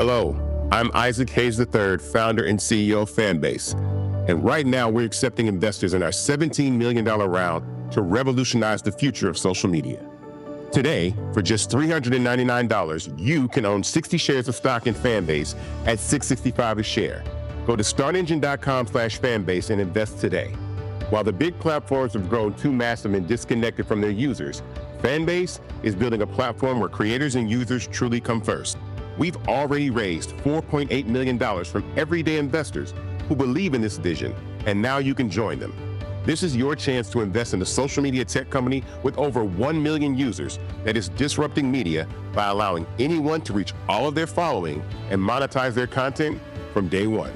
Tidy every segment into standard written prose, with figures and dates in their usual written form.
Hello, I'm Isaac Hayes III, founder and CEO of Fanbase. And right now we're accepting investors in our $17 million round to revolutionize the future of social media. Today, for just $399, you can own 60 shares of stock in Fanbase at $665 a share. Go to startengine.com/fanbase and invest today. While the big platforms have grown too massive and disconnected from their users, Fanbase is building a platform where creators and users truly come first. We've already raised $4.8 million from everyday investors who believe in this vision, and now you can join them. This is your chance to invest in a social media tech company with over 1 million users that is disrupting media by allowing anyone to reach all of their following and monetize their content from day one.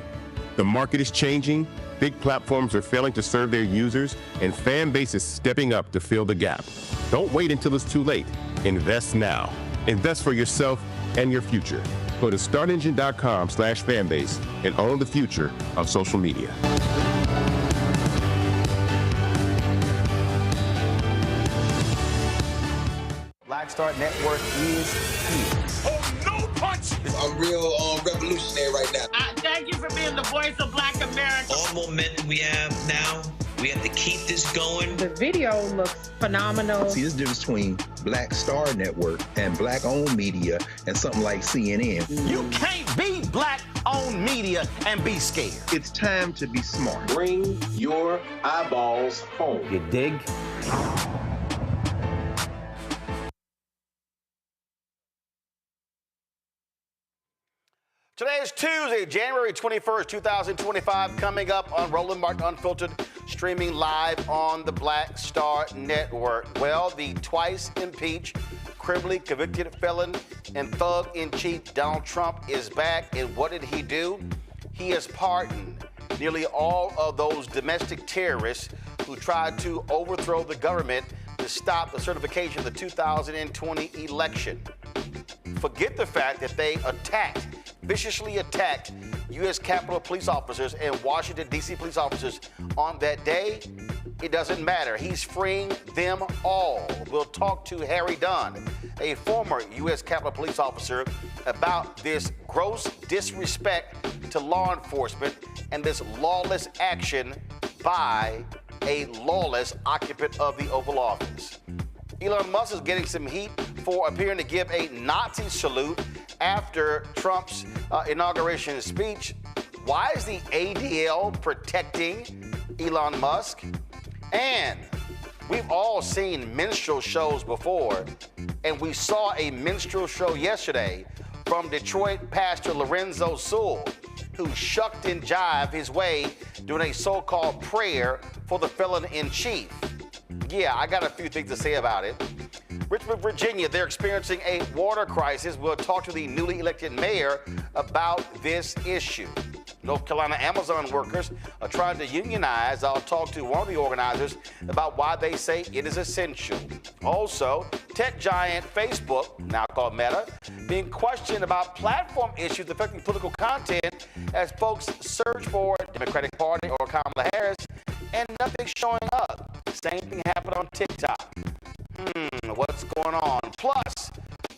The market is changing, big platforms are failing to serve their users, and Fanbase is stepping up to fill the gap. Don't wait until it's too late. Invest now. Invest for yourself and your future. Go to startengine.com/fanbase and own the future of social media. Black Star Network is here. Oh, no punches! I'm real revolutionary right now. Thank you for being the voice of Black America. All momentum we have now, we have to keep this going. The video looks phenomenal. See, there's a difference between Black Star Network and Black-owned media and something like CNN. You can't be Black-owned media and be scared. It's time to be smart. Bring your eyeballs home. You dig? Today is Tuesday, January 21st, 2025, coming up on Roland Martin Unfiltered, streaming live on the Black Star Network. Well, the twice impeached, criminally convicted felon and thug-in-chief Donald Trump is back, and what did he do? He has pardoned nearly all of those domestic terrorists who tried to overthrow the government to stop the certification of the 2020 election. Forget the fact that they viciously attacked U.S. Capitol police officers and Washington, D.C. police officers on that day. It doesn't matter. He's freeing them all. We'll talk to Harry Dunn, a former U.S. Capitol police officer, about this gross disrespect to law enforcement and this lawless action by a lawless occupant of the Oval Office. Elon Musk is getting some heat for appearing to give a Nazi salute after Trump's inauguration speech. Why is the ADL protecting Elon Musk? And we've all seen minstrel shows before, and we saw a minstrel show yesterday from Detroit pastor Lorenzo Sewell, who shucked and jived his way doing a so-called prayer for the felon-in-chief. Yeah, I got a few things to say about it. Richmond, Virginia, they're experiencing a water crisis. We'll talk to the newly elected mayor about this issue. North Carolina Amazon workers are trying to unionize. I'll talk to one of the organizers about why they say it is essential. Also, tech giant Facebook, now called Meta, being questioned about platform issues affecting political content as folks search for Democratic Party or Kamala Harris, and nothing's showing up. Same thing happened on TikTok. What's going on? Plus,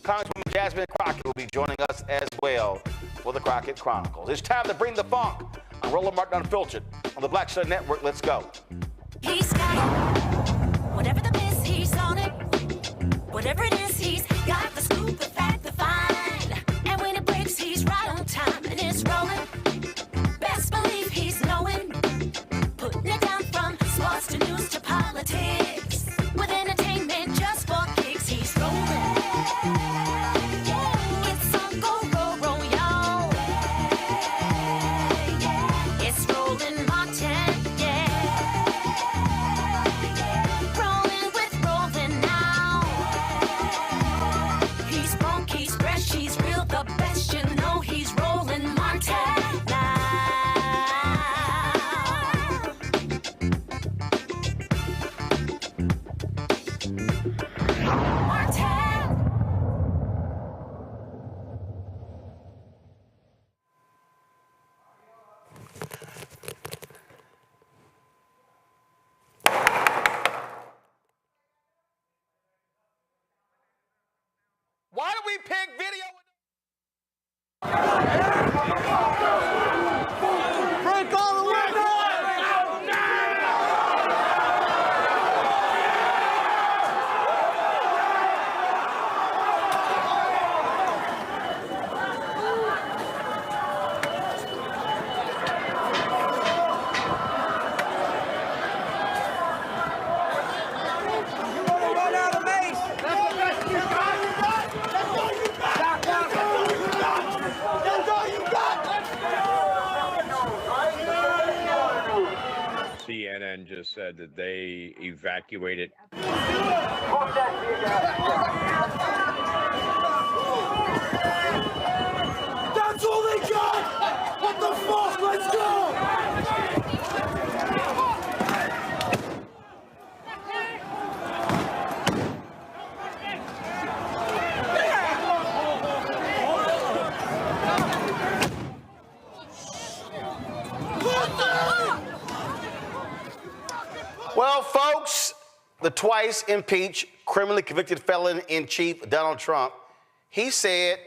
Congresswoman Jasmine Crockett will be joining us as well for the Crockett Chronicles. It's time to bring the funk on Roland Martin Unfiltered on the Black Star Network. Let's go. He's got it. Whatever the miss, he's on it. Whatever it is, he's got the scoop, the fact, the find. And when it breaks, he's right on time and it's rolling. Best believe he's knowing. Putting it down from sports to news to politics. With entertainment just for kicks, he's rolling. It's on go, roll, y'all. It's Roland Martin, yeah. Rolling with Roland now. He's funk, he's fresh, he's real, the best, you know he's Roland Martin now. Why do we pick video? just said that they evacuated. That's all they got! What the fuck? Let's go! Well, folks, the twice impeached, criminally convicted felon-in-chief Donald Trump, he said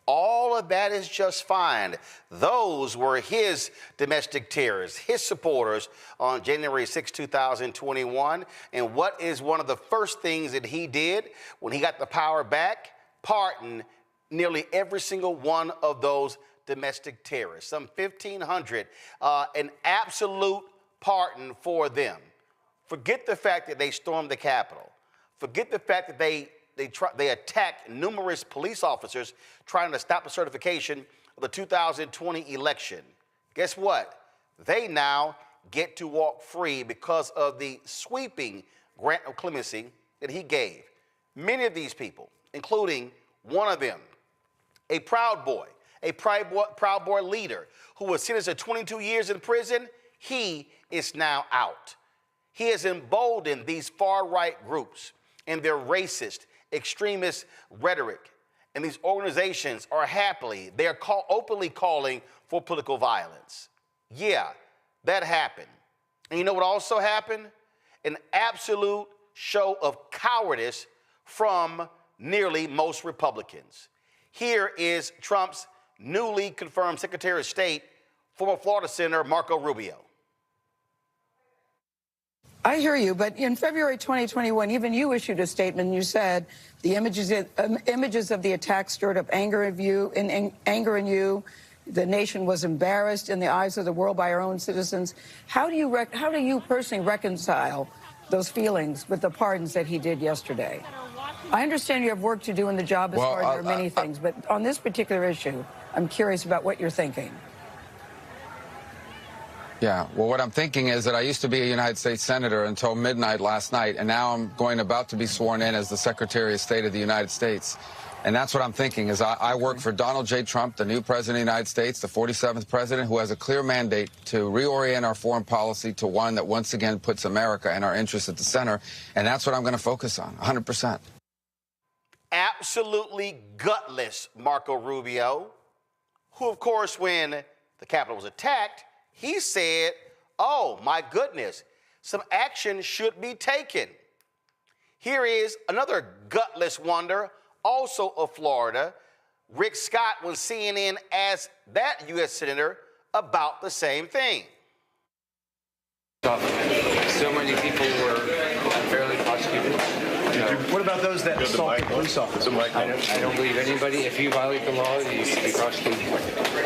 all of that is just fine. Those were his domestic terrorists, his supporters on January 6, 2021. And what is one of the first things that he did when he got the power back? Pardon nearly every single one of those domestic terrorists, some 1,500, an absolute pardon for them. Forget the fact that they stormed the Capitol. Forget the fact that they attacked numerous police officers trying to stop the certification of the 2020 election. Guess what? They now get to walk free because of the sweeping grant of clemency that he gave. Many of these people, including one of them, a Proud Boy leader who was sentenced to 22 years in prison, he is now out. He has emboldened these far-right groups and their racist, extremist rhetoric. And these organizations are they are openly calling for political violence. Yeah, that happened. And you know what also happened? An absolute show of cowardice from nearly most Republicans. Here is Trump's newly confirmed Secretary of State, former Florida Senator Marco Rubio. I hear you, but in February 2021, even you issued a statement and you said the images of the attack stirred up anger in you. The nation was embarrassed in the eyes of the world by our own citizens. How do you personally reconcile those feelings with the pardons that he did yesterday? I understand you have work to do in the job as there are many things, but on this particular issue, I'm curious about what you're thinking. Yeah, well, what I'm thinking is that I used to be a United States Senator until midnight last night, and now I'm about to be sworn in as the Secretary of State of the United States. And that's what I'm thinking, is I work for Donald J. Trump, the new President of the United States, the 47th President, who has a clear mandate to reorient our foreign policy to one that once again puts America and our interests at the center. And that's what I'm going to focus on, 100%. Absolutely gutless Marco Rubio, who, of course, when the Capitol was attacked, he said, oh, my goodness, some action should be taken. Here is another gutless wonder, also of Florida. Rick Scott, when CNN asked that U.S. Senator about the same thing. So many people were unfairly prosecuted. What about those that assaulted police officers? I don't believe anybody. If you violate the law, you should be prosecuted.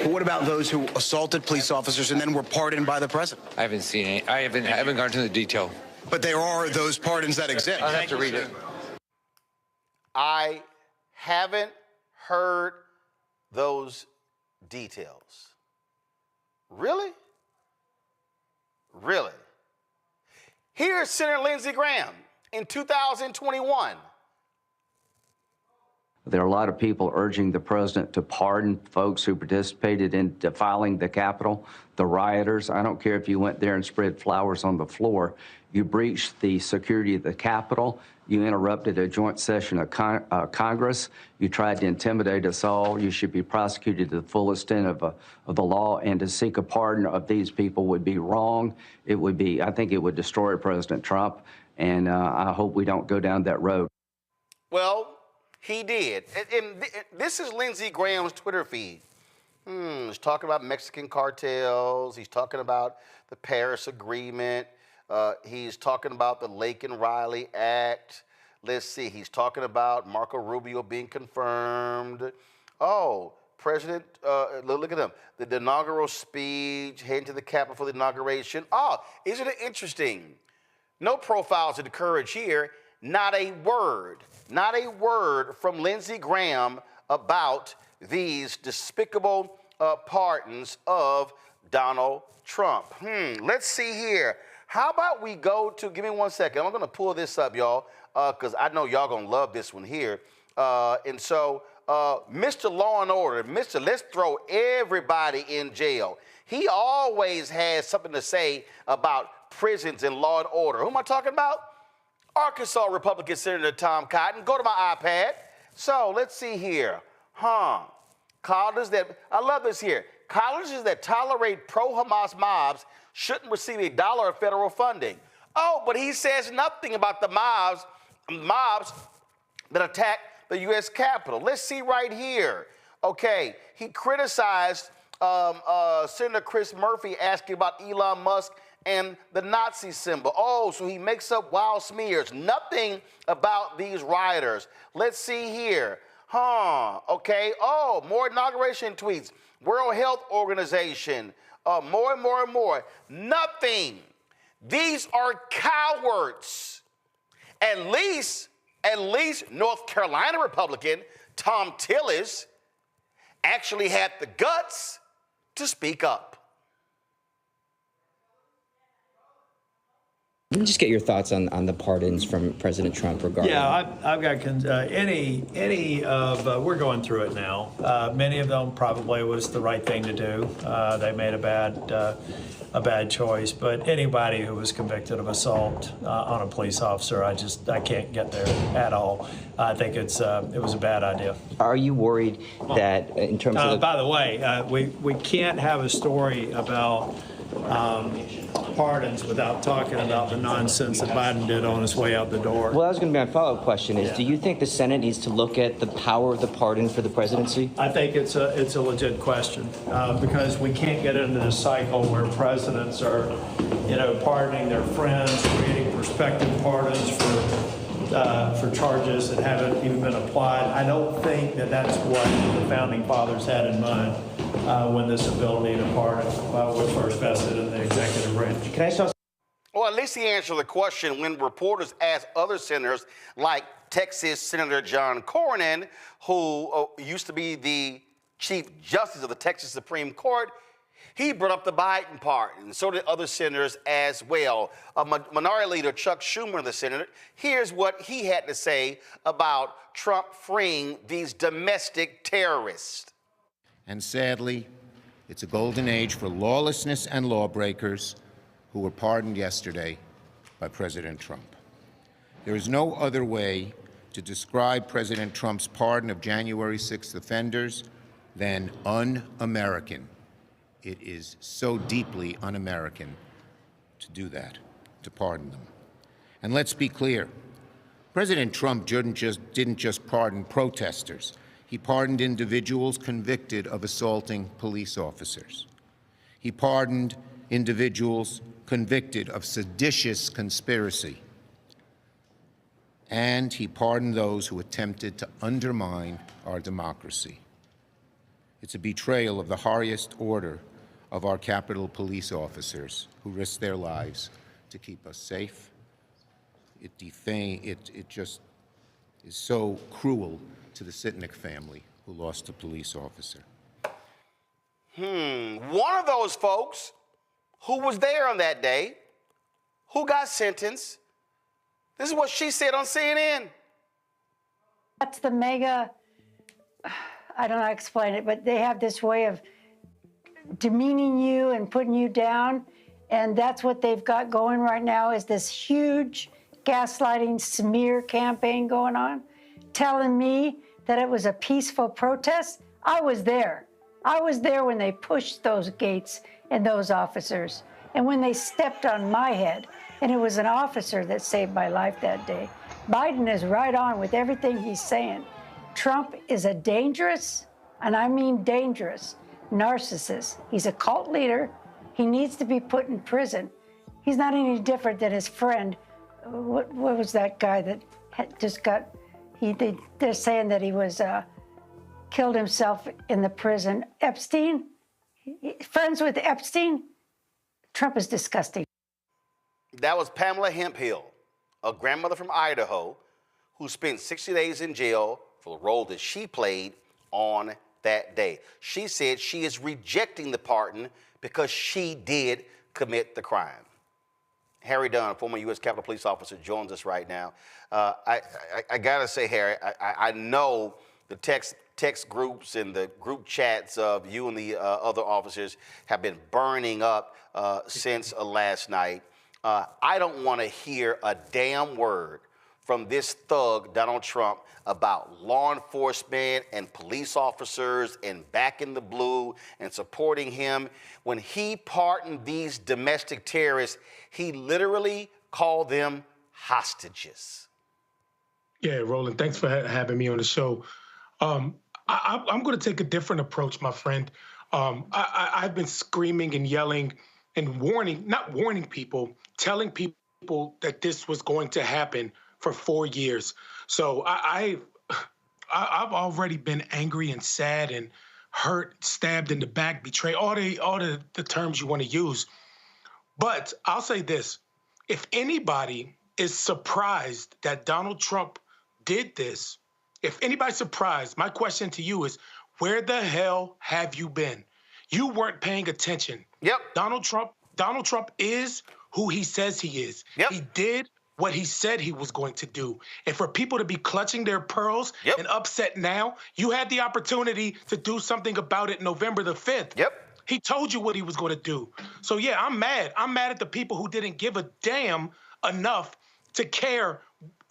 But what about those who assaulted police officers and then were pardoned by the president? I haven't seen any. I haven't gone to the detail. But there are those pardons that exist. I'll have to read it. I haven't heard those details. Really? Really? Here's Senator Lindsey Graham in 2021. There are a lot of people urging the president to pardon folks who participated in defiling the Capitol, the rioters. I don't care if you went there and spread flowers on the floor. You breached the security of the Capitol. You interrupted a joint session of Congress. You tried to intimidate us all. You should be prosecuted to the full extent of the law, and to seek a pardon of these people would be wrong. It would be, I think it would destroy President Trump, and I hope we don't go down that road. Well, he did. And this is Lindsey Graham's Twitter feed. He's talking about Mexican cartels. He's talking about the Paris Agreement. He's talking about the Laken Riley Act. Let's see. He's talking about Marco Rubio being confirmed. Oh, President, look at him. The inaugural speech, heading to the Capitol for the inauguration. Oh, isn't it interesting? No profiles of courage here. Not a word from Lindsey Graham about these despicable pardons of Donald Trump. Let's see here. How about we go to, give me 1 second. I'm going to pull this up, y'all, because I know y'all going to love this one here. Mr. Law and Order, let's throw everybody in jail. He always has something to say about prisons and law and order. Who am I talking about? Arkansas Republican Senator Tom Cotton. Go to my iPad. So let's see here. Colleges that, I love this here. Colleges that tolerate pro-Hamas mobs shouldn't receive $1 of federal funding. Oh, but he says nothing about the mobs that attack the U.S. Capitol. Let's see right here. Okay, he criticized Senator Chris Murphy asking about Elon Musk and the Nazi symbol. Oh, so he makes up wild smears. Nothing about these rioters. Let's see here. Okay. Oh, more inauguration tweets. World Health Organization. More and more and more. Nothing. These are cowards. At least North Carolina Republican Tom Tillis actually had the guts to speak up. Let me just get your thoughts on the pardons from President Trump regarding. Yeah, I've got we're going through it now. Many of them probably was the right thing to do. They made a bad choice, but anybody who was convicted of assault on a police officer, I can't get there at all. I think it was a bad idea. Are you worried that in terms of? By the way, we can't have a story about pardons without talking about the nonsense that Biden did on his way out the door. Well, that was going to be my follow-up question is, do you think the Senate needs to look at the power of the pardon for the presidency? I think it's a legit question because we can't get into this cycle where presidents are, pardoning their friends, creating prospective pardons for charges that haven't even been applied. I don't think that that's what the founding fathers had in mind when this ability to pardon was first vested in the executive branch. Can I start? Well, at least he answered the question when reporters asked other senators, like Texas Senator John Cornyn, who used to be the Chief Justice of the Texas Supreme Court. He brought up the Biden pardon, and so did other senators as well. Minority Leader Chuck Schumer, the Senate, here's what he had to say about Trump freeing these domestic terrorists. And sadly, it's a golden age for lawlessness and lawbreakers who were pardoned yesterday by President Trump. There is no other way to describe President Trump's pardon of January 6th offenders than un-American. It is so deeply un-American to do that, to pardon them. And let's be clear, President Trump didn't just pardon protesters. He pardoned individuals convicted of assaulting police officers. He pardoned individuals convicted of seditious conspiracy. And he pardoned those who attempted to undermine our democracy. It's a betrayal of the highest order of our Capitol police officers who risked their lives to keep us safe. It just is so cruel to the Sitnick family who lost a police officer. One of those folks who was there on that day, who got sentenced, this is what she said on CNN. That's the mega, I don't know how to explain it, but they have this way of demeaning you and putting you down. And that's what they've got going right now is this huge gaslighting smear campaign going on, telling me that it was a peaceful protest. I was there. I was there when they pushed those gates and those officers, and when they stepped on my head, and it was an officer that saved my life that day. Biden is right on with everything he's saying. Trump is a dangerous, and I mean dangerous, narcissist. He's a cult leader. He needs to be put in prison. He's not any different than his friend. What was that guy that had just got, they're saying that he was killed himself in the prison. Epstein? Friends with Epstein? Trump is disgusting. That was Pamela Hemphill, a grandmother from Idaho who spent 60 days in jail for the role that she played on that day. She said she is rejecting the pardon because she did commit the crime. Harry Dunn, former U.S. Capitol Police officer, joins us right now. I gotta say, Harry, I know the text groups and the group chats of you and the other officers have been burning up since last night. I don't want to hear a damn word from this thug, Donald Trump, about law enforcement and police officers and back in the blue and supporting him. When he pardoned these domestic terrorists, he literally called them hostages. Yeah, Roland, thanks for having me on the show. I'm going to take a different approach, my friend. I've been screaming and yelling and not warning people, telling people that this was going to happen for 4 years. So I've already been angry and sad and hurt, stabbed in the back, betrayed, all the terms you want to use. But I'll say this. If anybody is surprised that Donald Trump did this, if anybody's surprised, my question to you is, where the hell have you been? You weren't paying attention. Yep. Donald Trump is who he says he is. Yep. He did what he said he was going to do. And for people to be clutching their pearls and upset now, you had the opportunity to do something about it November the 5th. Yep. He told you what he was going to do. So, yeah, I'm mad. I'm mad at the people who didn't give a damn enough to care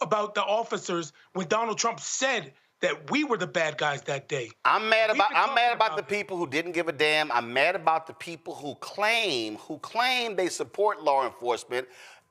about the officers when Donald Trump said that we were the bad guys that day. I'm mad about the people who didn't give a damn. I'm mad about the people who claim they support law enforcement,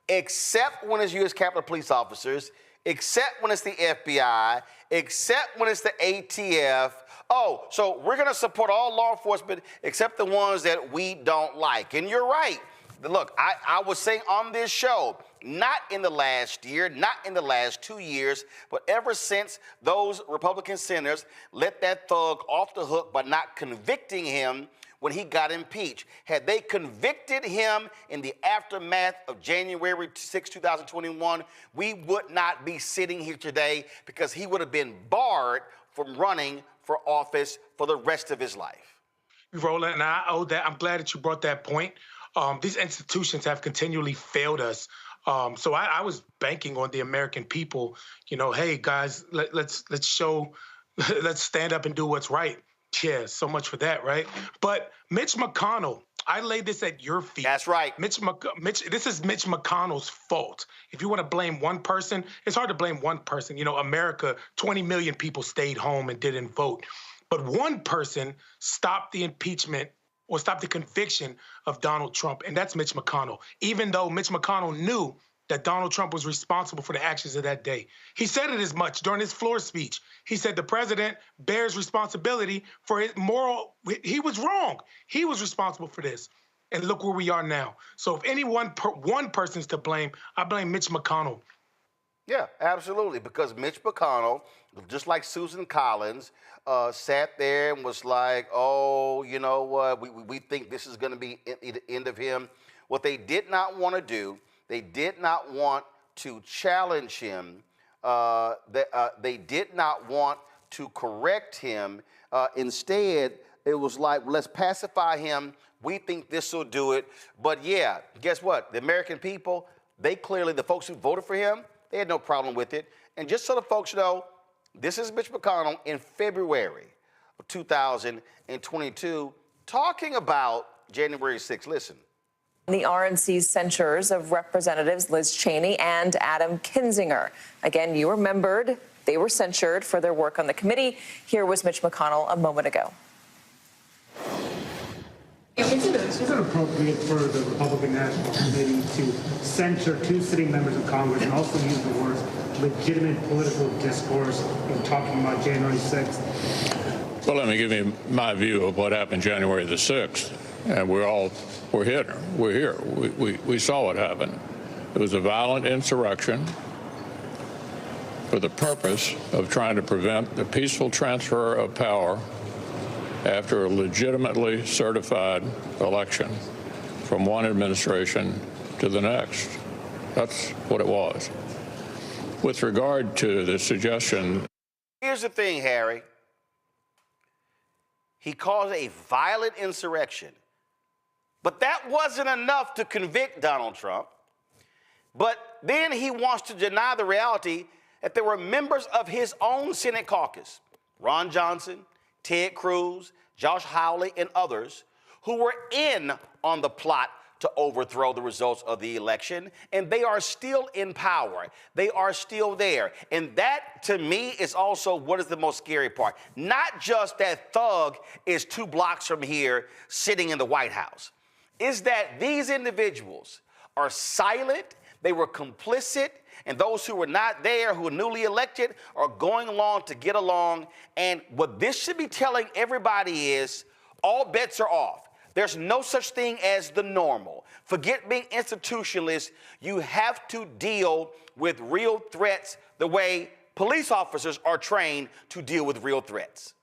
except when it's U.S. Capitol Police officers, except when it's the FBI, except when it's the ATF. Oh, so we're going to support all law enforcement except the ones that we don't like. And you're right. Look, I was saying on this show, not in the last year, not in the last 2 years, but ever since those Republican senators let that thug off the hook by not convicting him when he got impeached. Had they convicted him in the aftermath of January 6, 2021, we would not be sitting here today because he would have been barred from running for office for the rest of his life. Roland, and I owe that. I'm glad that you brought that point. These institutions have continually failed us. So I was banking on the American people, hey, guys, let's stand up and do what's right. Yeah, so much for that, right? But Mitch McConnell, I lay this at your feet. That's right. This is Mitch McConnell's fault. If you want to blame one person, it's hard to blame one person. America, 20 million people stayed home and didn't vote. But one person stopped the impeachment or stopped the conviction of Donald Trump, and that's Mitch McConnell, even though Mitch McConnell knew that Donald Trump was responsible for the actions of that day. He said it as much during his floor speech. He said the president bears responsibility for his moral. He was wrong. He was responsible for this. And look where we are now. So if one person's to blame, I blame Mitch McConnell. Yeah, absolutely, because Mitch McConnell, just like Susan Collins, sat there and was like, oh, you know what, we think this is going to be the end of him. What they did not want to do, they did not want to challenge him. They did not want to correct him. Instead, it was like, let's pacify him. We think this will do it. But yeah, guess what? The American people, the folks who voted for him, they had no problem with it. And just so the folks know, this is Mitch McConnell in February of 2022 talking about January 6th. Listen. The RNC's censures of Representatives Liz Cheney and Adam Kinzinger. Again, you remembered they were censured for their work on the committee. Here was Mitch McConnell a moment ago. Is it appropriate for the Republican National Committee to censure two sitting members of Congress and also use the words legitimate political discourse in talking about January 6th? Well, let me give you my view of what happened January the 6th. And we're here. We saw what happened. It was a violent insurrection for the purpose of trying to prevent the peaceful transfer of power after a legitimately certified election from one administration to the next. That's what it was. With regard to the suggestion... Here's the thing, Harry. He caused a violent insurrection. But that wasn't enough to convict Donald Trump. But then he wants to deny the reality that there were members of his own Senate caucus, Ron Johnson, Ted Cruz, Josh Hawley, and others, who were in on the plot to overthrow the results of the election, and they are still in power. They are still there. And that, to me, is also what is the most scary part. Not just that Thug is 2 blocks from here sitting in the White House. Is that these individuals are silent, they were complicit, and those who were not there, who were newly elected, are going along to get along. And what this should be telling everybody is all bets are off. There's no such thing as the normal. Forget being institutionalist. You have to deal with real threats the way police officers are trained to deal with real threats.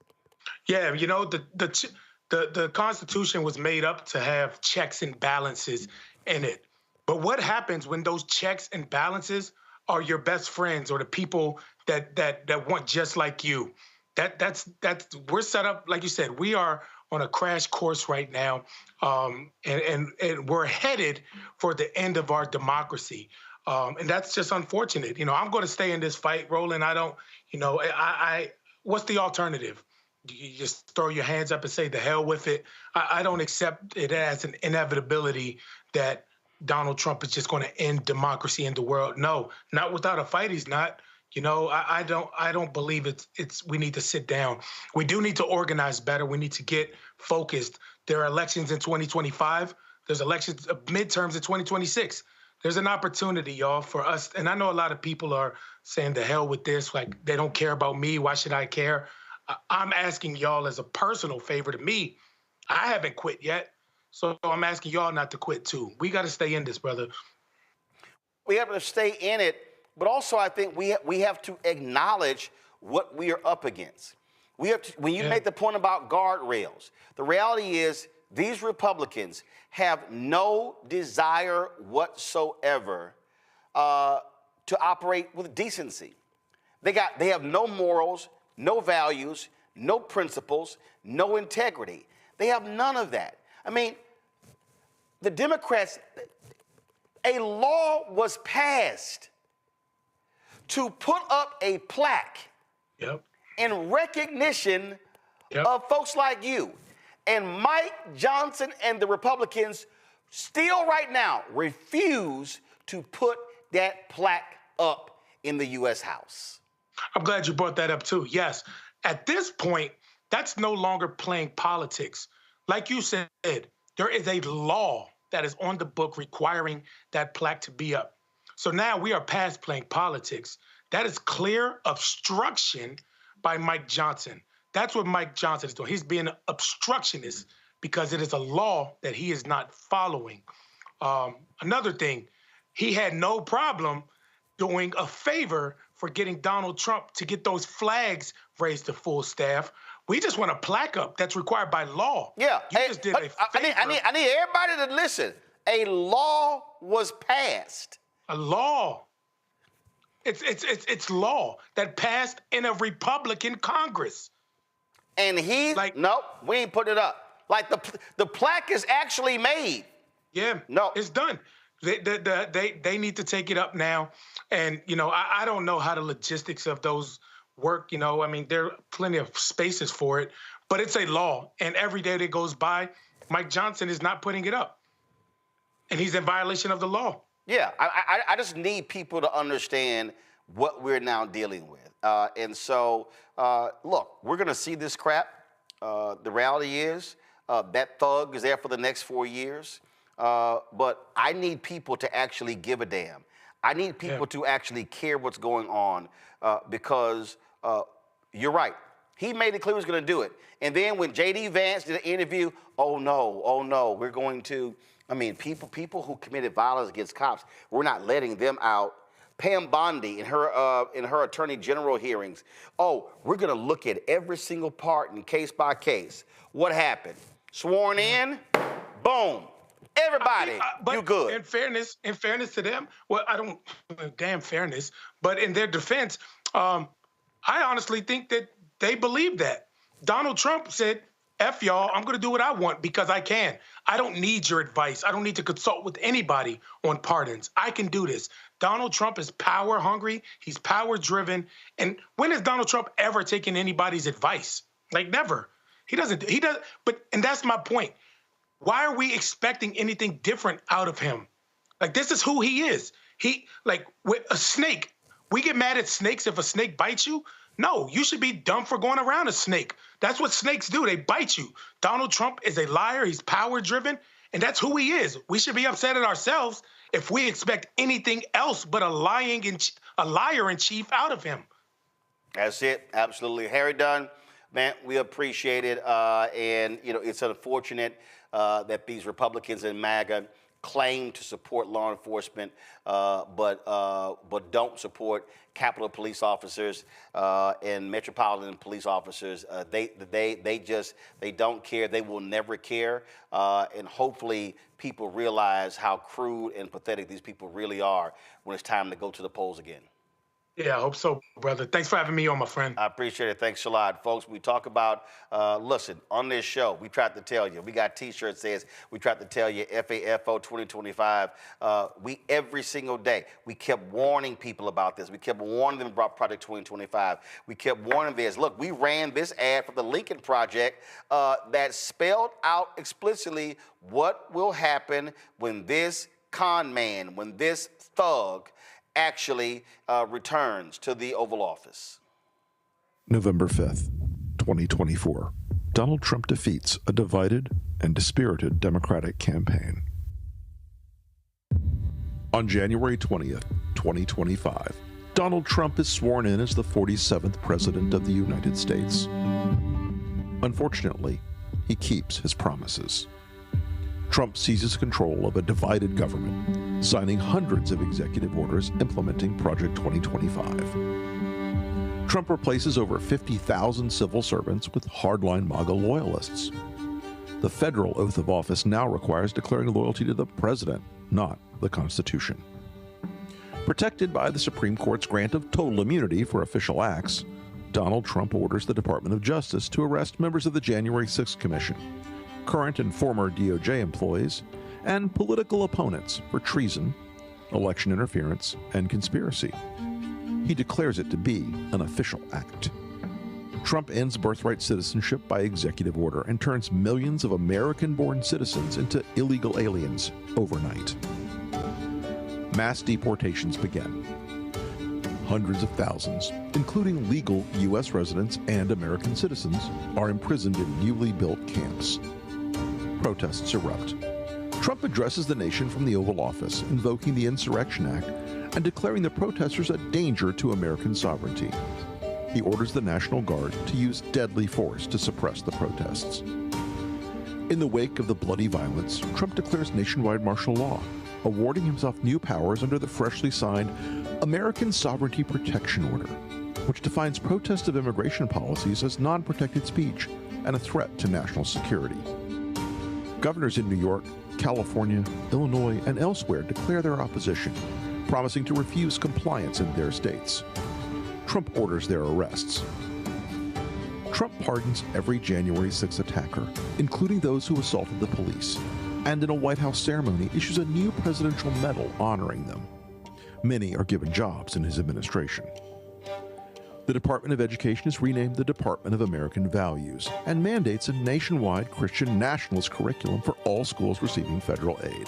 Yeah, you know, the Constitution was made up to have checks and balances in it. But what happens when those checks and balances are your best friends or the people that want just like you? That's we're set up, like you said, we are on a crash course right now, and we're headed for the end of our democracy. And that's just unfortunate. You know, I'm going to stay in this fight, Roland. I don't, you know, what's the alternative? You just throw your hands up and say, the hell with it. I don't accept it as an inevitability that Donald Trump is just going to end democracy in the world. No, not without a fight. He's not. You know, I don't believe it's we need to sit down. We do need to organize better. We need to get focused. There are elections in 2025. There's elections, midterms in 2026. There's an opportunity, y'all, for us. And I know a lot of people are saying the hell with this, like they don't care about me. Why should I care? I'm asking y'all as a personal favor to me. I haven't quit yet. So I'm asking y'all not to quit too. We got to stay in this, brother. We have to stay in it. But also, I think we have to acknowledge what we are up against. We have to, when you make the point about guardrails, the reality is these Republicans have no desire whatsoever to operate with decency. They have no morals, no values, no principles, no integrity. They have none of that. I mean, the Democrats, a law was passed to put up a plaque in recognition of folks like you. And Mike Johnson and the Republicans still right now refuse to put that plaque up in the U.S. House. I'm glad you brought that up too. Yes, at this point, that's no longer playing politics. Like you said, there is a law that is on the book requiring that plaque to be up. So now we are past playing politics. That is clear obstruction by Mike Johnson. That's what Mike Johnson is doing. He's being an obstructionist because it is a law that he is not following. Another thing, he had no problem doing a favor for getting Donald Trump to get those flags raised to full staff. We just want a plaque up that's required by law. Yeah, you just did a favor. I need everybody to listen. A law was passed. A law. It's law that passed in a Republican Congress. And he's like, nope, we ain't put it up. Like the plaque is actually made. Yeah, no, it's done. They need to take it up now. And you know, I don't know how the logistics of those work. You know, I mean, there are plenty of spaces for it, but it's a law. And every day that goes by, Mike Johnson is not putting it up, and he's in violation of the law. Yeah, I just need people to understand what we're now dealing with. And so, look, we're going to see this crap. The reality is that Thug is there for the next 4 years. But I need people to actually give a damn. I need people to actually care what's going on because you're right. He made it clear he was going to do it. And then when J.D. Vance did an interview, oh, no, we're going to... I mean, people who committed violence against cops, we're not letting them out. Pam Bondi in her attorney general hearings, oh, we're going to look at every single part and case by case. What happened? Sworn in, boom. Everybody, you good. In fairness to them, well, I don't, damn fairness, but in their defense, I honestly think that they believe that. Donald Trump said F y'all, I'm going to do what I want because I can. I don't need your advice. I don't need to consult with anybody on pardons. I can do this. Donald Trump is power hungry. He's power driven. And when has Donald Trump ever taken anybody's advice? Like, never. He doesn't. And that's my point. Why are we expecting anything different out of him? Like, this is who he is. With a snake, we get mad at snakes if a snake bites you. No, you should be dumb for going around a snake. That's what snakes do. They bite you. Donald Trump is a liar. He's power-driven, and that's who he is. We should be upset at ourselves if we expect anything else but a liar-in-chief out of him. That's it. Absolutely. Harry Dunn, man, we appreciate it. And, it's unfortunate that these Republicans in MAGA claim to support law enforcement, but don't support Capitol police officers and metropolitan police officers. They don't care. They will never care. And hopefully people realize how crude and pathetic these people really are when it's time to go to the polls again. Yeah, I hope so, brother. Thanks for having me on, my friend. I appreciate it. Thanks a lot. Folks, we talk about, listen, on this show, we tried to tell you. We got T-shirts that says, we tried to tell you, FAFO 2025. Every single day, we kept warning people about this. We kept warning them about Project 2025. We kept warning this. Look, we ran this ad for the Lincoln Project that spelled out explicitly what will happen when this con man, when this thug, actually returns to the Oval Office. November 5th, 2024. Donald Trump defeats a divided and dispirited Democratic campaign. On January 20th, 2025, Donald Trump is sworn in as the 47th President of the United States. Unfortunately, he keeps his promises. Trump seizes control of a divided government, signing hundreds of executive orders implementing Project 2025. Trump replaces over 50,000 civil servants with hardline MAGA loyalists. The federal oath of office now requires declaring loyalty to the president, not the Constitution. Protected by the Supreme Court's grant of total immunity for official acts, Donald Trump orders the Department of Justice to arrest members of the January 6th Commission, current and former DOJ employees, and political opponents for treason, election interference, and conspiracy. He declares it to be an official act. Trump ends birthright citizenship by executive order and turns millions of American-born citizens into illegal aliens overnight. Mass deportations begin. Hundreds of thousands, including legal U.S. residents and American citizens, are imprisoned in newly built camps. Protests erupt. Trump addresses the nation from the Oval Office, invoking the Insurrection Act and declaring the protesters a danger to American sovereignty. He orders the National Guard to use deadly force to suppress the protests. In the wake of the bloody violence, Trump declares nationwide martial law, awarding himself new powers under the freshly signed American Sovereignty Protection Order, which defines protest of immigration policies as non-protected speech and a threat to national security. Governors in New York, California, Illinois, and elsewhere declare their opposition, promising to refuse compliance in their states. Trump orders their arrests. Trump pardons every January 6 attacker, including those who assaulted the police, and in a White House ceremony issues a new presidential medal honoring them. Many are given jobs in his administration. The Department of Education is renamed the Department of American Values and mandates a nationwide Christian nationalist curriculum for all schools receiving federal aid.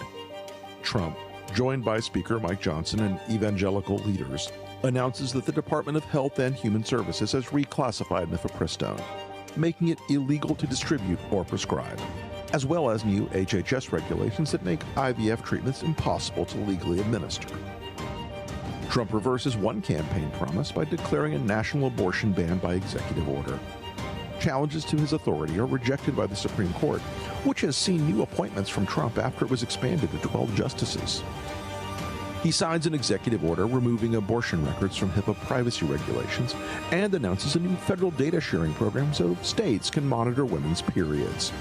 Trump, joined by Speaker Mike Johnson and evangelical leaders, announces that the Department of Health and Human Services has reclassified mifepristone, making it illegal to distribute or prescribe, as well as new HHS regulations that make IVF treatments impossible to legally administer. Trump reverses one campaign promise by declaring a national abortion ban by executive order. Challenges to his authority are rejected by the Supreme Court, which has seen new appointments from Trump after it was expanded to 12 justices. He signs an executive order removing abortion records from HIPAA privacy regulations and announces a new federal data sharing program so states can monitor women's periods.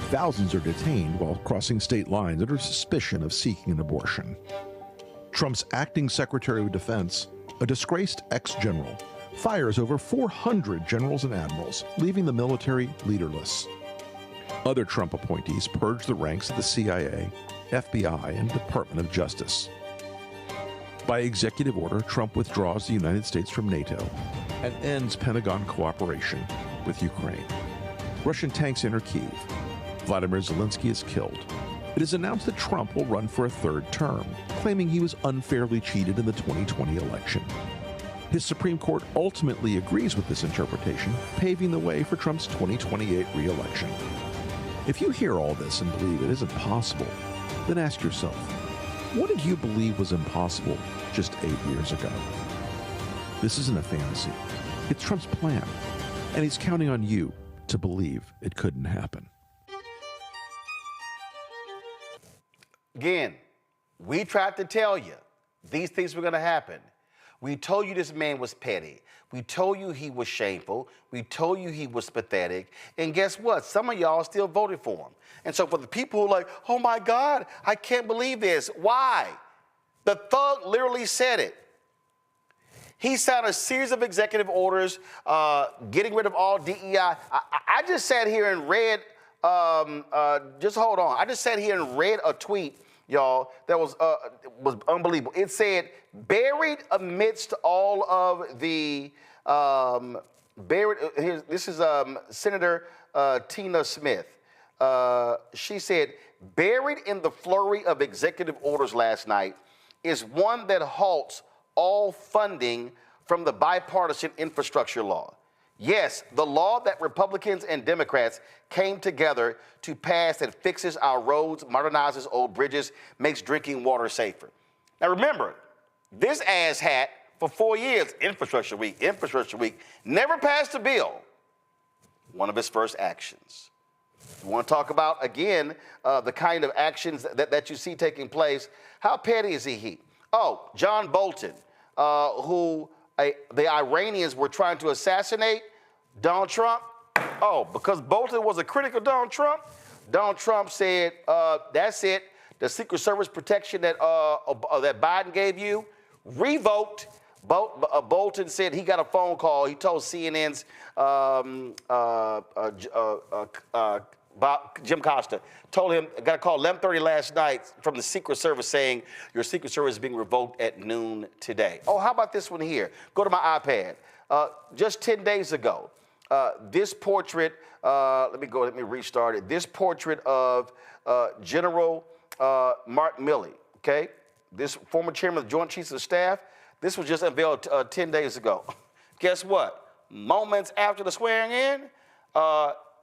Thousands are detained while crossing state lines under suspicion of seeking an abortion. Trump's acting Secretary of Defense, a disgraced ex-general, fires over 400 generals and admirals, leaving the military leaderless. Other Trump appointees purged the ranks of the CIA, FBI, and Department of Justice. By executive order, Trump withdraws the United States from NATO and ends Pentagon cooperation with Ukraine. Russian tanks enter Kyiv. Vladimir Zelensky is killed. It is announced that Trump will run for a third term, claiming he was unfairly cheated in the 2020 election. His Supreme Court ultimately agrees with this interpretation, paving the way for Trump's 2028 re-election. If you hear all this and believe it isn't possible, then ask yourself, what did you believe was impossible just 8 years ago? This isn't a fantasy. It's Trump's plan, and he's counting on you to believe it couldn't happen. Again, we tried to tell you these things were going to happen. We told you this man was petty. We told you he was shameful. We told you he was pathetic. And guess what? Some of y'all still voted for him. And so for the people who are like, oh my God, I can't believe this. Why? The thug literally said it. He signed a series of executive orders getting rid of all DEI. I just sat here and read, just hold on. I just sat here and read a tweet, y'all, that was unbelievable. It said, buried amidst all of the, this is Senator Tina Smith. She said, buried in the flurry of executive orders last night is one that halts all funding from the bipartisan infrastructure law. Yes, the law that Republicans and Democrats came together to pass that fixes our roads, modernizes old bridges, makes drinking water safer. Now remember, this asshat for 4 years, Infrastructure Week, never passed a bill. One of his first actions. You want to talk about, again, the kind of actions that you see taking place. How petty is he? Oh, John Bolton, who the Iranians were trying to assassinate Donald Trump. Oh, because Bolton was a critic of Donald Trump said, that's it. The Secret Service protection that Biden gave you, revoked. Bolton said he got a phone call. He told CNN's Jim Costa, told him, got a call 11:30 last night from the Secret Service saying your Secret Service is being revoked at noon today. Oh, how about this one here? Go to my iPad. Just 10 days ago, this portrait, let me restart it. This portrait of General Mark Milley, okay? This former chairman of the Joint Chiefs of Staff, this was just unveiled 10 days ago. Guess what? Moments after the swearing in,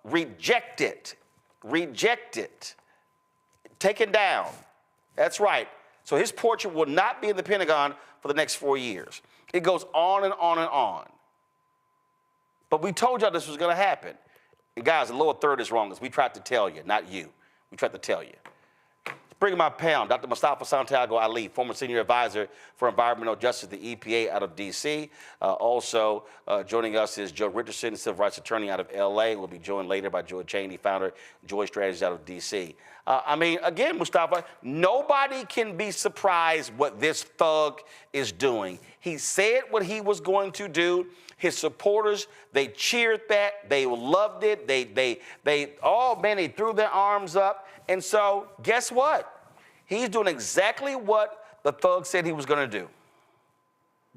rejected, taken down. That's right. So his portrait will not be in the Pentagon for the next 4 years. It goes on and on and on. But we told y'all this was going to happen. And guys, the lower third is wrong, as we tried to tell you, not you. We tried to tell you. Bringing my pound, Dr. Mustafa Santiago Ali, former senior advisor for environmental justice, the EPA out of D.C. Also joining us is Joe Richardson, civil rights attorney out of L.A. We'll be joined later by Joy Cheney, founder, Joy Strategies out of D.C. Again, Mustafa, nobody can be surprised what this thug is doing. He said what he was going to do. His supporters, they cheered that. They loved it. They threw their arms up. And so, guess what? He's doing exactly what the thug said he was going to do.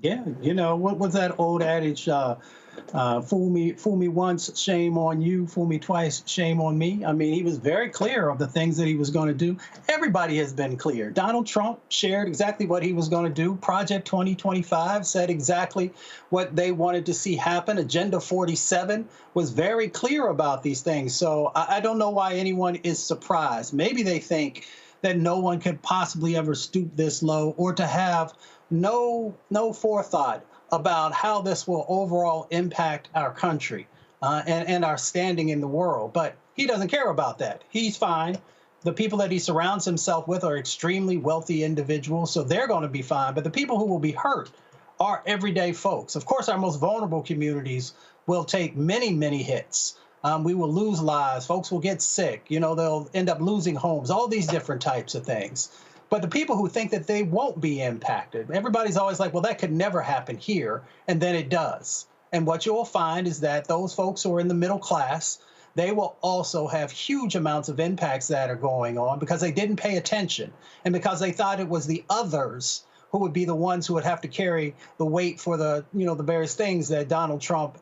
Yeah, you know, what was that old adage? Fool me once, shame on you. Fool me twice, shame on me. I mean, he was very clear of the things that he was going to do. Everybody has been clear. Donald Trump shared exactly what he was going to do. Project 2025 said exactly what they wanted to see happen. Agenda 47 was very clear about these things. So I don't know why anyone is surprised. Maybe they think that no one could possibly ever stoop this low, or to have no forethought about how this will overall impact our country and our standing in the world. But he doesn't care about that. He's fine. The people that he surrounds himself with are extremely wealthy individuals, so they're going to be fine. But the people who will be hurt are everyday folks. Of course, our most vulnerable communities will take many, many hits. We will lose lives. Folks will get sick. You know, they'll end up losing homes, all these different types of things. But the people who think that they won't be impacted, everybody's always like, well, that could never happen here. And then it does. And what you'll find is that those folks who are in the middle class, they will also have huge amounts of impacts that are going on because they didn't pay attention and because they thought it was the others who would be the ones who would have to carry the weight for the, the various things that Donald Trump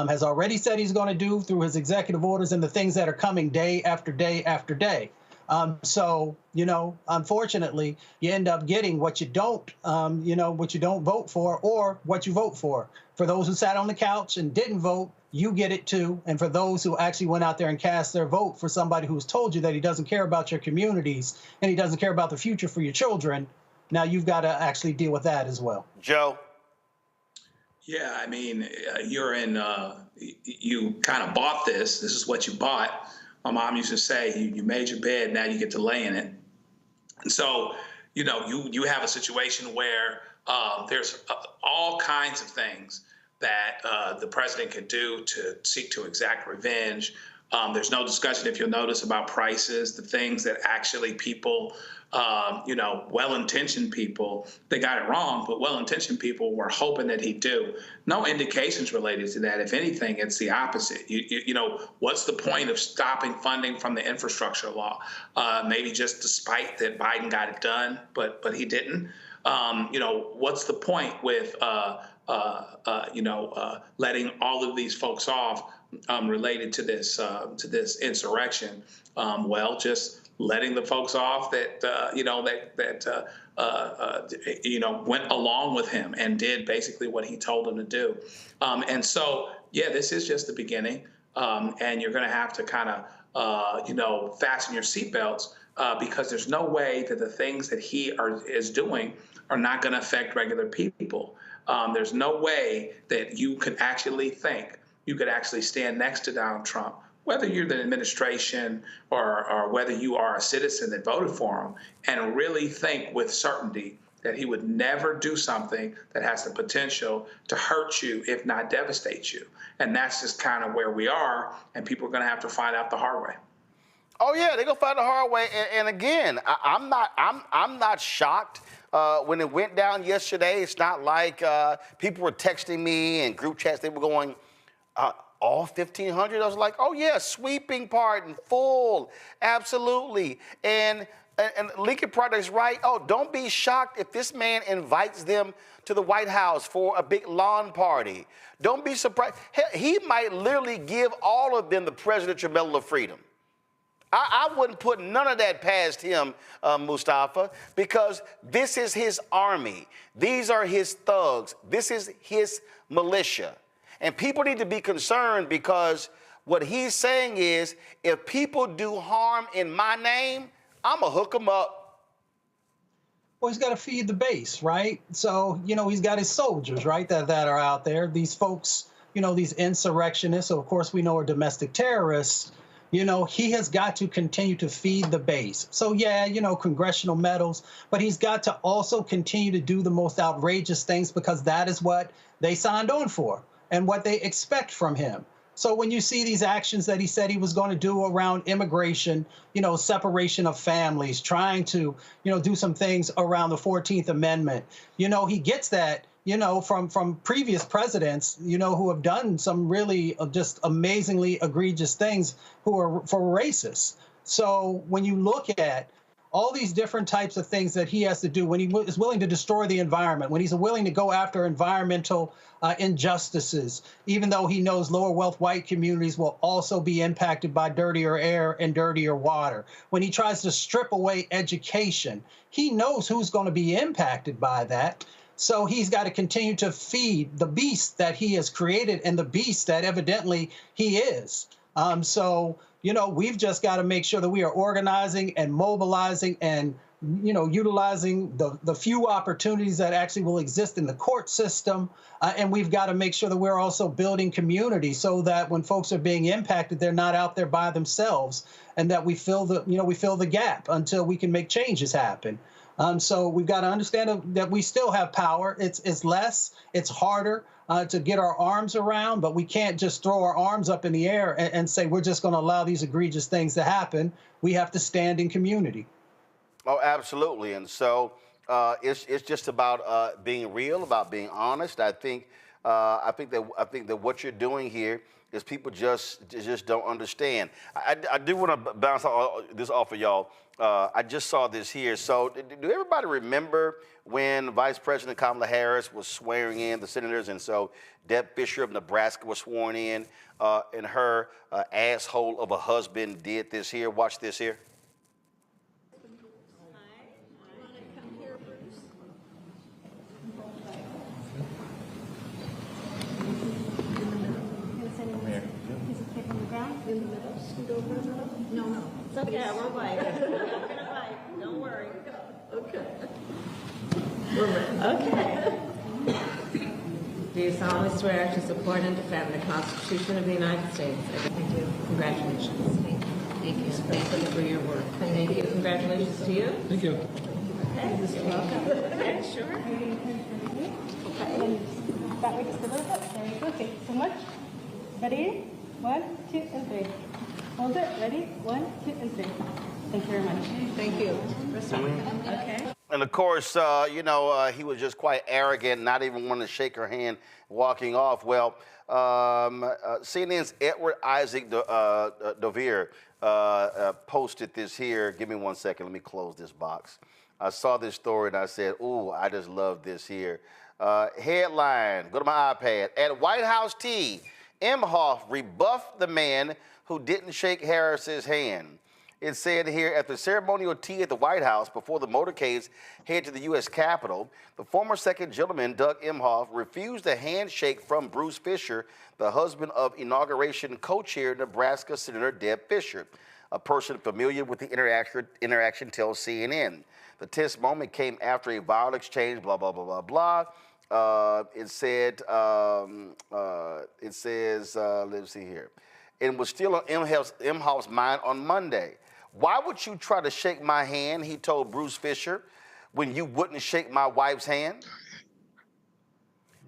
has already said he's going to do through his executive orders and the things that are coming day after day after day. So, unfortunately, you end up getting what you don't, what you don't vote for or what you vote for. For those who sat on the couch and didn't vote, you get it too. And for those who actually went out there and cast their vote for somebody who's told you that he doesn't care about your communities and he doesn't care about the future for your children, now you've got to actually deal with that as well. Joe? Yeah, I mean, you're in, you kind of bought this. This is what you bought. My mom used to say, you made your bed, now you get to lay in it. And so, you have a situation where there's all kinds of things that the president could do to seek to exact revenge. There's no discussion, if you'll notice, about prices, the things that actually people, well-intentioned people, they got it wrong, but well-intentioned people were hoping that he'd do. No indications related to that. If anything, it's the opposite. What's the point of stopping funding from the infrastructure law? Maybe just despite that Biden got it done, but he didn't. What's the point with, letting all of these folks off related to this insurrection? Well, just letting the folks off that went along with him and did basically what he told them to do. And so, yeah, this is just the beginning, and you're going to have to kind of fasten your seatbelts because there's no way that the things that he is doing are not going to affect regular people. There's no way that you could actually think you could actually stand next to Donald Trump, whether you're the administration or whether you are a citizen that voted for him, and really think with certainty that he would never do something that has the potential to hurt you, if not devastate you. And that's just kind of where we are, and people are going to have to find out the hard way. Oh yeah, they're gonna find the hard way. And again, I'm not shocked when it went down yesterday. It's not like people were texting me in group chats. They were going, all 1,500. I was like, oh yeah, sweeping pardon, full, absolutely. And Lincoln Project's right. Oh, don't be shocked if this man invites them to the White House for a big lawn party. Don't be surprised. Hell, he might literally give all of them the Presidential Medal of Freedom. I wouldn't put none of that past him, Mustafa, because this is his army. These are his thugs. This is his militia. And people need to be concerned because what he's saying is, if people do harm in my name, I'm going to hook them up. Well, he's got to feed the base, right? So, he's got his soldiers, right, that are out there. These folks, these insurrectionists, so of course we know are domestic terrorists. He has got to continue to feed the base. So, yeah, congressional medals, but he's got to also continue to do the most outrageous things because that is what they signed on for and what they expect from him. So when you see these actions that he said he was going to do around immigration, separation of families, trying to, do some things around the 14th Amendment, he gets that, from previous presidents, who have done some really just amazingly egregious things who are for racists. So when you look at all these different types of things that he has to do, when he is willing to destroy the environment, when he's willing to go after environmental injustices, even though he knows lower wealth white communities will also be impacted by dirtier air and dirtier water, when he tries to strip away education, he knows who's going to be impacted by that. So he's got to continue to feed the beast that he has created and the beast that evidently he is. We've just got to make sure that we are organizing and mobilizing and, utilizing the few opportunities that actually will exist in the court system. And we've got to make sure that we're also building community so that when folks are being impacted, they're not out there by themselves and that we fill the gap until we can make changes happen. So we've got to understand that we still have power. It's less, it's harder to get our arms around, but we can't just throw our arms up in the air and say we're just going to allow these egregious things to happen. We have to stand in community. Oh, absolutely. And so it's just about being real, about being honest. I think I think that what you're doing here is people just don't understand. I do want to bounce this off of y'all. I just saw this here. So do everybody remember when Vice President Kamala Harris was swearing in the senators, and so Deb Fisher of Nebraska was sworn in, and her asshole of a husband did this here? Watch this here. In the middle, scoot over a little. No. It's okay, we're right. Don't worry. Okay. We're ready. Okay. Do you solemnly swear to support and defend the Constitution of the United States? I do. Congratulations. Thank you. Thank you for your work. Thank you. Congratulations to you. Thank you. Okay. You're welcome. Okay, sure. Okay. That way just a little bit. There you go. Thank you so much. Ready? 1, 2, and 3. Hold it. Ready? 1, 2, and 3. Thank you very much. Thank you. Okay. And of course, he was just quite arrogant, not even wanting to shake her hand, walking off. Well, CNN's Edward Isaac Dovier posted this here. Give me 1 second. Let me close this box. I saw this story and I said, ooh, I just love this here. Headline, go to my iPad. At White House tea, Imhoff rebuffed the man who didn't shake Harris's hand. It said here, at the ceremonial tea at the White House before the motorcades head to the U.S. Capitol, the former second gentleman, Doug Imhoff, refused a handshake from Bruce Fisher, the husband of inauguration co-chair Nebraska Senator Deb Fisher. A person familiar with the interaction tells CNN. The tense moment came after a violent exchange, blah, blah, blah, blah, blah. It says, let's see here. It was still on Imhoff's mind on Monday. Why would you try to shake my hand, he told Bruce Fisher, when you wouldn't shake my wife's hand?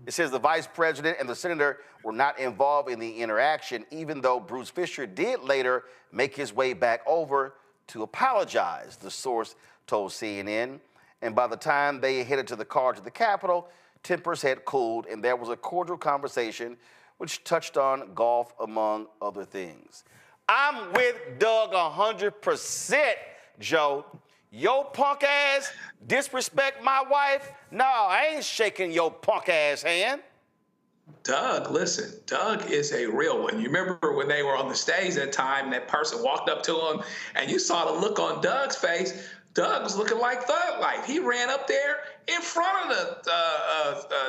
It says the vice president and the senator were not involved in the interaction, even though Bruce Fisher did later make his way back over to apologize, the source told CNN. And by the time they headed to the car to the Capitol, tempers had cooled, and there was a cordial conversation which touched on golf, among other things. I'm with Doug 100%, Joe. Your punk ass disrespect my wife? No, I ain't shaking your punk ass hand. Doug, listen, Doug is a real one. You remember when they were on the stage that time, that person walked up to him, and you saw the look on Doug's face. Doug was looking like Thug Life. He ran up there in front of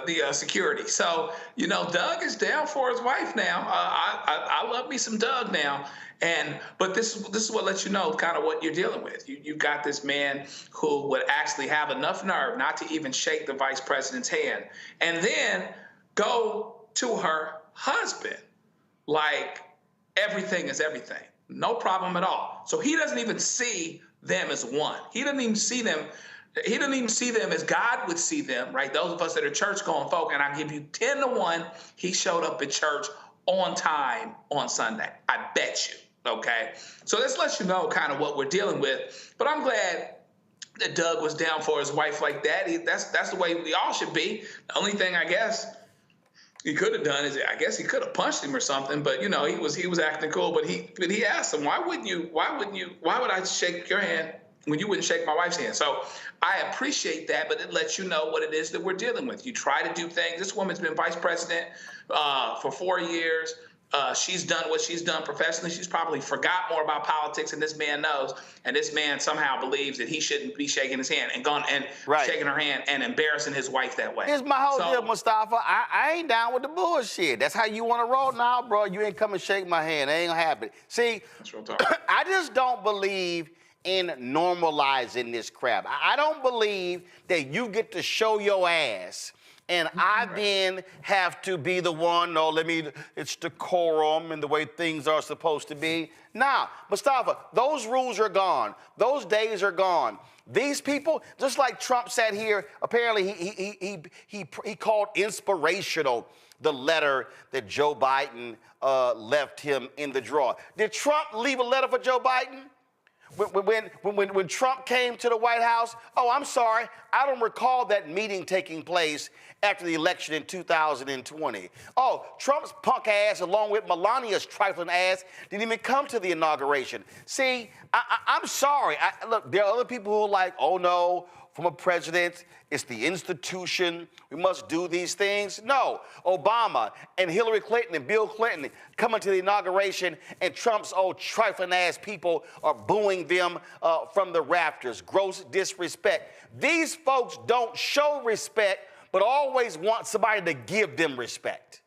the security. So, Doug is down for his wife now. I love me some Doug now. But this is what lets you know kind of what you're dealing with. You've got this man who would actually have enough nerve not to even shake the vice president's hand and then go to her husband like everything is everything. No problem at all. So he doesn't even see them as one. He doesn't even see them. He doesn't even see them as God would see them, right? Those of us that are church-going folk, and I give you 10-1, he showed up at church on time on Sunday. I bet you, okay? So this lets you know kind of what we're dealing with. But I'm glad that Doug was down for his wife like that. That's the way we all should be. The only thing I guess he could have done is I guess he could have punched him or something, but he was acting cool. But he asked him, why would I shake your hand when you wouldn't shake my wife's hand? So I appreciate that, but it lets you know what it is that we're dealing with. You try to do things. This woman's been vice president for 4 years. She's done what she's done professionally. She's probably forgot more about politics than this man knows. And this man somehow believes that he shouldn't be shaking his hand and shaking her hand and embarrassing his wife that way. Here's my whole deal, Mustafa. I ain't down with the bullshit. That's how you want to roll now, bro. You ain't come and shake my hand. It ain't gonna happen. See, I just don't believe in normalizing this crap. I don't believe that you get to show your ass and I then have to be the one, it's decorum and the way things are supposed to be. Nah, Mustafa, those rules are gone. Those days are gone. These people, just like Trump sat here, apparently he called inspirational the letter that Joe Biden left him in the drawer. Did Trump leave a letter for Joe Biden? When Trump came to the White House, oh, I'm sorry, I don't recall that meeting taking place after the election in 2020. Oh, Trump's punk ass, along with Melania's trifling ass, didn't even come to the inauguration. See, I'm sorry. Look, there are other people who are like, oh no, from a president, it's the institution, we must do these things. No, Obama and Hillary Clinton and Bill Clinton coming to the inauguration, and Trump's old trifling ass people are booing them from the rafters. Gross disrespect. These folks don't show respect, but always want somebody to give them respect.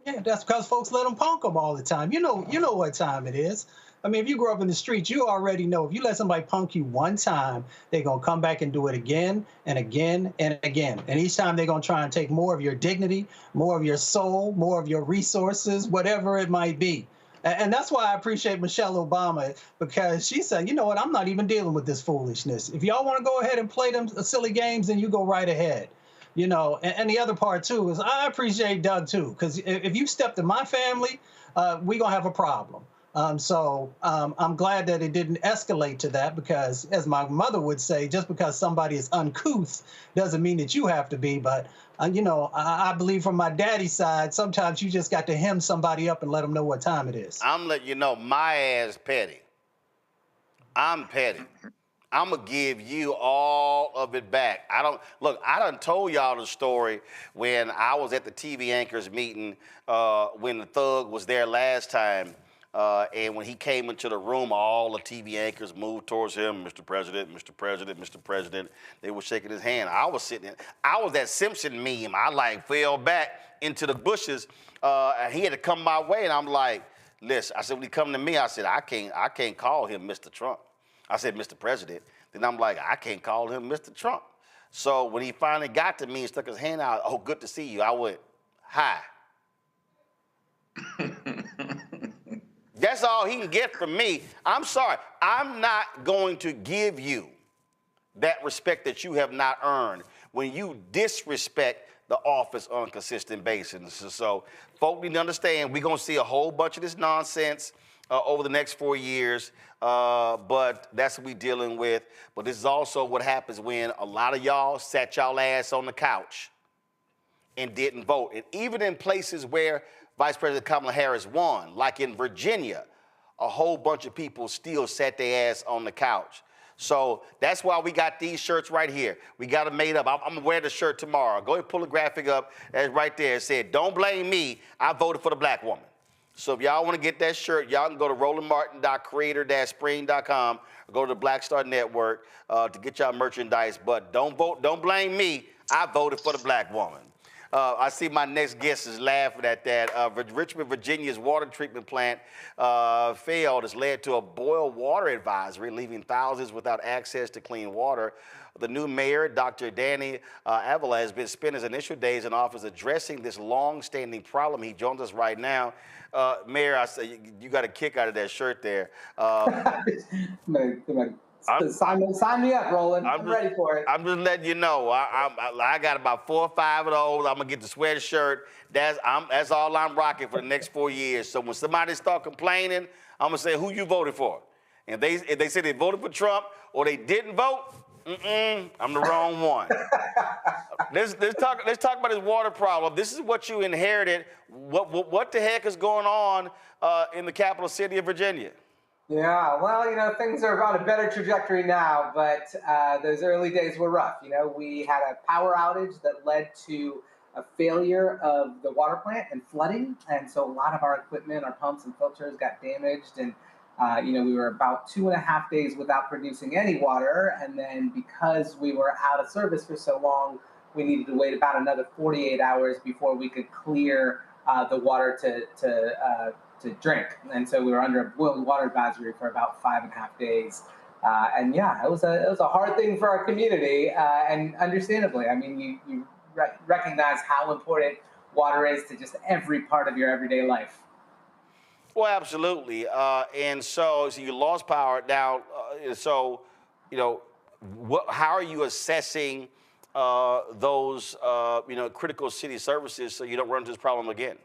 Yeah, that's because folks let them punk them all the time. You know what time it is. I mean, if you grew up in the streets, you already know if you let somebody punk you one time, they're going to come back and do it again and again and again. And each time they're going to try and take more of your dignity, more of your soul, more of your resources, whatever it might be. And that's why I appreciate Michelle Obama, because she said, you know what, I'm not even dealing with this foolishness. If y'all want to go ahead and play them silly games, then you go right ahead. You know, and the other part, too, is I appreciate Doug, too, because if you step to my family, we're going to have a problem. So I'm glad that it didn't escalate to that, because, as my mother would say, just because somebody is uncouth doesn't mean that you have to be. But, you know, I believe from my daddy's side, sometimes you just got to hem somebody up and let them know what time it is. I'm letting you know my ass petty. I'm petty. I'm going to give you all of it back. I done told y'all the story when I was at the TV anchors meeting when the thug was there last time. And when he came into the room, all the TV anchors moved towards him. Mr. President, Mr. President, Mr. President. They were shaking his hand. I was sitting there. I was that Simpson meme. I fell back into the bushes. And he had to come my way. And I'm like, listen, I said, when he come to me, I said, I can't call him Mr. Trump. I said, Mr. President. Then I'm like, I can't call him Mr. Trump. So when he finally got to me and stuck his hand out, oh, good to see you. I went, hi. That's all he can get from me. I'm sorry. I'm not going to give you that respect that you have not earned when you disrespect the office on a consistent basis. So folk need to understand we're going to see a whole bunch of this nonsense over the next 4 years, but that's what we're dealing with. But this is also what happens when a lot of y'all sat y'all ass on the couch and didn't vote. And even in places where Vice President Kamala Harris won, like in Virginia, a whole bunch of people still sat their ass on the couch. So that's why we got these shirts right here. We got them made up. I'm going to wear the shirt tomorrow. Go ahead and pull the graphic up. That's right there. It said, don't blame me. I voted for the black woman. So if y'all want to get that shirt, y'all can go to rolandmartin.creator-spring.com or go to the Black Star Network to get y'all merchandise. But don't blame me. I voted for the black woman. I see my next guest is laughing at that. Richmond, Virginia's water treatment plant failed has led to a boil water advisory, leaving thousands without access to clean water. The new mayor, Dr. Danny Avila, has been spending his initial days in office addressing this long-standing problem. He joins us right now. Mayor, I say you got a kick out of that shirt there. Sign me up, Roland. I'm ready for it. I'm just letting you know. I got about 4 or 5 of those. I'm gonna get the sweatshirt. That's all I'm rocking for the next 4 years. So when somebody start complaining, I'm gonna say who you voted for. And if they say they voted for Trump or they didn't vote, I'm the wrong one. Let's talk about this water problem. This is what you inherited. What the heck is going on in the capital city of Virginia? Yeah, well, you know, things are on a better trajectory now, but those early days were rough. You know, we had a power outage that led to a failure of the water plant and flooding. And so a lot of our equipment, our pumps and filters got damaged. And, you know, we were about 2.5 days without producing any water. And then because we were out of service for so long, we needed to wait about another 48 hours before we could clear the water to drink. And so we were under a boiling water advisory for about 5.5 days. And yeah, it was a hard thing for our community, and understandably. I mean, you recognize how important water is to just every part of your everyday life. Well, absolutely. And so you lost power. Now, so, you know, how are you assessing those, you know, critical city services so you don't run into this problem again?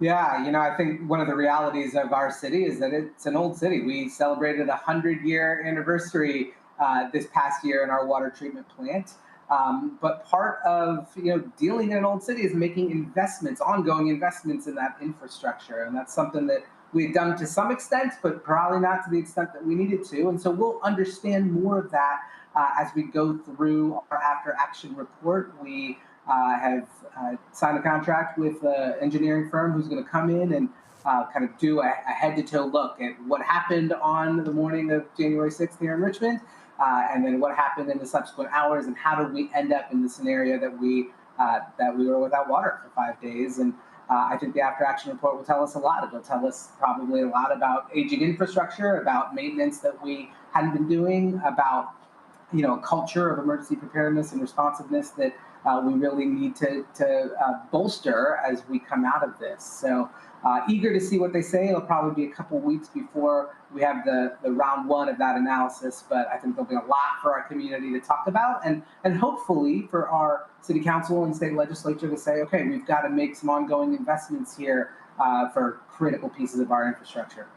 Yeah, I think one of the realities of our city is that it's an old city. We celebrated a 100-year anniversary this past year in our water treatment plant. But part of dealing in an old city is making investments, ongoing investments in that infrastructure, and that's something that we've done to some extent, but probably not to the extent that we needed to. And so we'll understand more of that as we go through our after action report. We have signed a contract with an engineering firm who's going to come in and kind of do a head-to-toe look at what happened on the morning of January 6th here in Richmond, and then what happened in the subsequent hours, and how did we end up in the scenario that we were without water for 5 days. And I think the after-action report will tell us a lot. It'll tell us probably a lot about aging infrastructure, about maintenance that we hadn't been doing, about a culture of emergency preparedness and responsiveness that we really need to bolster as we come out of this. So eager to see what they say. It'll probably be a couple weeks before we have the round one of that analysis, but I think there'll be a lot for our community to talk about, and hopefully for our city council and state legislature to say, okay, we've got to make some ongoing investments here for critical pieces of our infrastructure.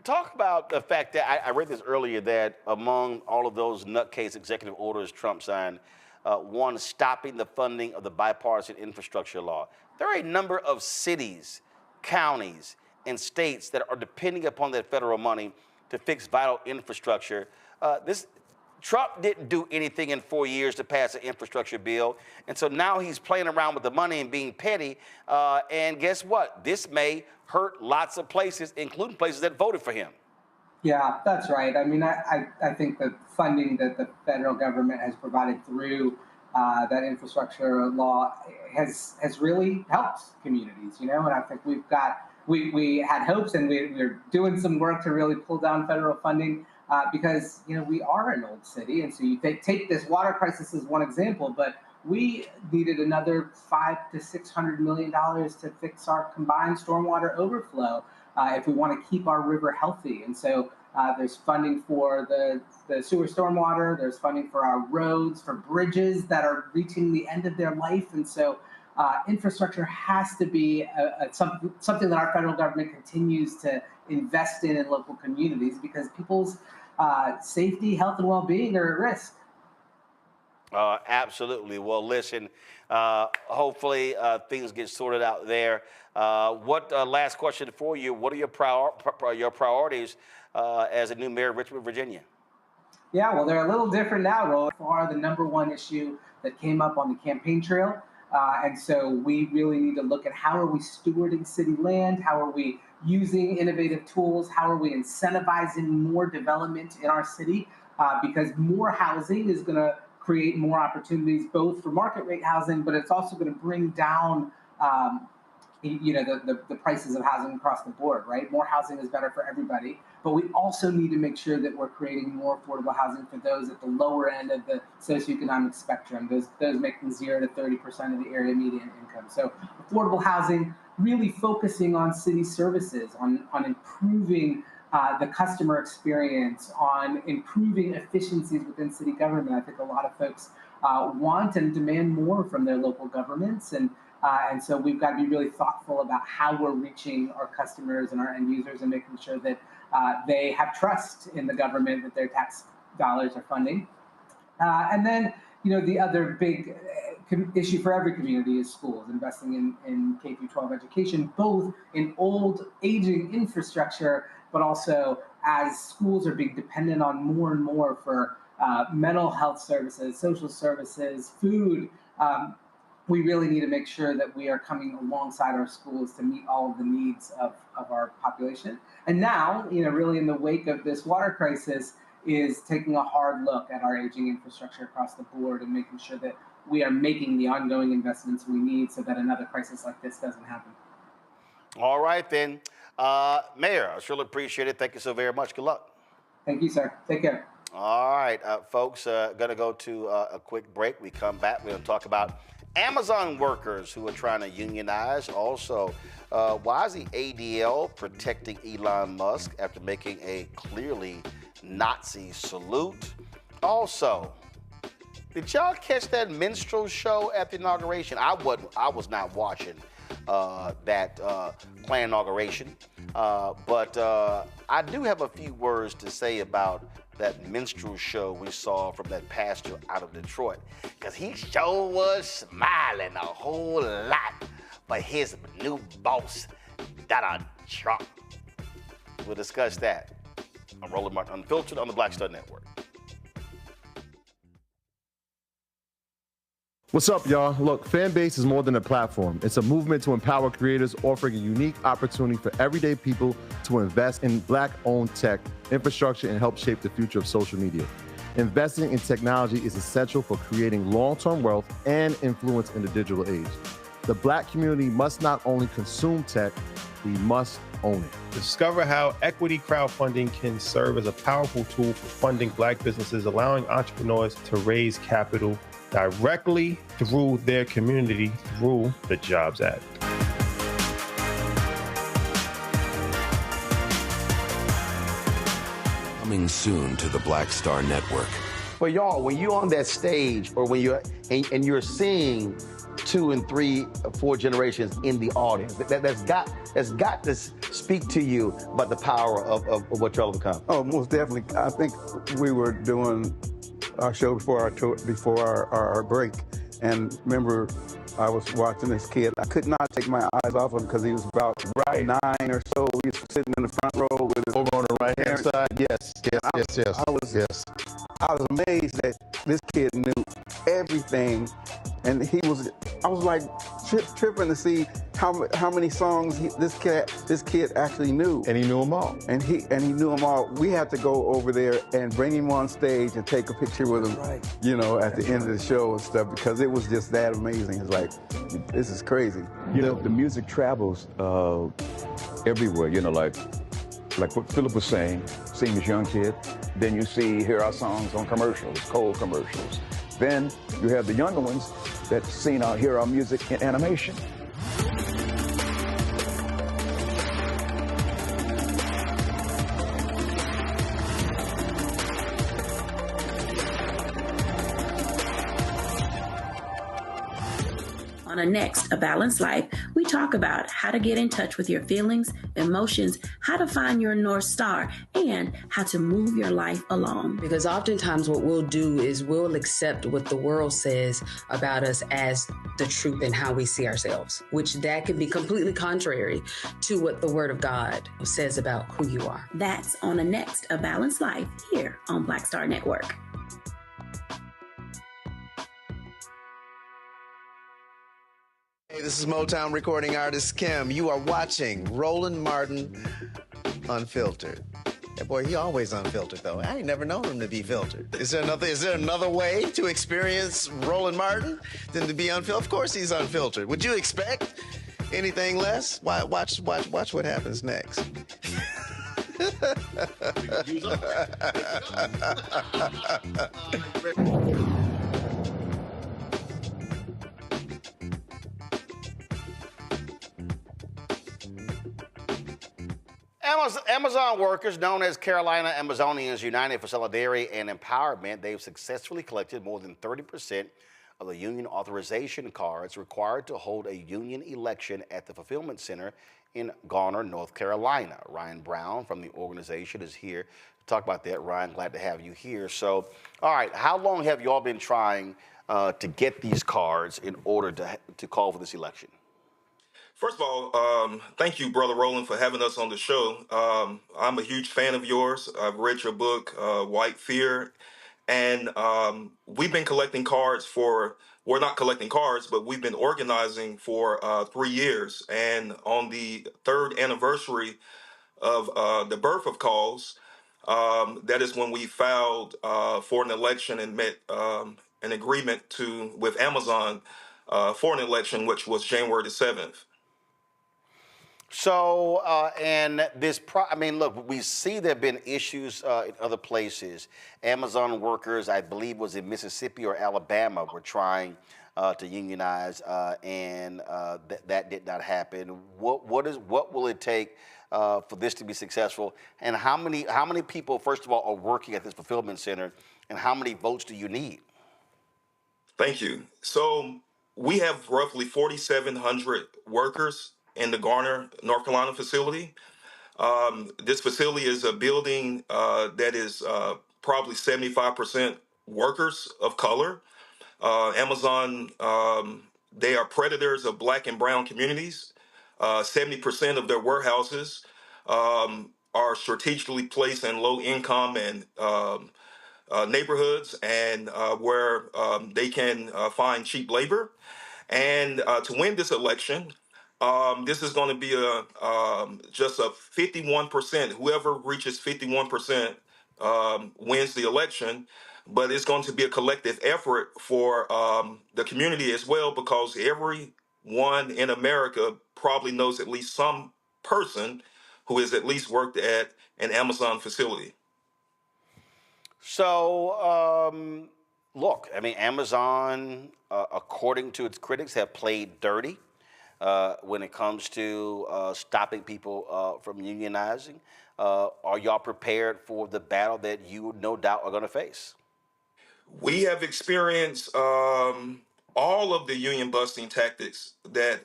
Talk about the fact that I read this earlier, that among all of those nutcase executive orders Trump signed, one stopping the funding of the bipartisan infrastructure law. There are a number of cities, counties, and states that are depending upon that federal money to fix vital infrastructure. Trump didn't do anything in 4 years to pass an infrastructure bill, and so now he's playing around with the money and being petty, and guess what? This may hurt lots of places, including places that voted for him. Yeah, that's right. I mean, I think the funding that the federal government has provided through that infrastructure law has really helped communities, and I think we had hopes, and we're doing some work to really pull down federal funding because, we are an old city. And so you take this water crisis as one example, but we needed another $500 to $600 million to fix our combined stormwater overflow if we want to keep our river healthy. And so there's funding for the sewer stormwater, there's funding for our roads, for bridges that are reaching the end of their life. And so infrastructure has to be something that our federal government continues to invest in local communities, because people's safety, health, and well-being are at risk. Absolutely. Well, listen, hopefully things get sorted out there. Last question for you, what are your priorities as a new mayor of Richmond, Virginia? Yeah, well, they're a little different now, Roland. Far the number one issue that came up on the campaign trail. And so we really need to look at how are we stewarding city land? How are we using innovative tools? How are we incentivizing more development in our city? Because more housing is going to create more opportunities, both for market rate housing, but it's also going to bring down the prices of housing across the board, right? More housing is better for everybody, but we also need to make sure that we're creating more affordable housing for those at the lower end of the socioeconomic spectrum, those making 0 to 30% of the area median income. So affordable housing, really focusing on city services, on improving the customer experience, on improving efficiencies within city government. I think a lot of folks want and demand more from their local governments, and so we've got to be really thoughtful about how we're reaching our customers and our end users and making sure that they have trust in the government that their tax dollars are funding. And then, the other big issue for every community is schools, investing in K-12 education, both in old, aging infrastructure, but also as schools are being dependent on more and more for mental health services, social services, food. We really need to make sure that we are coming alongside our schools to meet all of the needs of our population. And now, really in the wake of this water crisis, is taking a hard look at our aging infrastructure across the board and making sure that we are making the ongoing investments we need so that another crisis like this doesn't happen. All right, then. Mayor, I surely appreciate it. Thank you so very much. Good luck. Thank you, sir. Take care. All right, folks, going to go to a quick break. We come back. We're going to talk about Amazon workers who are trying to unionize. Also, why is the ADL protecting Elon Musk after making a clearly Nazi salute? Also, Did y'all catch that minstrel show at the inauguration? I was not watching that planned inauguration, but I do have a few words to say about that minstrel show we saw from that pastor out of Detroit, because he sure was smiling a whole lot for his new boss, Donald Trump. We'll discuss that on Roland Martin Unfiltered on the Black Star Network. What's up, y'all? Look, Fanbase is more than a platform. It's a movement to empower creators, offering a unique opportunity for everyday people to invest in Black-owned tech, infrastructure, and help shape the future of social media. Investing in technology is essential for creating long-term wealth and influence in the digital age. The Black community must not only consume tech, we must own it. Discover how equity crowdfunding can serve as a powerful tool for funding Black businesses, allowing entrepreneurs to raise capital directly through their community through the Jobs Act. Coming soon to the Black Star Network. Well, y'all, when you're on that stage, or when you're and you're seeing 2 and 3 or 4 generations in the audience, that's got to speak to you about the power of what y'all have become. Oh, most definitely. I think we were doing our show before our tour, before our break, and remember, I was watching this kid. I could not take my eyes off him because he was about 9 or so. He was sitting in the front row with his over on the right hand side. Yes. I was amazed that this kid knew everything, and I was like tripping to see how many songs this kid actually knew. And he knew them all. And he knew them all. We had to go over there and bring him on stage and take a picture with him, at the end of the show and stuff, because it was just that amazing. It's like, this is crazy. You know, the music travels everywhere, like what Philip was saying, seeing this young kid, then you hear our songs on commercials, cold commercials. Then you have the younger ones that hear our music in animation. On the next A Balanced Life, we talk about how to get in touch with your feelings, emotions, how to find your North Star, and how to move your life along. Because oftentimes what we'll do is we'll accept what the world says about us as the truth and how we see ourselves, which that can be completely contrary to what the Word of God says about who you are. That's on the next A Balanced Life here on Black Star Network. Hey, this is Motown recording artist Kim. You are watching Roland Martin Unfiltered. That boy, he always unfiltered though. I ain't never known him to be filtered. Is there another way to experience Roland Martin than to be unfiltered? Of course he's unfiltered. Would you expect anything less? Watch what happens next. Amazon workers, known as Carolina Amazonians United for Solidarity and Empowerment, they've successfully collected more than 30% of the union authorization cards required to hold a union election at the fulfillment center in Garner, North Carolina. Ryan Brown from the organization is here to talk about that. Ryan, glad to have you here. So, all right, how long have you all been trying to get these cards in order to call for this election? First of all, thank you, Brother Roland, for having us on the show. I'm a huge fan of yours. I've read your book, White Fear, and we've been collecting cards we're not collecting cards, but we've been organizing for 3 years. And on the 3rd anniversary of the birth of cause, that is when we filed for an election and met an agreement with Amazon for an election, which was January the 7th. So, and look, we see there have been issues in other places. Amazon workers, I believe was in Mississippi or Alabama, were trying to unionize, and that did not happen. What will it take for this to be successful? And how many people, first of all, are working at this fulfillment center, and how many votes do you need? Thank you. So we have roughly 4,700 workers in the Garner, North Carolina facility. This facility is a building that is probably 75% workers of color. Amazon, they are predators of Black and brown communities. 70% of their warehouses are strategically placed in low income and neighborhoods and where they can find cheap labor. And to win this election, this is going to be just a 51%. Whoever reaches 51% wins the election. But it's going to be a collective effort for the community as well, because everyone in America probably knows at least some person who has at least worked at an Amazon facility. So, look, I mean, Amazon, according to its critics, have played dirty when it comes to stopping people from unionizing. Are y'all prepared for the battle that you no doubt are going to face? We have experienced all of the union busting tactics that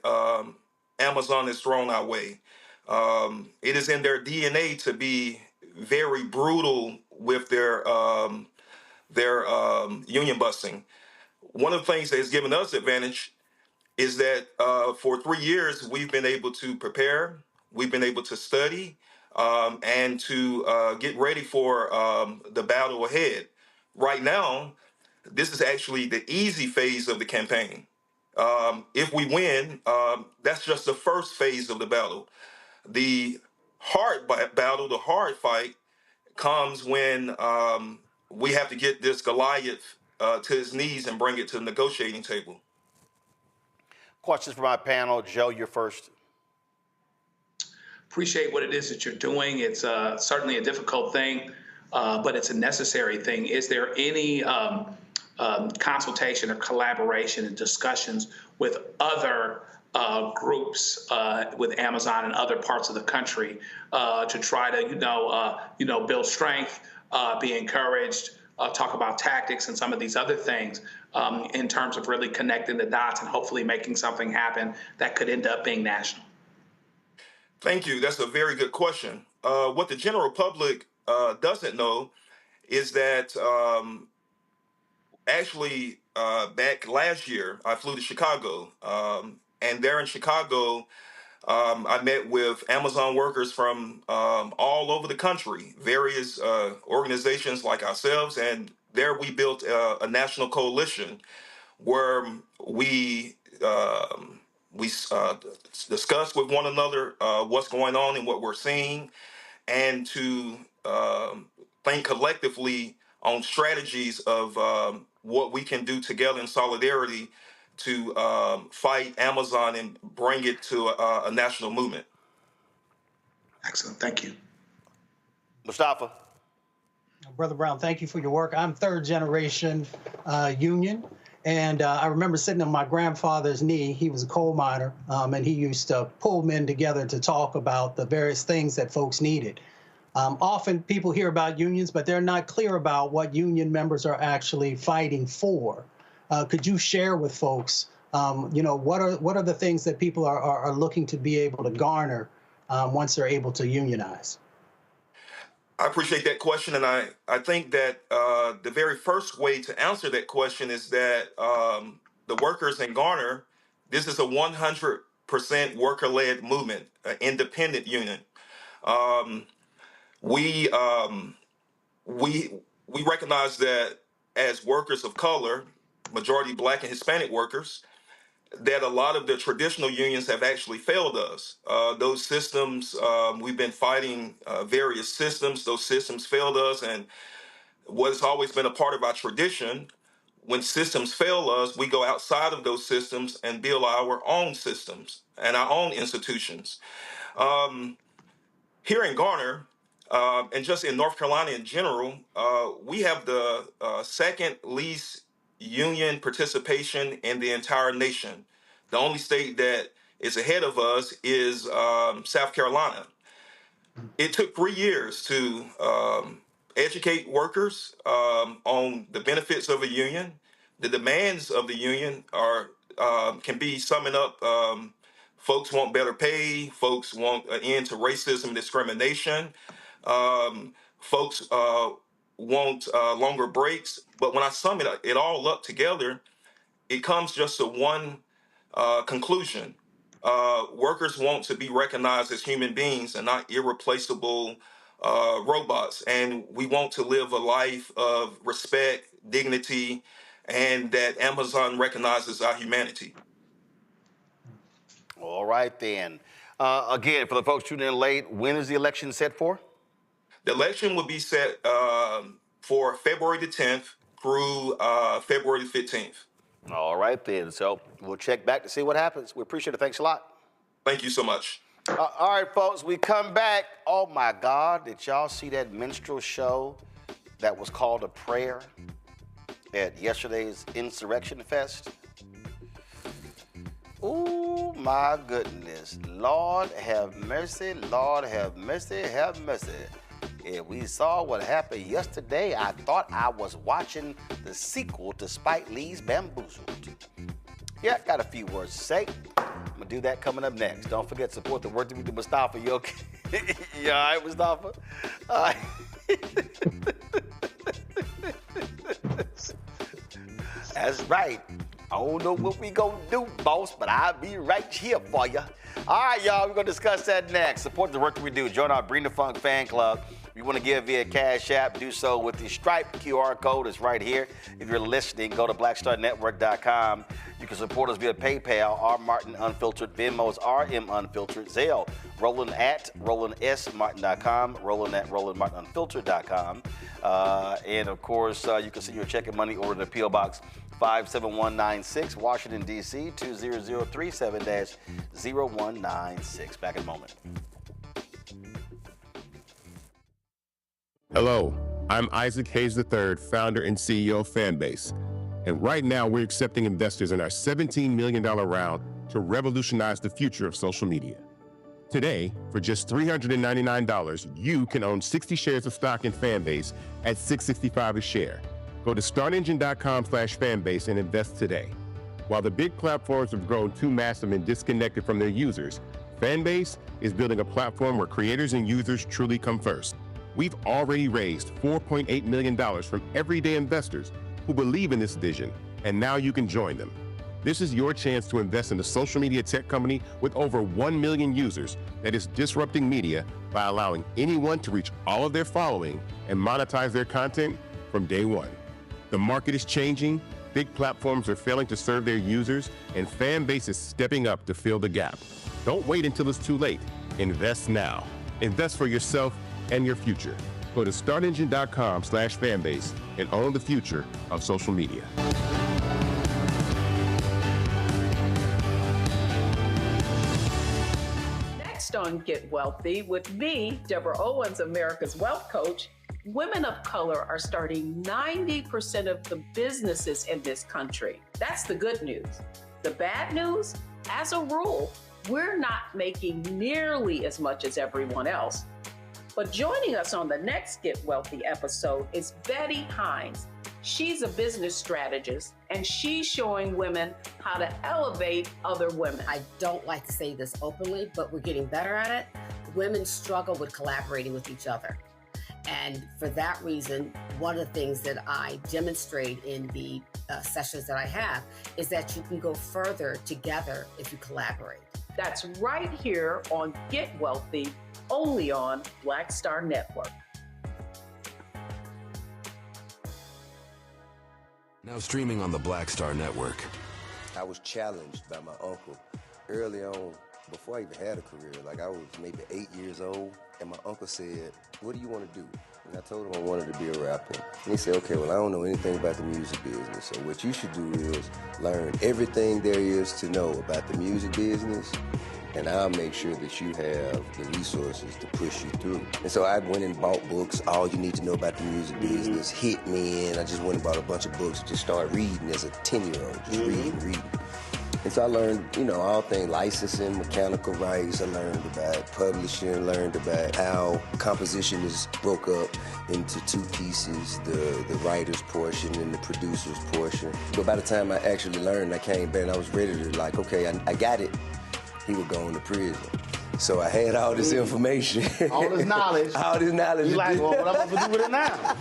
Amazon has thrown our way. It is in their DNA to be very brutal with their union busting. One of the things that has given us advantage is that for 3 years we've been able to prepare, we've been able to study, and to get ready for the battle ahead. Right now, this is actually the easy phase of the campaign. If we win, that's just the first phase of the battle. The hard battle, the hard fight, comes when we have to get this Goliath to his knees and bring it to the negotiating table. Questions for my panel. Joe, you're first. Appreciate what it is that you're doing. It's certainly a difficult thing, but it's a necessary thing. Is there any consultation or collaboration and discussions with other groups with Amazon and other parts of the country to try to, build strength, be encouraged, talk about tactics and some of these other things in terms of really connecting the dots and hopefully making something happen that could end up being national? Thank you. That's a very good question. What the general public doesn't know is that actually back last year, I flew to Chicago. And there in Chicago, I met with Amazon workers from all over the country, various organizations like ourselves. And there we built a national coalition where we discuss with one another what's going on and what we're seeing, and to think collectively on strategies of what we can do together in solidarity to fight Amazon and bring it to a national movement. Excellent. Thank you. Mustafa. Brother Brown, thank you for your work. I'm third generation union. And I remember sitting on my grandfather's knee. He was a coal miner, and he used to pull men together to talk about the various things that folks needed. Often people hear about unions, but they're not clear about what union members are actually fighting for. Could you share with folks, what are the things that people are looking to be able to garner once they're able to unionize? I appreciate that question, and I think that the very first way to answer that question is that the workers in Garner, this is a 100% worker-led movement, an independent union. We recognize that as workers of color, majority Black and Hispanic workers, that a lot of the traditional unions have actually failed us. Those systems, we've been fighting various systems. Those systems failed us. And what has always been a part of our tradition, when systems fail us, we go outside of those systems and build our own systems and our own institutions. Here in Garner, and just in North Carolina in general, we have the second least union participation in the entire nation. The only state that is ahead of us is South Carolina. It took 3 years to educate workers on the benefits of a union, The demands of the union are can be summing up. Folks want better pay. Folks want an end to racism and discrimination. Folks want longer breaks. But when I sum it all up together, it comes just to one conclusion. Workers want to be recognized as human beings and not irreplaceable robots. And we want to live a life of respect, dignity, and that Amazon recognizes our humanity. All right, then. Again, for the folks tuning in late, when is the election set for? The election will be set for February the 10th through February the 15th. All right, then. So we'll check back to see what happens. We appreciate it. Thanks a lot. Thank you so much. All right, folks, we come back. Oh, my God. Did y'all see that minstrel show that was called a prayer at yesterday's Insurrection Fest? Oh, my goodness. Lord have mercy. Lord have mercy. Have mercy. If we saw what happened yesterday, I thought I was watching the sequel to Spike Lee's Bamboozled. Yeah, I got a few words to say. I'm going to do that coming up next. Don't forget to support the work that we do, Mustafa. You okay? You all right, Mustafa? All right. That's right. I don't know what we gonna do, boss, but I'll be right here for you. All right, y'all, we're gonna discuss that next. Support the work that we do. Join our Bring the Funk fan club. If you want to give via Cash App, do so with the Stripe QR code. It's right here. If you're listening, go to blackstarnetwork.com. You can support us via PayPal, R Martin Unfiltered, Venmo's RM Unfiltered, Zelle, Roland at RolandSMartin.com, Roland at RolandMartinUnfiltered.com. And of course, you can send your check and money order to P.O. Box 57196, Washington, D.C., 20037-0196. Back in a moment. Hello, I'm Isaac Hayes III, founder and CEO of Fanbase. And right now, we're accepting investors in our $17 million round to revolutionize the future of social media. Today, for just $399, you can own 60 shares of stock in Fanbase at $665 a share. Go to startengine.com/fanbase and invest today. While the big platforms have grown too massive and disconnected from their users, Fanbase is building a platform where creators and users truly come first. We've already raised $4.8 million from everyday investors who believe in this vision, and now you can join them. This is your chance to invest in a social media tech company with over 1 million users that is disrupting media by allowing anyone to reach all of their following and monetize their content from day one. The market is changing, big platforms are failing to serve their users, and Fanbase is stepping up to fill the gap. Don't wait until it's too late. Invest now. Invest for yourself and your future. Go to startengine.com/fanbase and own the future of social media. Next on Get Wealthy with me, Deborah Owens, America's Wealth Coach, women of color are starting 90% of the businesses in this country. That's the good news. The bad news, as a rule, we're not making nearly as much as everyone else. But joining us on the next Get Wealthy episode is Betty Hines. She's a business strategist, and she's showing women how to elevate other women. I don't like to say this openly, but we're getting better at it. Women struggle with collaborating with each other. And for that reason, one of the things that I demonstrate in the sessions that I have is that you can go further together if you collaborate. That's right here on Get Wealthy, only on Black Star Network. Now streaming on the Black Star Network. I was challenged by my uncle early on, before I even had a career. Like I was maybe 8 years old, and my uncle said, "What do you want to do?" And I told him I wanted to be a rapper. And he said, "Okay, well, I don't know anything about the music business, so what you should do is learn everything there is to know about the music business, and I'll make sure that you have the resources to push you through." And so I went and bought books, All You Need to Know About the Music Business, Hit Me In. I just went and bought a bunch of books to start reading as a 10-year-old, just reading. And so I learned, all things licensing, mechanical rights. I learned about publishing, learned about how composition is broke up into two pieces, the writer's portion and the producer's portion. But by the time I actually learned, I came back and I was ready to okay, I got it. He was going to prison. So I had all this information. All this knowledge. All this knowledge. You like, well, what am I supposed to do with it now?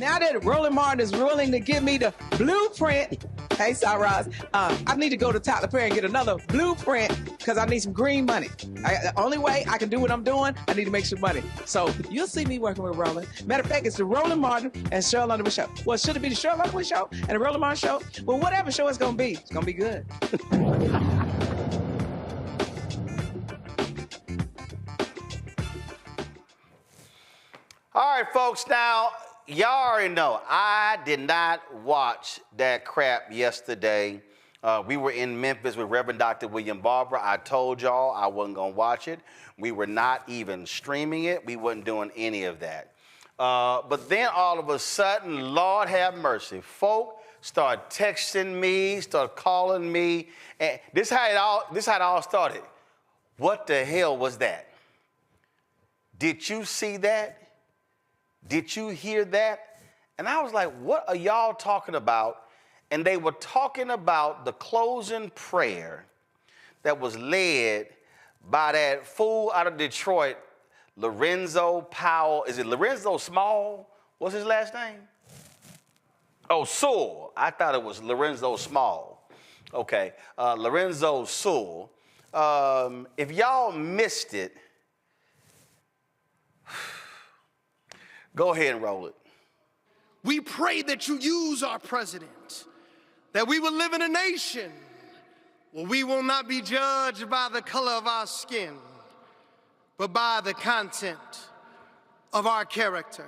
Now that Roland Martin is willing to give me the blueprint, hey, Cyrus, I need to go to Tyler Perry and get another blueprint because I need some green money. The only way I can do what I'm doing, I need to make some money. So you'll see me working with Roland. Matter of fact, it's the Roland Martin and Cheryl Underwood show. Well, should it be the Cheryl Underwood show and the Roland Martin show? Well, whatever show it's going to be good. All right, folks, now, y'all already know, I did not watch that crap yesterday. We were in Memphis with Reverend Dr. William Barber. I told y'all I wasn't going to watch it. We were not even streaming it. We wasn't doing any of that. But then all of a sudden, Lord have mercy, folk start texting me, start calling me. And this how it all started. What the hell was that? Did you see that? Did you hear that? And I was like, what are y'all talking about? And they were talking about the closing prayer that was led by that fool out of Detroit, Lorenzo Powell. Is it Lorenzo Small? What's his last name? Oh, Sewell. I thought it was Lorenzo Small. Okay, Lorenzo Sewell. If y'all missed it, go ahead and roll it. We pray that you use our president, that we will live in a nation where we will not be judged by the color of our skin, but by the content of our character.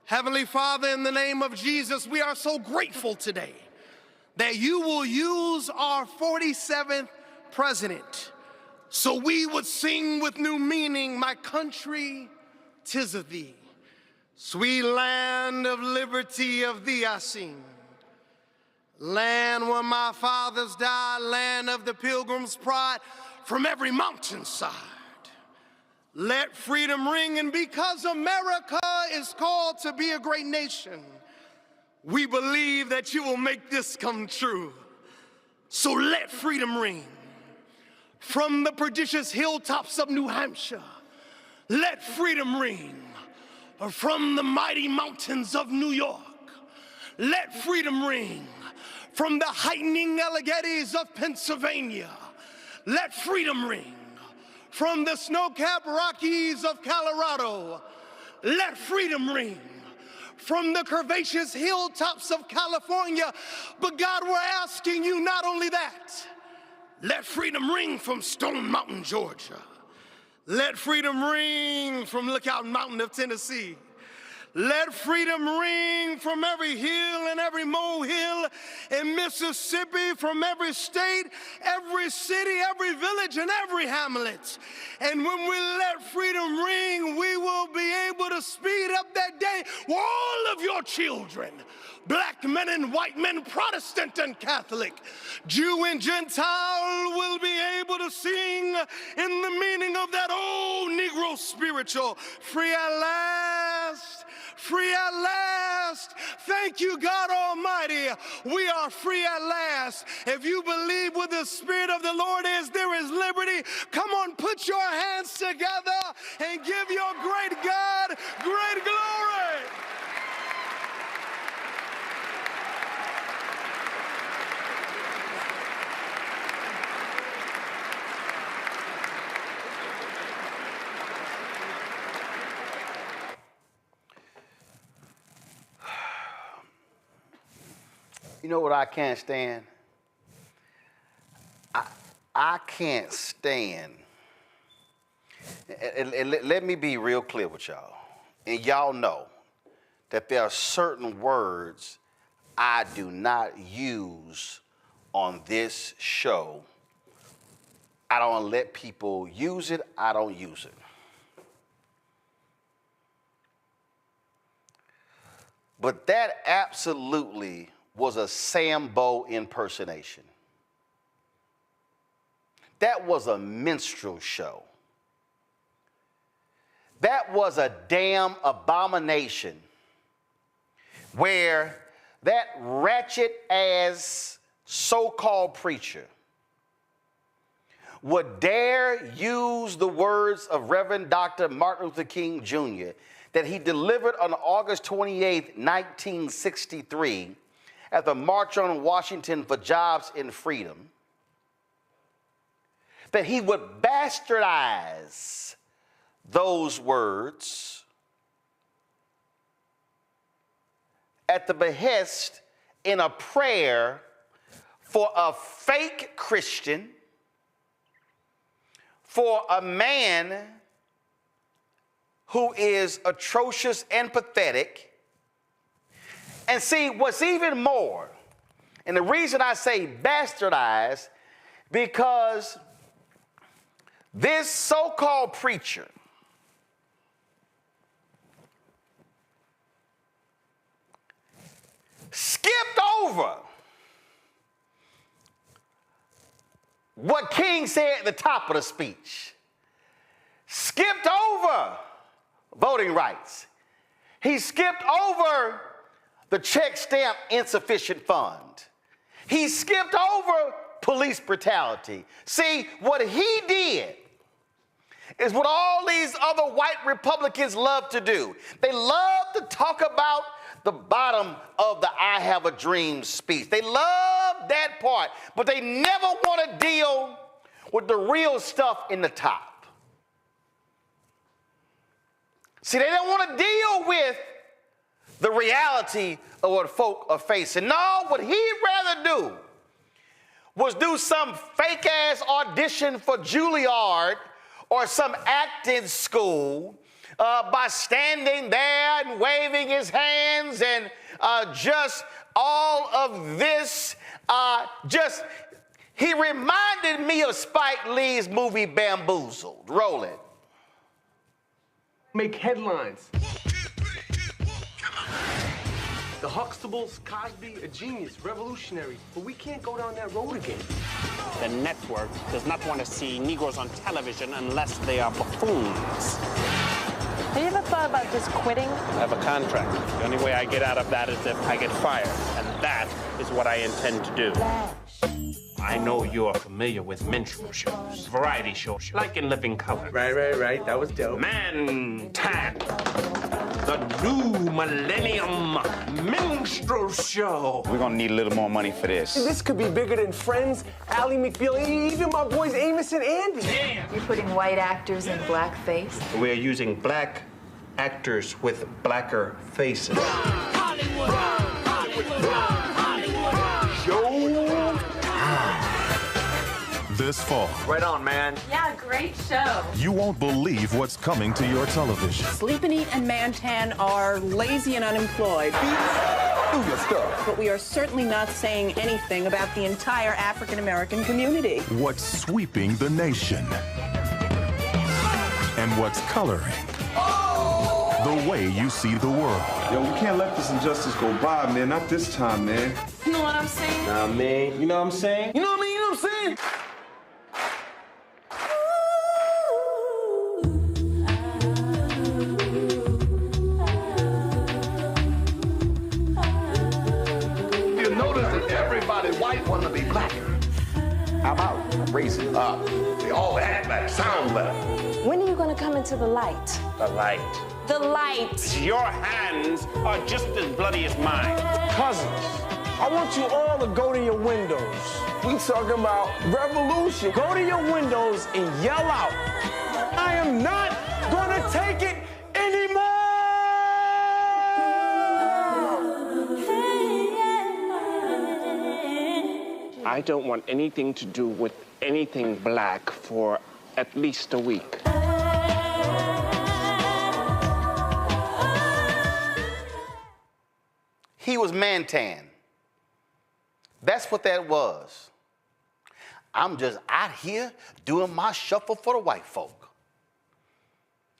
Heavenly Father, in the name of Jesus, we are so grateful today that you will use our 47th president so we would sing with new meaning, my country, 'tis of thee. Sweet land of liberty, of thee I sing. Land where my fathers died, land of the pilgrim's pride, from every mountainside. Let freedom ring, and because America is called to be a great nation, we believe that you will make this come true. So let freedom ring. From the prodigious hilltops of New Hampshire, let freedom ring. From the mighty mountains of New York, let freedom ring. From the heightening Alleghenies of Pennsylvania, let freedom ring. From the snow-capped Rockies of Colorado, let freedom ring. From the curvaceous hilltops of California, but God, we're asking you not only that, let freedom ring from Stone Mountain, Georgia. Let freedom ring from Lookout Mountain of Tennessee. Let freedom ring from every hill and every molehill in Mississippi, from every state, every city, every village, and every hamlet. And when we let freedom ring, we will be able to speed up that day where all of your children, black men and white men, Protestant and Catholic, Jew and Gentile, will be able to sing in the meaning of that old Negro spiritual, free at last, free at last. Thank you, God Almighty. We are free at last. If you believe where the Spirit of the Lord is, there is liberty. Come on, put your hands together and give your great God great glory. You know what I can't stand? I can't stand, and let me be real clear with y'all, and y'all know that there are certain words I do not use on this show I don't let people use it. I don't use it. But that absolutely was a Sambo impersonation. That was a minstrel show. That was a damn abomination where that ratchet ass so-called preacher would dare use the words of Reverend Dr. Martin Luther King Jr. that he delivered on August 28, 1963 at the March on Washington for Jobs and Freedom, that he would bastardize those words at the behest in a prayer for a fake Christian, for a man who is atrocious and pathetic. And see, what's even more, and the reason I say bastardized, because this so-called preacher skipped over what King said at the top of the speech. Skipped over voting rights. He skipped over the check stamp insufficient fund. He skipped over police brutality. See, what he did is what all these other white Republicans love to do. They love to talk about the bottom of the I Have a Dream speech. They love that part, but they never want to deal with the real stuff in the top. See, they don't want to deal with the reality of what folk are facing. No, what he'd rather do was do some fake-ass audition for Juilliard or some acting school by standing there and waving his hands and just all of this. He reminded me of Spike Lee's movie Bamboozled. Roll it. Make headlines. The Huxtables, Cosby, a genius, revolutionary, but we can't go down that road again. The network does not want to see Negroes on television unless they are buffoons. Have you ever thought about just quitting? I have a contract. The only way I get out of that is if I get fired, and that is what I intend to do. I know you're familiar with minstrel shows, variety shows, like In Living Color. Right. That was dope. Man Tan, the new millennium minstrel show. We're gonna need a little more money for this. This could be bigger than Friends, Ally McBeal, even my boys Amos and Andy. Damn. You're putting white actors in blackface? We're using black actors with blacker faces. Hollywood, Hollywood, Hollywood. This fall. Right on, man. Yeah, great show. You won't believe what's coming to your television. Sleep and Eat and Mantan are lazy and unemployed. Do your stuff. But we are certainly not saying anything about the entire African American community. What's sweeping the nation? And what's coloring the way you see the world. Yo, we can't let this injustice go by, man. Not this time, man. You know what I'm saying? Nah, man. You know what I'm saying? You know what I mean? You know what I'm saying? You notice that everybody white want to be black. How about raising up? They all act better, sound better. When are you going to come into the light? The light. The light. Your hands are just as bloody as mine. Cousins, I want you all to go to your windows. We talking about revolution. Go to your windows and yell out, I am not going to take it anymore! I don't want anything to do with anything black for at least a week. He was Mantan. That's what that was. I'm just out here doing my shuffle for the white folk.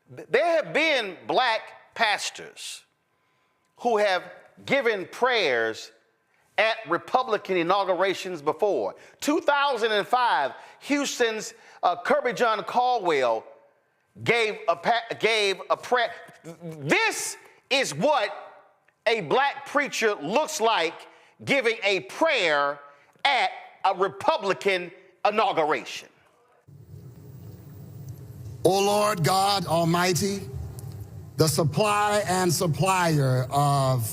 There have been black pastors who have given prayers at Republican inaugurations before. 2005, Houston's Kirby John Caldwell gave a prayer. This is what a black preacher looks like giving a prayer at a Republican inauguration. O Lord God Almighty, the supply and supplier of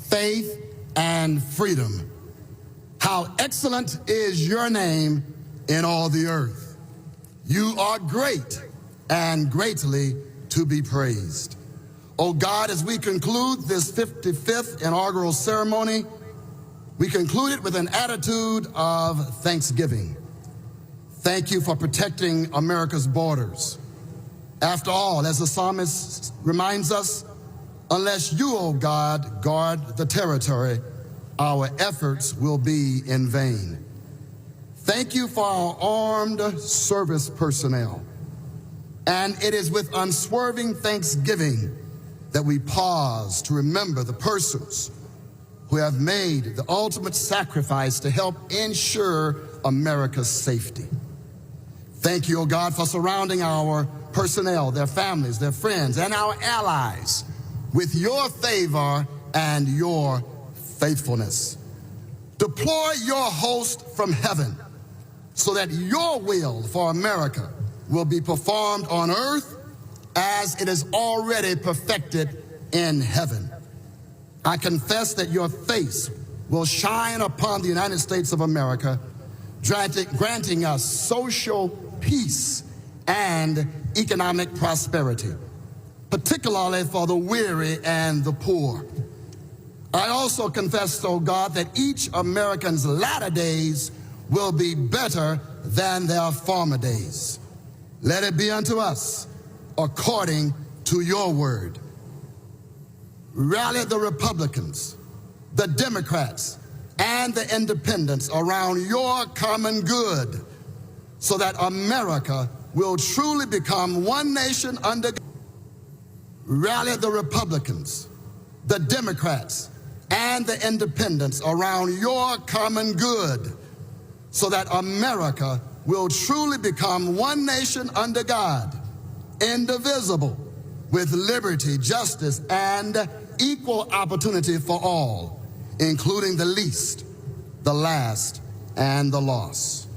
faith and freedom, how excellent is your name in all the earth. You are great and greatly to be praised. O God, as we conclude this 55th inaugural ceremony, we conclude it with an attitude of thanksgiving. Thank you for protecting America's borders. After all, as the psalmist reminds us, unless you, O God, guard the territory, our efforts will be in vain. Thank you for our armed service personnel. And it is with unswerving thanksgiving that we pause to remember the persons who have made the ultimate sacrifice to help ensure America's safety. Thank you, O God, for surrounding our personnel, their families, their friends, and our allies with your favor and your faithfulness. Deploy your host from heaven so that your will for America will be performed on earth as it is already perfected in heaven. I confess that your face will shine upon the United States of America, granting us social peace and economic prosperity, particularly for the weary and the poor. I also confess, O God, that each American's latter days will be better than their former days. Let it be unto us according to your word. Rally the Republicans, the Democrats, and the independents around your common good so that America will truly become one nation under God. Rally the Republicans, the Democrats, and the independents around your common good so that America will truly become one nation under God, indivisible, with liberty, justice, and equal opportunity for all, including the least, the last, and the lost.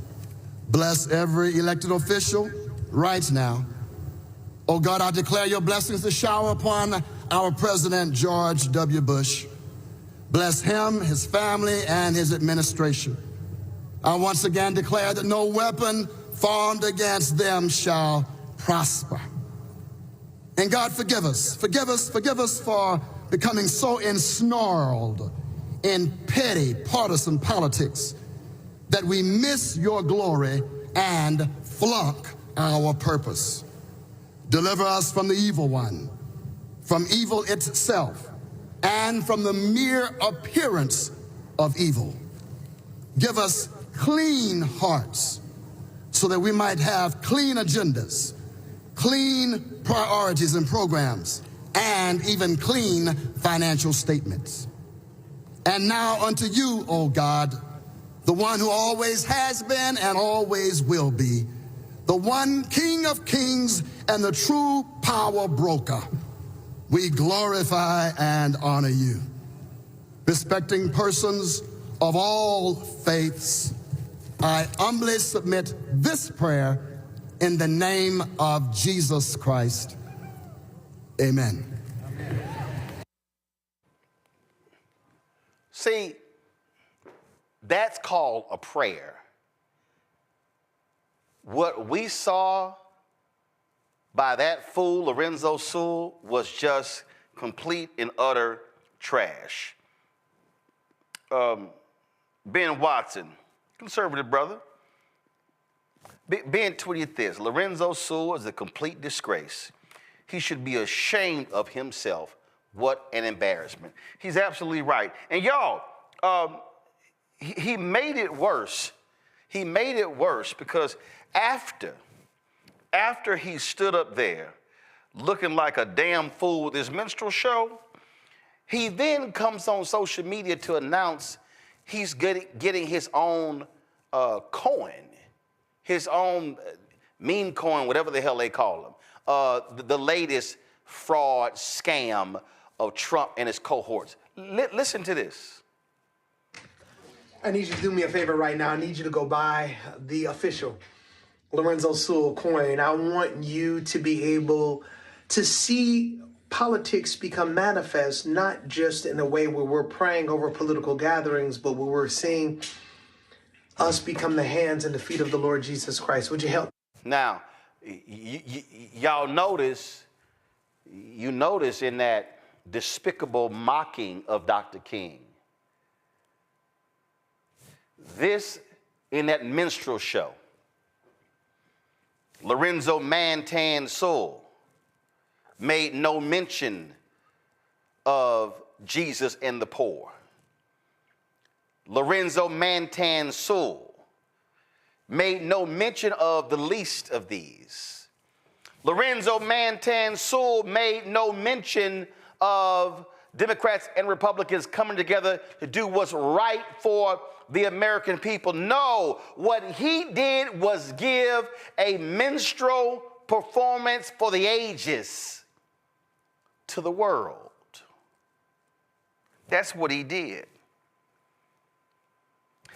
Bless every elected official right now. Oh God, I declare your blessings to shower upon our President George W. Bush. Bless him, his family, and his administration. I once again declare that no weapon formed against them shall prosper. And God, forgive us for becoming so ensnarled in petty partisan politics that we miss your glory and flunk our purpose. Deliver us from the evil one, from evil itself, and from the mere appearance of evil. Give us clean hearts so that we might have clean agendas, clean priorities and programs, and even clean financial statements. And now unto you, O God, the one who always has been and always will be, the one King of kings and the true power broker, we glorify and honor you. Respecting persons of all faiths, I humbly submit this prayer in the name of Jesus Christ. Amen. See, that's called a prayer. What we saw by that fool, Lorenzo Sewell, was just complete and utter trash. Ben Watson, conservative brother. Ben tweeted this: Lorenzo Sewell is a complete disgrace. He should be ashamed of himself. What an embarrassment. He's absolutely right. And y'all, he made it worse. He made it worse because after he stood up there looking like a damn fool with his minstrel show, he then comes on social media to announce he's getting his own coin, his own meme coin, whatever the hell they call them, the latest fraud scam of Trump and his cohorts. Listen to this. I need you to do me a favor right now. I need you to go buy the official Lorenzo Sewell coin. I want you to be able to see politics become manifest, not just in a way where we're praying over political gatherings, but where we're seeing us become the hands and the feet of the Lord Jesus Christ. Would you help? Now, y'all notice in that despicable mocking of Dr. King, this, in that minstrel show, Lorenzo Mantan Sewell made no mention of Jesus and the poor. Lorenzo Mantan Sewell made no mention of the least of these. Lorenzo Mantan Sewell made no mention of Democrats and Republicans coming together to do what's right for the American people. No, what he did was give a minstrel performance for the ages to the world. That's what he did.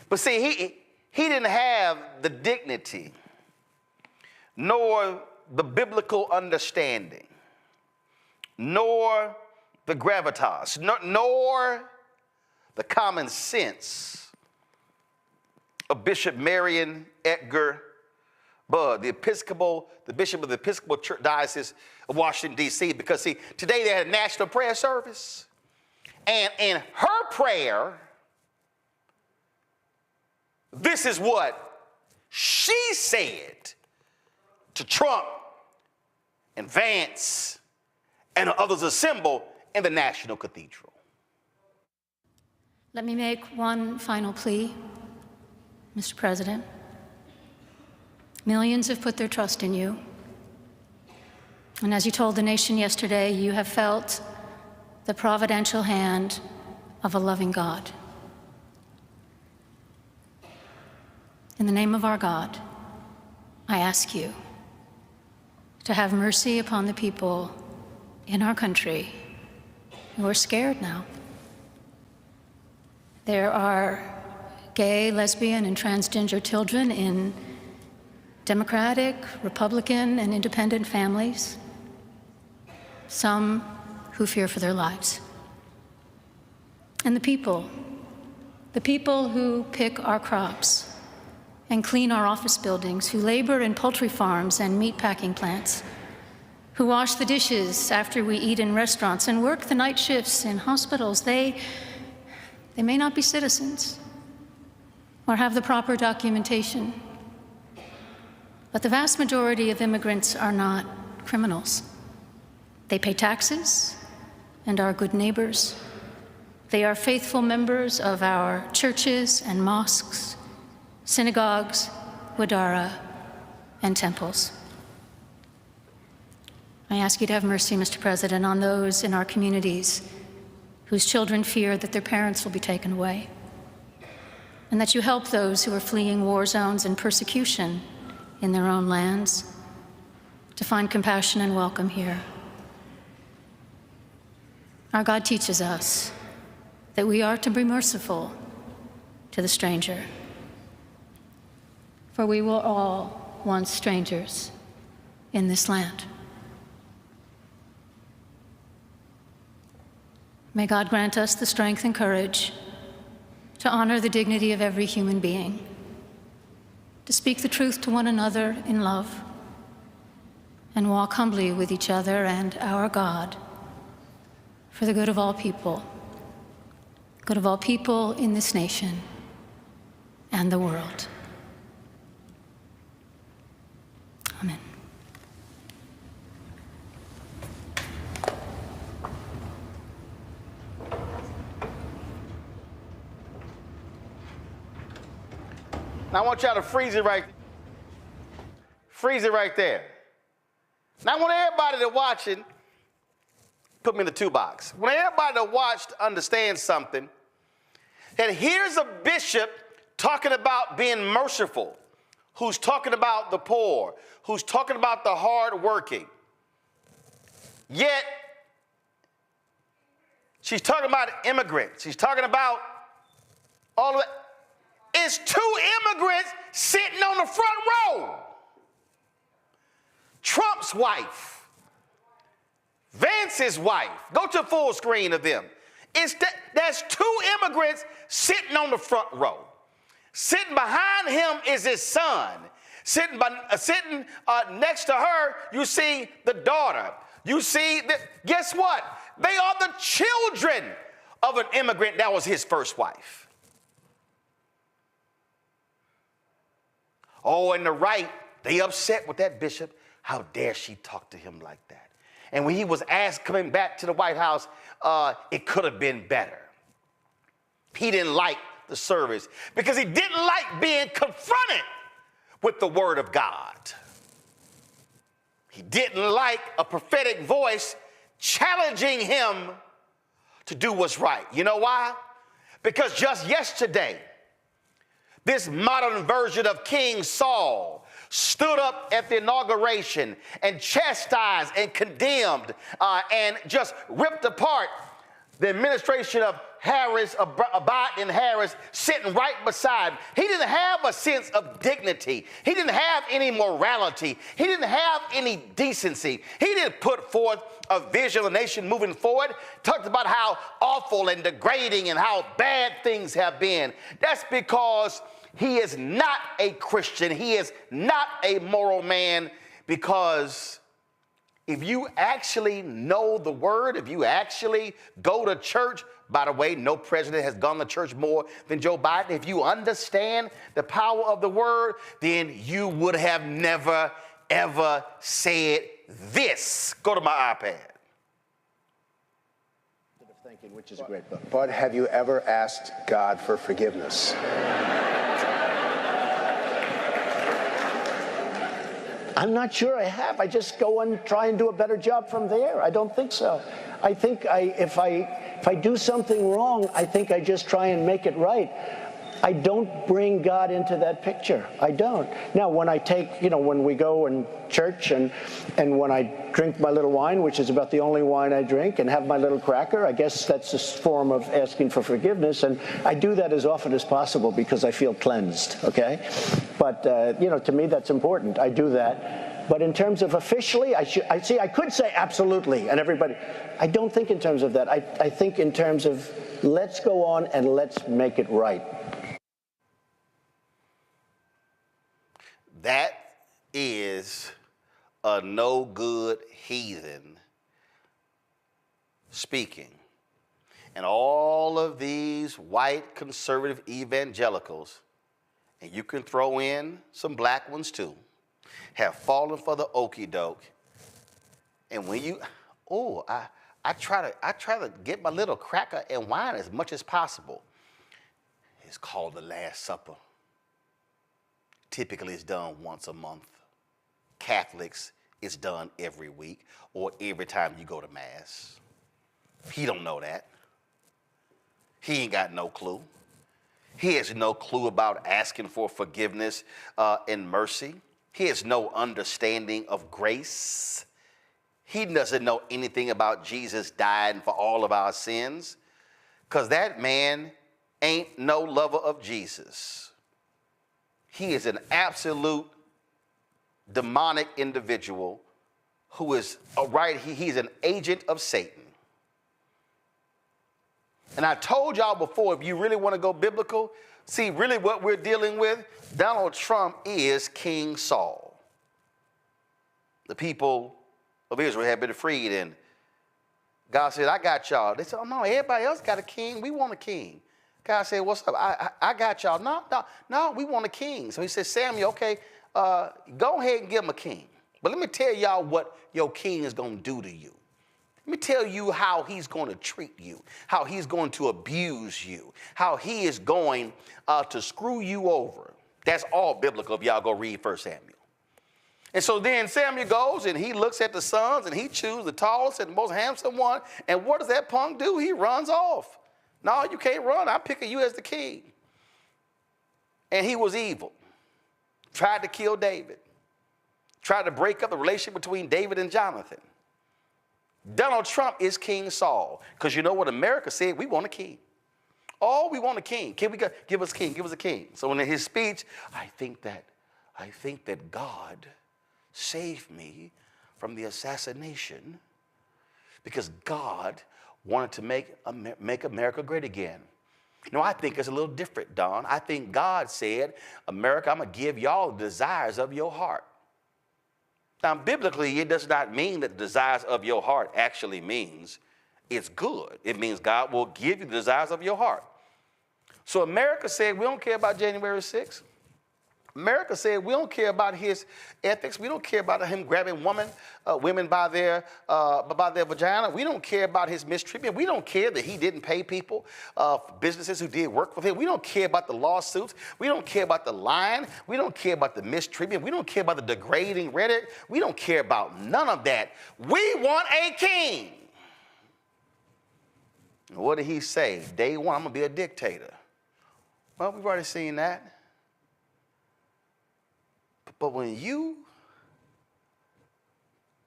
But see, he didn't have the dignity nor the biblical understanding nor the gravitas nor the common sense of Bishop Marion Edgar Budd, the bishop of the Episcopal Church Diocese of Washington, D.C., because, see, today they had a national prayer service, and in her prayer, this is what she said to Trump and Vance and others assembled in the National Cathedral. Let me make one final plea, Mr. President. Millions have put their trust in you. And as you told the nation yesterday, you have felt the providential hand of a loving God. In the name of our God, I ask you to have mercy upon the people in our country who are scared now. There are gay, lesbian, and transgender children in Democratic, Republican, and independent families, some who fear for their lives. And the people who pick our crops and clean our office buildings, who labor in poultry farms and meatpacking plants, who wash the dishes after we eat in restaurants and work the night shifts in hospitals, they may not be citizens or have the proper documentation. But the vast majority of immigrants are not criminals. They pay taxes and are good neighbors. They are faithful members of our churches and mosques, synagogues, wadara, and temples. I ask you to have mercy, Mr. President, on those in our communities whose children fear that their parents will be taken away, and that you help those who are fleeing war zones and persecution in their own lands to find compassion and welcome here. Our God teaches us that we are to be merciful to the stranger, for we were all once strangers in this land. May God grant us the strength and courage to honor the dignity of every human being, to speak the truth to one another in love, and walk humbly with each other and our God for the good of all people in this nation and the world. Amen. Now I want y'all to freeze it right there. Now I want everybody to watching, put me in the 2 box. When everybody to watch to understand something, that here's a bishop talking about being merciful, who's talking about the poor, who's talking about the hardworking. Yet, she's talking about immigrants. She's talking about all of it. It's 2 immigrants sitting on the front row. Trump's wife, Vance's wife. Go to full screen of them. That's 2 immigrants sitting on the front row. Sitting behind him is his son. Sitting next to her, you see the daughter. You see, guess what? They are the children of an immigrant that was his first wife. Oh, and the right, they upset with that bishop. How dare she talk to him like that? And when he was asked coming back to the White House, it could have been better. He didn't like the service because he didn't like being confronted with the word of God. He didn't like a prophetic voice challenging him to do what's right. You know why? Because just yesterday, this modern version of King Saul stood up at the inauguration and chastised and condemned and just ripped apart the administration of Biden and Harris sitting right beside him. He didn't have a sense of dignity. He didn't have any morality. He didn't have any decency. He didn't put forth a vision of the nation moving forward. Talked about how awful and degrading and how bad things have been. That's because he is not a Christian. He is not a moral man, because if you actually know the word, if you actually go to church, by the way, no president has gone to church more than Joe Biden. If you understand the power of the word, then you would have never, ever said this. Go to my iPad. Thinking, which is a great book. But have you ever asked God for forgiveness? I'm not sure I have. I just go and try and do a better job from there. I don't think so. I think if I do something wrong, I think I just try and make it right. I don't bring God into that picture. I don't. Now, when I take, when we go in church and when I drink my little wine, which is about the only wine I drink, and have my little cracker, I guess that's a form of asking for forgiveness. And I do that as often as possible because I feel cleansed, okay? But, to me, that's important. I do that. But in terms of officially, I could say absolutely, and everybody. I don't think in terms of that. I think in terms of let's go on and let's make it right. That is a no-good heathen speaking. And all of these white conservative evangelicals, and you can throw in some black ones too, have fallen for the okie doke. And when I try to get my little cracker and wine as much as possible. It's called the Last Supper. Typically, it's done once a month. Catholics, it's done every week or every time you go to Mass. He don't know that. He ain't got no clue. He has no clue about asking for forgiveness and mercy. He has no understanding of grace. He doesn't know anything about Jesus dying for all of our sins, because that man ain't no lover of Jesus. He is an absolute demonic individual who is he's an agent of Satan. And I told y'all before, if you really want to go biblical, see, really what we're dealing with, Donald Trump is King Saul. The people of Israel have been freed, and God said, I got y'all. They said, oh, no, everybody else got a king. We want a king. God said, what's up? I got y'all. No, we want a king. So he said, Samuel, okay, go ahead and give him a king. But let me tell y'all what your king is going to do to you. Let me tell you how he's going to treat you, how he's going to abuse you, how he is going to screw you over. That's all biblical if y'all go read 1 Samuel. And so then Samuel goes and he looks at the sons and he chooses the tallest and the most handsome one. And what does that punk do? He runs off. No, you can't run. I'm picking you as the king. And he was evil. Tried to kill David. Tried to break up the relationship between David and Jonathan. Donald Trump is King Saul. Because you know what America said? We want a king. Oh, we want a king. Can we give us a king? Give us a king. So in his speech, I think that God saved me from the assassination because God wanted to make America great again. No, I think it's a little different, Don. I think God said, America, I'm going to give y'all the desires of your heart. Now, biblically, it does not mean that the desires of your heart actually means it's good. It means God will give you the desires of your heart. So America said, we don't care about January 6th. America said, we don't care about his ethics. We don't care about him grabbing women by their vagina. We don't care about his mistreatment. We don't care that he didn't pay people, businesses who did work with him. We don't care about the lawsuits. We don't care about the lying. We don't care about the mistreatment. We don't care about the degrading rhetoric. We don't care about none of that. We want a king. And what did he say? Day one, I'm going to be a dictator. Well, we've already seen that. But when you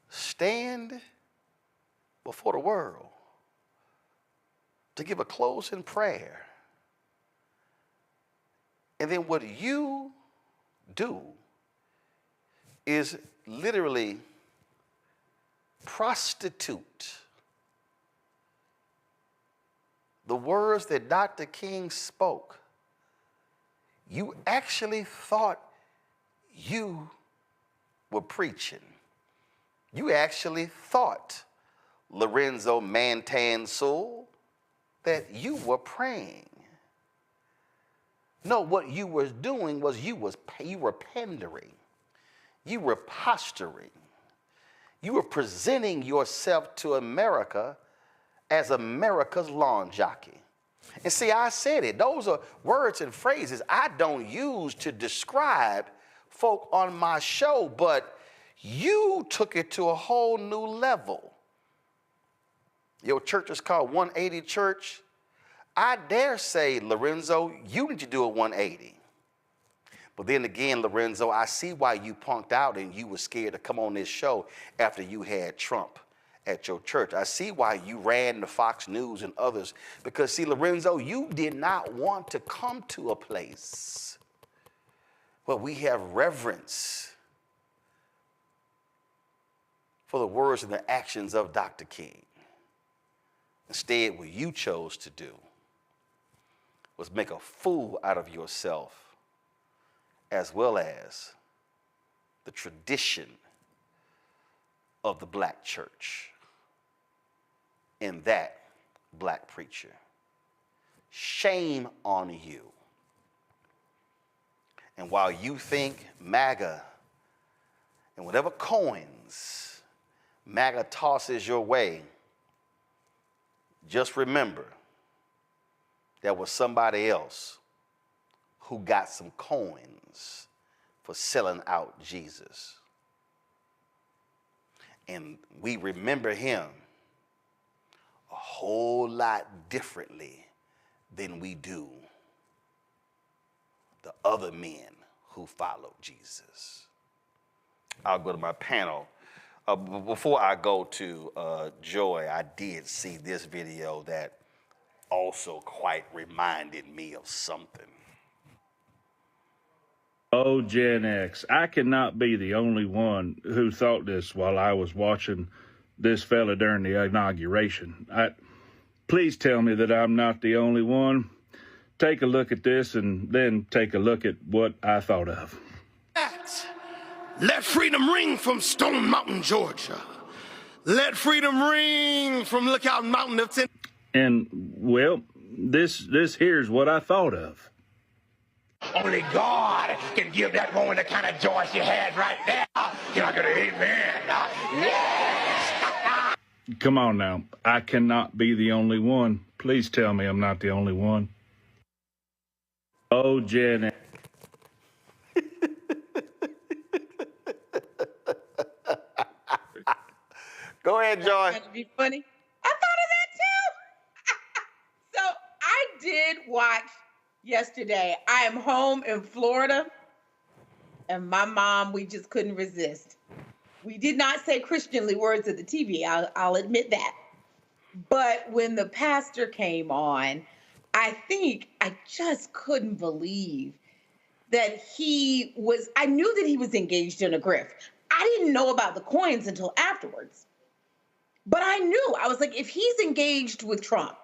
stand before the world to give a closing prayer, and then what you do is literally prostitute the words that Dr. King spoke, you actually thought you were preaching. You actually thought, Lorenzo Sewell, that you were praying. No, what you were doing was you were pandering. You were posturing. You were presenting yourself to America as America's lawn jockey. And see, I said it. Those are words and phrases I don't use to describe folk on my show, but you took it to a whole new level. Your church is called 180 Church. I dare say, Lorenzo, you need to do a 180. But then again, Lorenzo, I see why you punked out and you were scared to come on this show after you had Trump at your church. I see why you ran to Fox News and others, because see, Lorenzo, you did not want to come to a place where we have reverence for the words and the actions of Dr. King. Instead, what you chose to do was make a fool out of yourself, as well as the tradition of the black church and that black preacher. Shame on you. And while you think MAGA and whatever coins MAGA tosses your way, just remember there was somebody else who got some coins for selling out Jesus. And we remember him a whole lot differently than we do the other men who followed Jesus. I'll go to my panel. Before I go to Joy, I did see this video that also quite reminded me of something. Oh, Gen X, I cannot be the only one who thought this while I was watching this fella during the inauguration. Please tell me that I'm not the only one. Take a look at this and then take a look at what I thought of. Let freedom ring from Stone Mountain, Georgia. Let freedom ring from Lookout Mountain of Tennessee. And, well, this here's what I thought of. Only God can give that woman the kind of joy she had right now. Can I get an amen? Yes! Come on now. I cannot be the only one. Please tell me I'm not the only one. Oh, Gen X. Go ahead, Joy. That's gonna be funny. I thought of that too. So I did watch yesterday. I am home in Florida, and my mom, we just couldn't resist. We did not say Christianly words at the TV. I'll admit that. But when the pastor came on, I just couldn't believe that I knew that he was engaged in a grift. I didn't know about the coins until afterwards. But I knew, I was like, if he's engaged with Trump,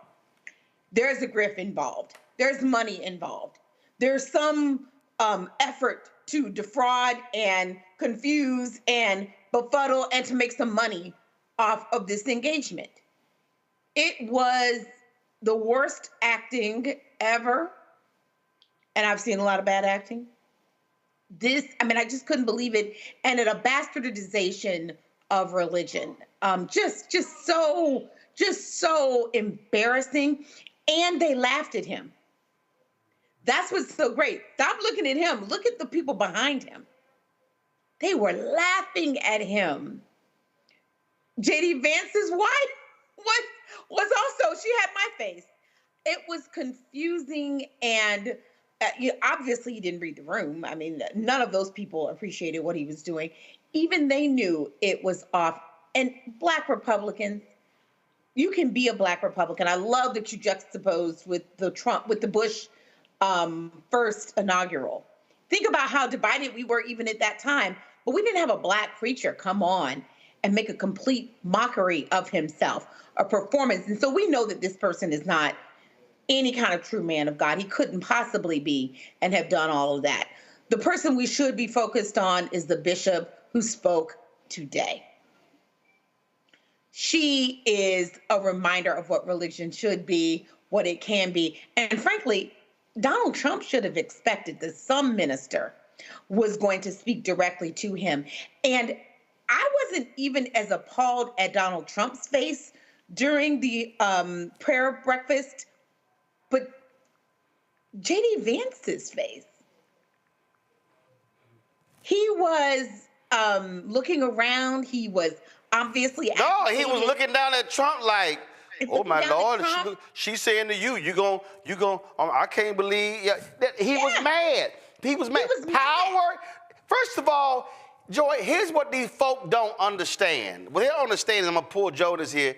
there's a grift involved. There's money involved. There's some effort to defraud and confuse and befuddle and to make some money off of this engagement. It was the worst acting ever. And I've seen a lot of bad acting. I just couldn't believe it. And a bastardization of religion. Just so embarrassing. And they laughed at him. That's what's so great. Stop looking at him. Look at the people behind him. They were laughing at him. J.D. Vance's wife was also, she had my face. It was confusing, and obviously he didn't read the room. I mean, none of those people appreciated what he was doing. Even they knew it was off. And Black Republicans, you can be a Black Republican. I love that you juxtaposed with the Bush first inaugural. Think about how divided we were even at that time. But we didn't have a Black preacher come on and make a complete mockery of himself, a performance. And so we know that this person is not any kind of true man of God. He couldn't possibly be and have done all of that. The person we should be focused on is the bishop who spoke today. She is a reminder of what religion should be, what it can be. And frankly, Donald Trump should have expected that some minister was going to speak directly to him. And I wasn't even as appalled at Donald Trump's face during the prayer breakfast, but J.D. Vance's face. He was looking around. He was obviously... No, he was looking down at Trump like, oh my Lord, she's saying to you, you gon', I can't believe. Yeah. He was mad. He was mad. Power. First of all, Joy, here's what these folk don't understand. Well, they don't understand, I'm going to pull Jonas here.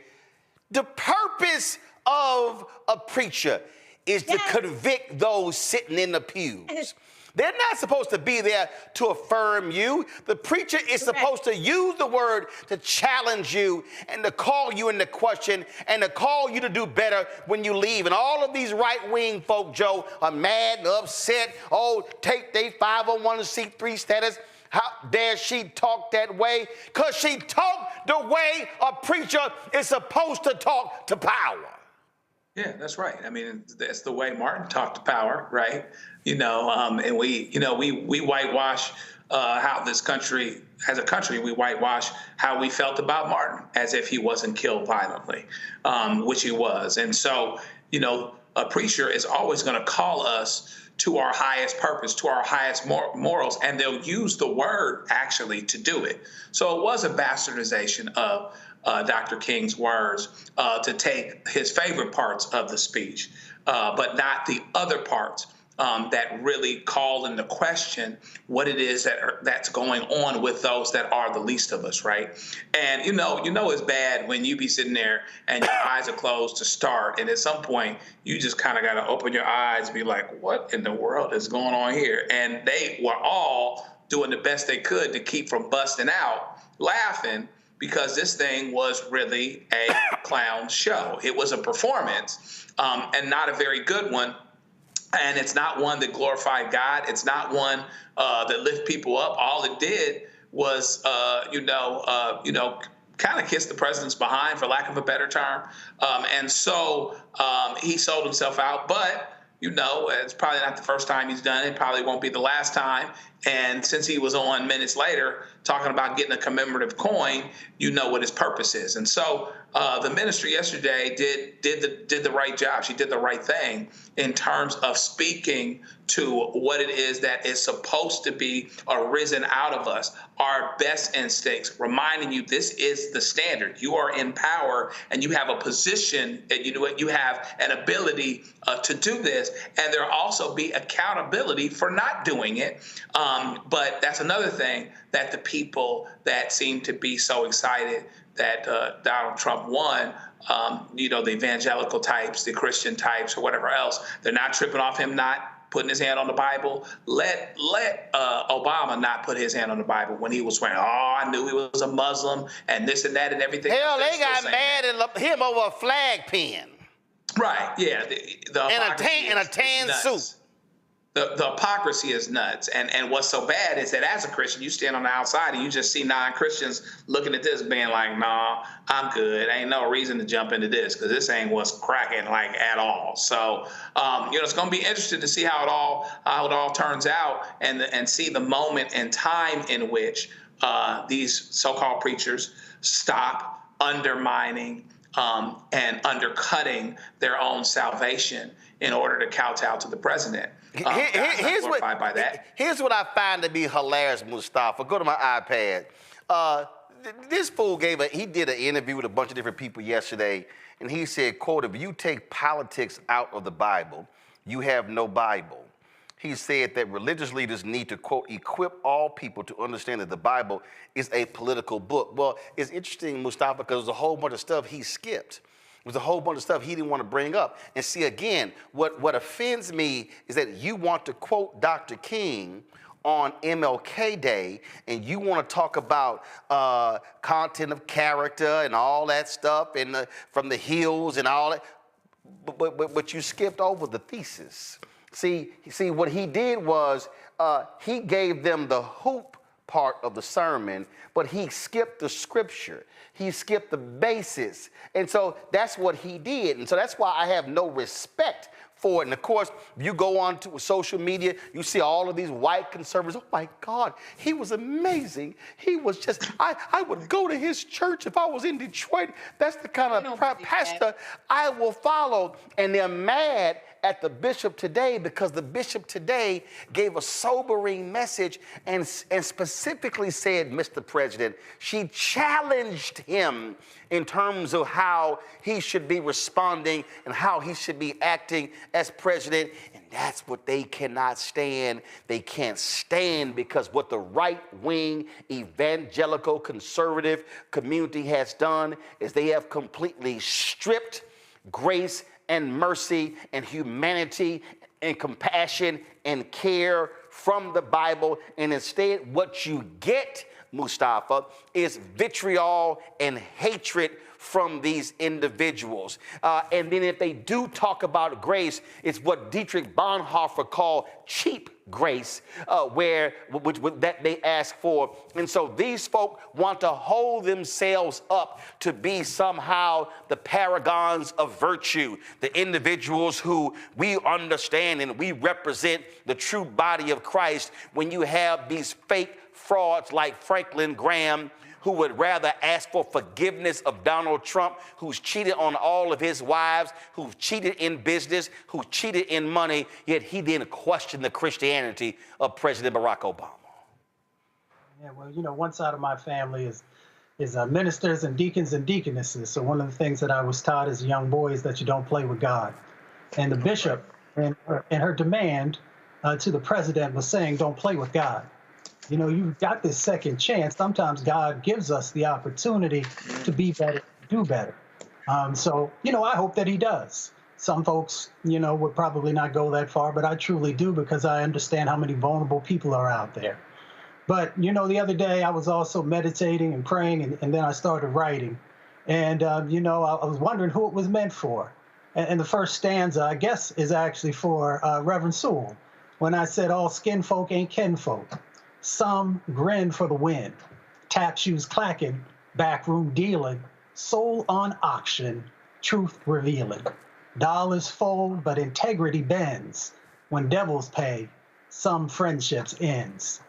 The purpose of a preacher is to convict those sitting in the pews. They're not supposed to be there to affirm you. The preacher is supposed to use the word to challenge you and to call you into question and to call you to do better when you leave. And all of these right-wing folk, Joe, are mad and upset. Oh, take their 501c3 status. How dare she talk that way? Because she talked the way a preacher is supposed to talk to power. Yeah, that's right. I mean, that's the way Martin talked to power, right? And we whitewash how this country, as a country, we whitewash how we felt about Martin as if he wasn't killed violently, which he was. And so, a preacher is always going to call us to our highest purpose, to our highest morals, and they'll use the word actually to do it. So it was a bastardization of Dr. King's words to take his favorite parts of the speech, but not the other parts that really call into question what it is that's going on with those that are the least of us, right? And it's bad when you be sitting there and your eyes are closed to start, and at some point you just kind of got to open your eyes and be like, what in the world is going on here? And they were all doing the best they could to keep from busting out laughing, because this thing was really a clown show. It was a performance, and not a very good one. And it's not one that glorified God. It's not one that lifted people up. All it did was, kind of kiss the president's behind, for lack of a better term. And so he sold himself out. But, it's probably not the first time he's done it. Probably won't be the last time. And since he was on minutes later talking about getting a commemorative coin, you know what his purpose is. And so the ministry yesterday did the right job. She did the right thing in terms of speaking to what it is that is supposed to be arisen out of us, our best instincts, reminding you this is the standard. You are in power and you have a position, and you have an ability to do this, and there also be accountability for not doing it. But that's another thing that the people that seem to be so excited that Donald Trump won, the evangelical types, the Christian types, or whatever else, they're not tripping off him not putting his hand on the Bible. Let Obama not put his hand on the Bible when he was swearing, I knew he was a Muslim and this and that and everything. Hell, they got mad at him over a flag pin. Right, yeah. In a tan suit. The hypocrisy is nuts. And what's so bad is that as a Christian, you stand on the outside and you just see non-Christians looking at this being like, nah, I'm good. Ain't no reason to jump into this because this ain't what's cracking like at all. So, it's going to be interesting to see how it all turns out and see the moment and time in which these so-called preachers stop undermining and undercutting their own salvation in order to kowtow to the president. Here's what I find to be hilarious, Mustafa. Go to my iPad. This fool he did an interview with a bunch of different people yesterday, and he said, quote, if you take politics out of the Bible, you have no Bible. He said that religious leaders need to, quote, equip all people to understand that the Bible is a political book. Well, it's interesting, Mustafa, because there's a whole bunch of stuff he skipped. There's a whole bunch of stuff he didn't want to bring up. And see, again, what offends me is that you want to quote Dr. King on MLK Day, and you want to talk about content of character and all that stuff and from the hills and all that, but you skipped over the thesis. See, what he did was he gave them the hoop part of the sermon, but he skipped the scripture. He skipped the basis. And so that's what he did. And so that's why I have no respect for it. And of course, you go on to social media, you see all of these white conservatives. Oh my God, he was amazing. He was just, I would go to his church if I was in Detroit. That's the kind of pastor I will follow. And they're mad at the bishop today because the bishop today gave a sobering message and specifically said, Mr. President, she challenged him in terms of how he should be responding and how he should be acting as president. And that's what they cannot stand. They can't stand because what the right-wing evangelical conservative community has done is they have completely stripped grace and mercy and humanity and compassion and care from the Bible. And instead, what you get, Mustafa, is vitriol and hatred from these individuals. And then if they do talk about grace, it's what Dietrich Bonhoeffer called cheap grace, that they ask for. And so these folk want to hold themselves up to be somehow the paragons of virtue, the individuals who we understand and we represent the true body of Christ, when you have these fake frauds like Franklin Graham, who would rather ask for forgiveness of Donald Trump, who's cheated on all of his wives, who's cheated in business, who's cheated in money, yet he didn't question the Christianity of President Barack Obama. Yeah, well, one side of my family is ministers and deacons and deaconesses. So one of the things that I was taught as a young boy is that you don't play with God. And the bishop, in her demand to the president, was saying, don't play with God. You've got this second chance. Sometimes God gives us the opportunity to be better, do better. So, I hope that he does. Some folks, would probably not go that far, but I truly do because I understand how many vulnerable people are out there. But, the other day I was also meditating and praying, and then I started writing. And, I was wondering who it was meant for. And the first stanza, I guess, is actually for Reverend Sewell, when I said all skin folk ain't kin folk. Some grin for the win, tap shoes clacking, backroom dealing, soul on auction, truth revealing. Dollars fold, but integrity bends. When devils pay, some friendships ends.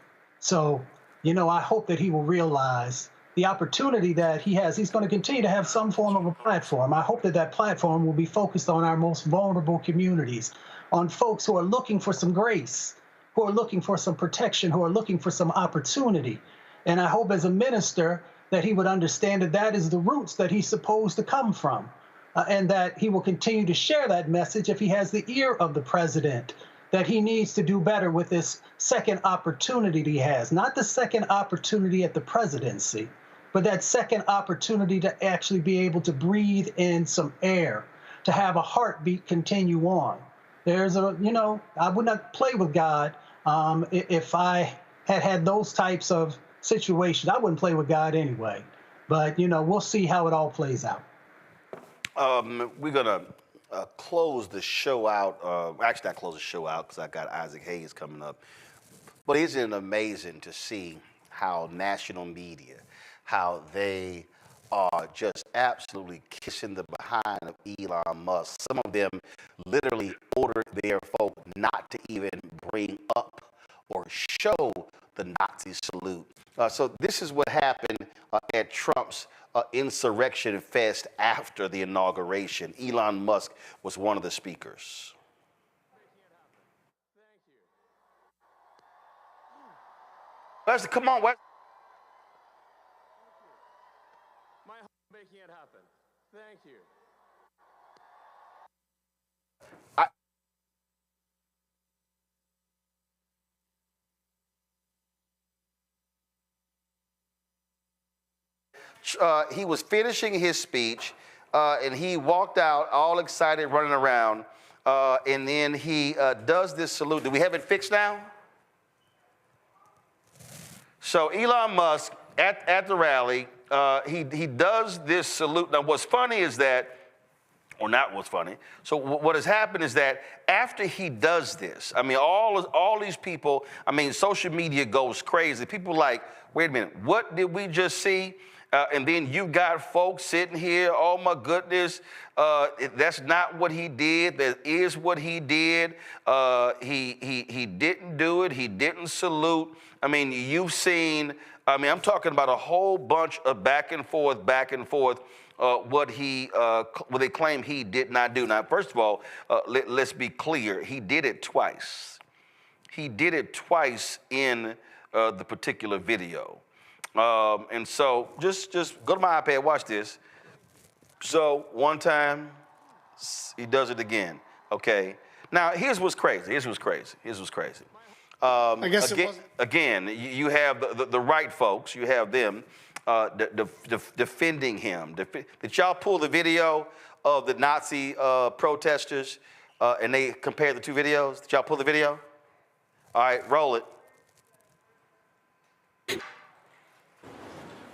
So, you know, I hope that he will realize the opportunity that he has. He's going to continue to have some form of a platform. I hope that that platform will be focused on our most vulnerable communities, on folks who are looking for some grace, who are looking for some protection, who are looking for some opportunity. And I hope as a minister that he would understand that that is the roots that he's supposed to come from, and that he will continue to share that message if he has the ear of the president, that he needs to do better with this second opportunity that he has. Not the second opportunity at the presidency, but that second opportunity to actually be able to breathe in some air, to have a heartbeat continue on. There's a, you know, I would not play with God if I had those types of situations. I wouldn't play with God anyway. But, you know, we'll see how it all plays out. We're going to close the show out. Actually, not close the show out because I got Isaac Hayes coming up. But isn't it amazing to see how national media, how they are just absolutely kissing the behind of Elon Musk. Some of them literally ordered their folk not to even bring up or show the Nazi salute. So this is what happened at Trump's insurrection fest after the inauguration. Elon Musk was one of the speakers. Wesley, come on, Wesley. My heart making it happen. Thank you. He was finishing his speech, and he walked out all excited, running around, and then he does this salute. Do we have it fixed now? So Elon Musk, at the rally, he does this salute. Now, what's funny is that, or not what's funny, so what has happened is that after he does this, I mean, all these people, I mean, social media goes crazy. People like, wait a minute, what did we just see? And then you've got folks sitting here, oh my goodness, that's not what he did, that is what he did. He didn't do it, he didn't salute. I mean, you've seen, I mean, I'm talking about a whole bunch of back and forth, what they claim he did not do. Now, first of all, let's be clear, he did it twice. He did it twice in the particular video. And so just go to my iPad, watch this. So one time, he does it again, okay? Now, here's what's crazy. I guess again, you have the right folks, you have them defending him. Did y'all pull the video of the Nazi protesters and they compared the two videos? Did y'all pull the video? All right, roll it.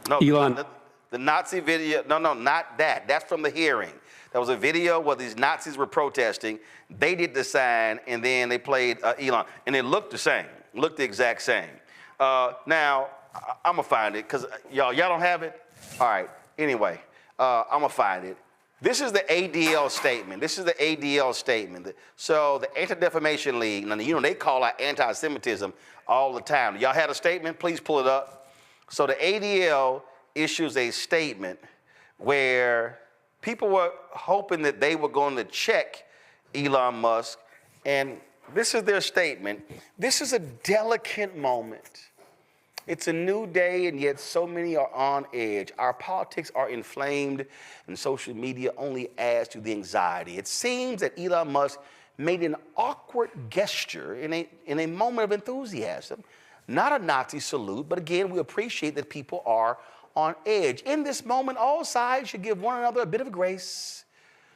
No, Elon. The Nazi video, no, not that. That's from the hearing. That was a video where these Nazis were protesting. They did the sign, and then they played Elon. And it looked the same, looked the exact same. Now, I'm going to find it, because y'all don't have it? All right, anyway, I'm going to find it. This is the ADL statement. So the Anti-Defamation League, now, you know, they call out anti-Semitism all the time. Y'all had a statement? Please pull it up. So the ADL issues a statement where people were hoping that they were going to check Elon Musk, and this is their statement. This is a delicate moment. It's a new day, and yet so many are on edge. Our politics are inflamed, and social media only adds to the anxiety. It seems that Elon Musk made an awkward gesture in a moment of enthusiasm. Not a Nazi salute, but again, we appreciate that people are on edge. In this moment, all sides should give one another a bit of grace,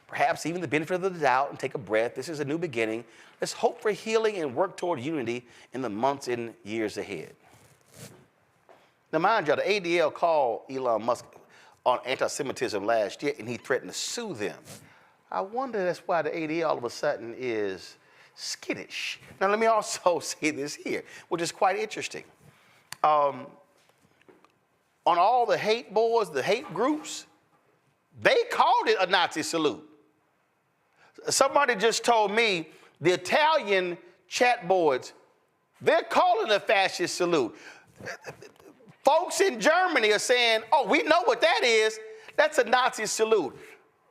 perhaps even the benefit of the doubt, and take a breath. This is a new beginning. Let's hope for healing and work toward unity in the months and years ahead. Now, mind you, the ADL called Elon Musk on anti-Semitism last year, and he threatened to sue them. I wonder that's why the ADL all of a sudden is skittish. Now, let me also say this here, which is quite interesting. On all the hate boards, the hate groups, they called it a Nazi salute. Somebody just told me the Italian chat boards, they're calling it a fascist salute. Folks in Germany are saying, oh, we know what that is. That's a Nazi salute.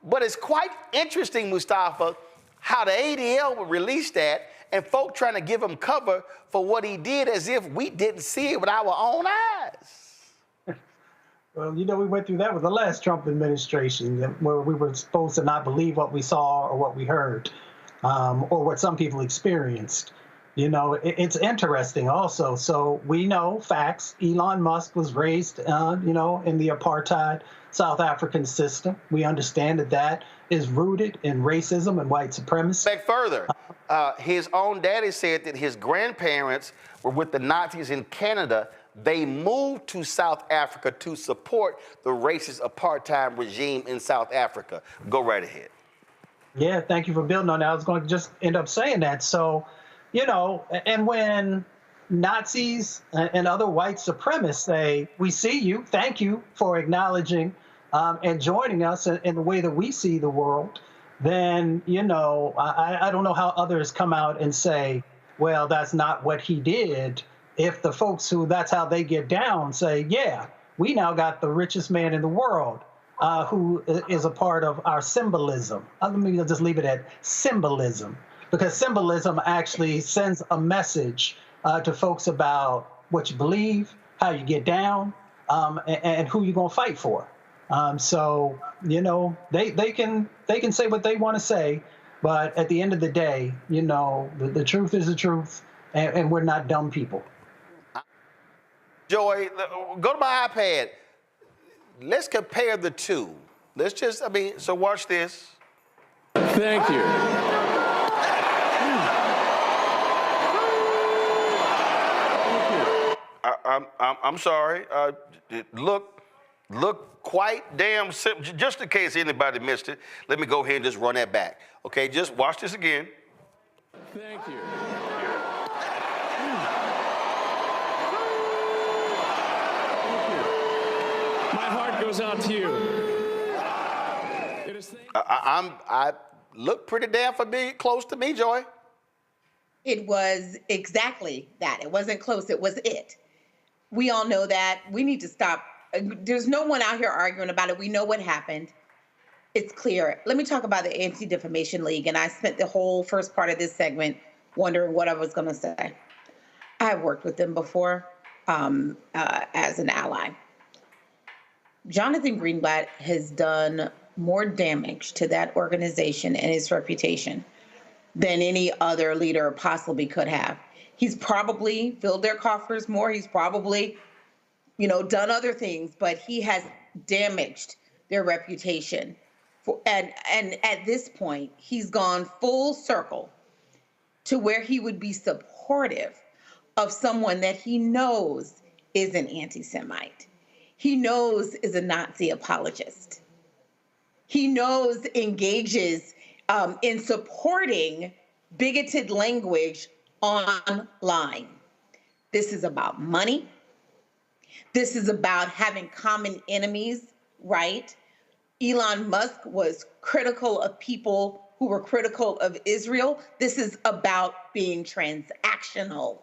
But it's quite interesting, Mustafa, how the ADL would release that and folk trying to give him cover for what he did as if we didn't see it with our own eyes. Well, you know, we went through that with the last Trump administration, where we were supposed to not believe what we saw or what we heard, or what some people experienced. You know, it's interesting also. So we know facts. Elon Musk was raised, you know, in the apartheid South African system. We understand that that is rooted in racism and white supremacy. Back further, his own daddy said that his grandparents were with the Nazis in Canada. They moved to South Africa to support the racist apartheid regime in South Africa. Go right ahead. Yeah, thank you for building on that. I was going to just end up saying that. So, you know, and when Nazis and other white supremacists say, we see you, thank you for acknowledging and joining us in the way that we see the world, then, you know, I don't know how others come out and say, well, that's not what he did. If the folks who that's how they get down say, yeah, we now got the richest man in the world who is a part of our symbolism. Let me just leave it at symbolism, because symbolism actually sends a message to folks about what you believe, how you get down, and who you're going to fight for. So, you know, they can say what they want to say, but at the end of the day, you know, the truth is the truth, and we're not dumb people. Joy, go to my iPad. Let's compare the two. Let's just, so watch this. Thank you. I'm sorry. Look quite damn simple. Just in case anybody missed it, let me go ahead and just run that back. Okay, just watch this again. Thank you. My heart goes out to you. I look pretty damn close to me, Joy. It was exactly that. It wasn't close. It was it. We all know that. We need to stop. There's no one out here arguing about it. We know what happened. It's clear. Let me talk about the Anti-Defamation League. And I spent the whole first part of this segment wondering what I was going to say. I've worked with them before as an ally. Jonathan Greenblatt has done more damage to that organization and its reputation than any other leader possibly could have. He's probably filled their coffers more. He's probably, you know, done other things, but he has damaged their reputation. And at this point, he's gone full circle to where he would be supportive of someone that he knows is an anti-Semite. He knows is a Nazi apologist. He knows engages in supporting bigoted language online. This is about money. This is about having common enemies, right? Elon Musk was critical of people who were critical of Israel. This is about being transactional.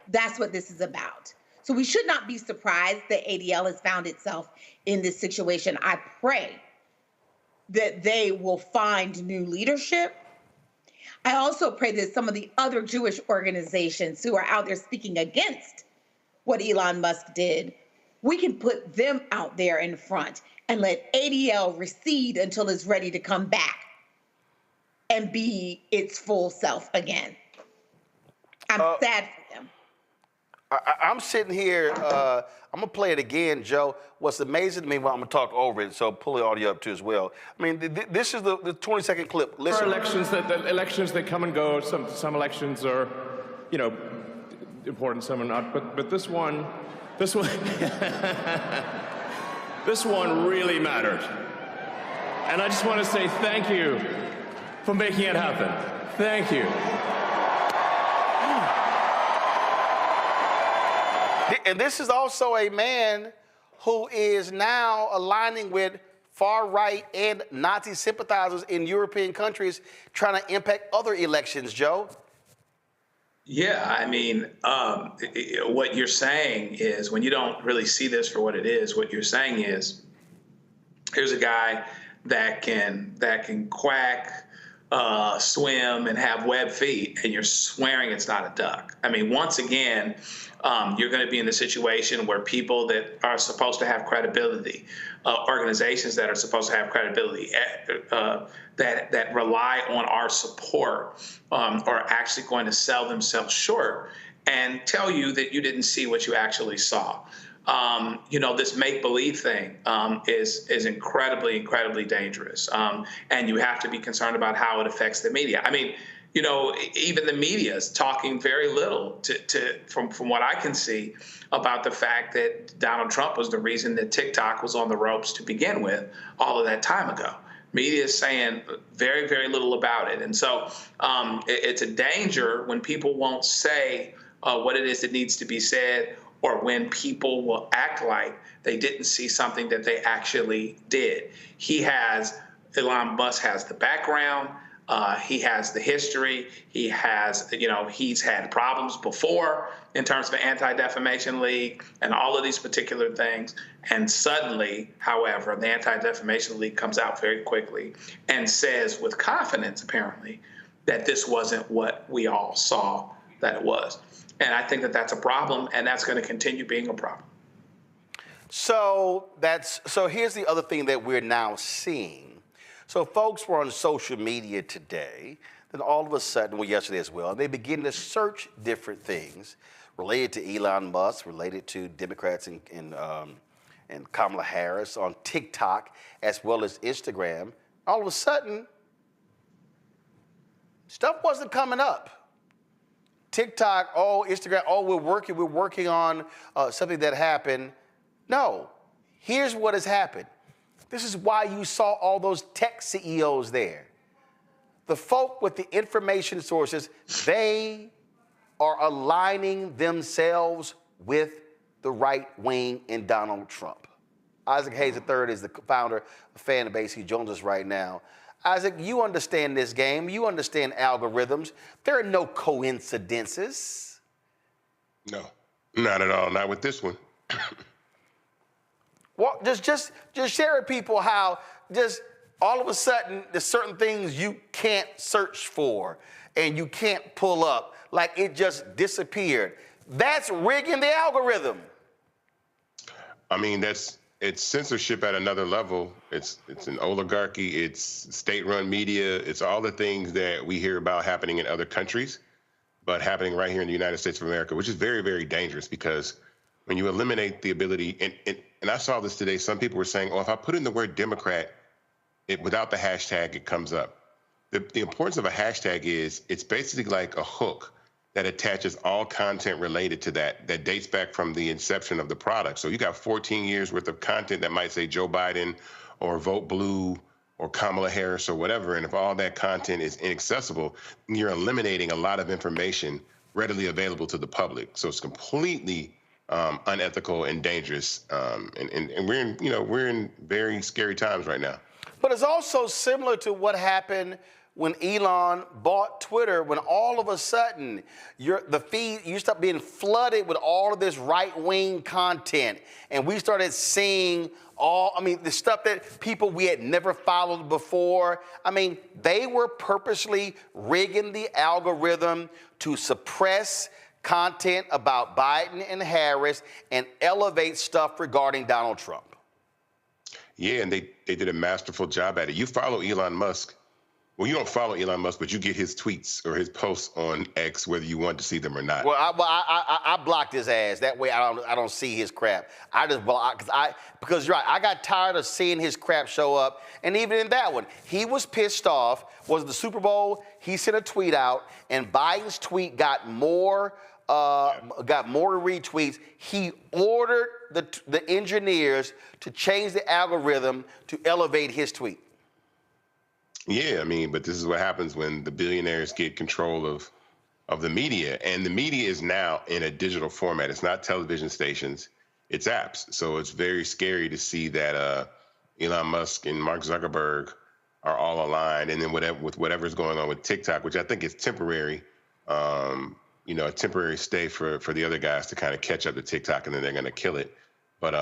That's what this is about. So we should not be surprised that ADL has found itself in this situation. I pray that they will find new leadership. I also pray that some of the other Jewish organizations who are out there speaking against what Elon Musk did, we can put them out there in front and let ADL recede until it's ready to come back and be its full self again. I'm sad for them. I'm sitting here, I'm going to play it again, Joe. What's amazing to me, well, I'm going to talk over it, so pull the audio up too as well. I mean, this is the 20-second clip. Listen. There are elections that come and go. Some elections are, you know, important, some are not. But this one, this one really mattered. And I just want to say thank you for making it happen. Thank you. And this is also a man who is now aligning with far-right and Nazi sympathizers in European countries trying to impact other elections, Joe. Yeah, I mean, what you're saying is, when you don't really see this for what it is, what you're saying is, here's a guy that can quack, swim, and have web feet, and you're swearing it's not a duck. I mean, once again, you're going to be in the situation where people that are supposed to have credibility, organizations that are supposed to have credibility, that rely on our support, are actually going to sell themselves short and tell you that you didn't see what you actually saw. This make-believe thing is incredibly, incredibly dangerous. And you have to be concerned about how it affects the media. I mean, even the media is talking very little from what I can see about the fact that Donald Trump was the reason that TikTok was on the ropes to begin with all of that time ago. Media is saying very, very little about it. And so it's a danger when people won't say what it is that needs to be said, or when people will act like they didn't see something that they actually did. Elon Musk has the background, he has the history, he has, he's had problems before in terms of the Anti-Defamation League and all of these particular things. And suddenly, however, the Anti-Defamation League comes out very quickly and says with confidence, apparently, that this wasn't what we all saw that it was. And I think that that's a problem, and that's going to continue being a problem. So here's the other thing that we're now seeing. So folks were on social media today, then all of a sudden, well, yesterday as well, and they begin to search different things related to Elon Musk, related to Democrats and Kamala Harris on TikTok, as well as Instagram. All of a sudden, stuff wasn't coming up. TikTok, Instagram, we're working on something that happened. No, here's what has happened. This is why you saw all those tech CEOs there. The folk with the information sources, they are aligning themselves with the right wing in Donald Trump. Isaac Hayes III is the founder of Fan Base. He joins us right now. Isaac, you understand this game. You understand algorithms. There are no coincidences. No, not at all. Not with this one. Well, just share with people how just all of a sudden there's certain things you can't search for and you can't pull up, like it just disappeared. That's rigging the algorithm. I mean, it's censorship at another level. It's an oligarchy. It's state-run media. It's all the things that we hear about happening in other countries, but happening right here in the United States of America, which is very, very dangerous, because when you eliminate the ability, and I saw this today, some people were saying, if I put in the word Democrat, without the hashtag, it comes up. The importance of a hashtag is it's basically like a hook that attaches all content related to that dates back from the inception of the product. So you got 14 years worth of content that might say Joe Biden or Vote Blue or Kamala Harris or whatever. And if all that content is inaccessible, you're eliminating a lot of information readily available to the public. So it's completely unethical and dangerous. And we're in very scary times right now. But it's also similar to what happened when Elon bought Twitter, when all of a sudden you start being flooded with all of this right-wing content, and we started seeing the stuff that people we had never followed before. I mean, they were purposely rigging the algorithm to suppress content about Biden and Harris and elevate stuff regarding Donald Trump. Yeah, and they did a masterful job at it. You follow Elon Musk. Well, you don't follow Elon Musk, but you get his tweets or his posts on X, whether you want to see them or not. Well, I blocked his ass. That way I don't see his crap. I just block, because you're right, I got tired of seeing his crap show up. And even in that one, he was pissed off. Was the Super Bowl? He sent a tweet out, and Biden's tweet got more retweets. He ordered the engineers to change the algorithm to elevate his tweet. Yeah, I mean, but this is what happens when the billionaires get control of the media. And the media is now in a digital format. It's not television stations, it's apps. So it's very scary to see that Elon Musk and Mark Zuckerberg are all aligned. And then with whatever's going on with TikTok, which I think is temporary, a temporary stay for the other guys to kind of catch up to TikTok, and then they're going to kill it. But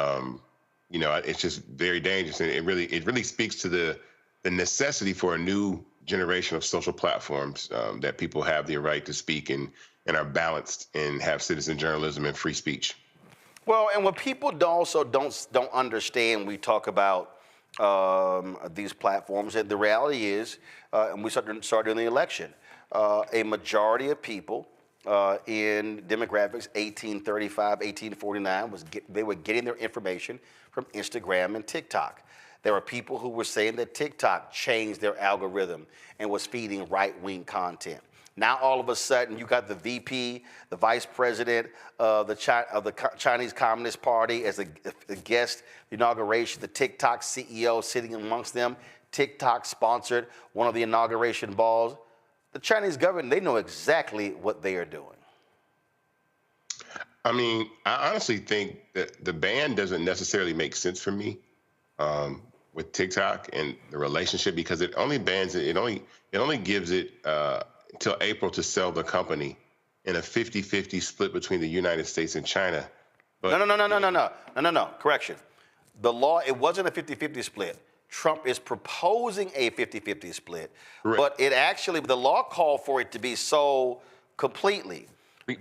it's just very dangerous, and it really speaks to the necessity for a new generation of social platforms that people have the right to speak and are balanced and have citizen journalism and free speech. Well, and what people don't understand, we talk about these platforms, and the reality is, and we started during the election, a majority of people in demographics 1835, 1849 they were getting their information from Instagram and TikTok. There were people who were saying that TikTok changed their algorithm and was feeding right-wing content. Now, all of a sudden, you got the VP, the vice president of the Chinese Communist Party as a guest inauguration, the TikTok CEO sitting amongst them. TikTok sponsored one of the inauguration balls. The Chinese government, they know exactly what they are doing. I mean, I honestly think that the ban doesn't necessarily make sense for me with TikTok and the relationship, because it only bans it. It only gives it until April to sell the company in a 50-50 split between the United States and China. But No. Correction. The law, it wasn't a 50-50 split. Trump is proposing a 50-50 split, but the law called for it to be sold completely.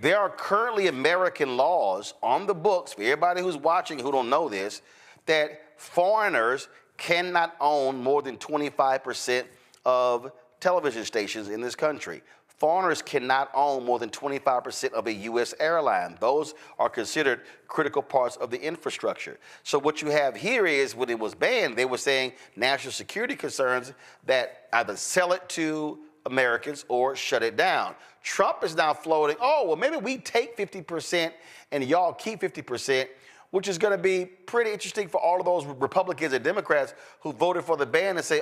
There are currently American laws on the books, for everybody who's watching who don't know this, that foreigners cannot own more than 25% of television stations in this country. Foreigners cannot own more than 25% of a U.S. airline. Those are considered critical parts of the infrastructure. So what you have here is, when it was banned, they were saying national security concerns that either sell it to Americans or shut it down. Trump is now floating, maybe we take 50% and y'all keep 50%, which is going to be pretty interesting for all of those Republicans and Democrats who voted for the ban and say,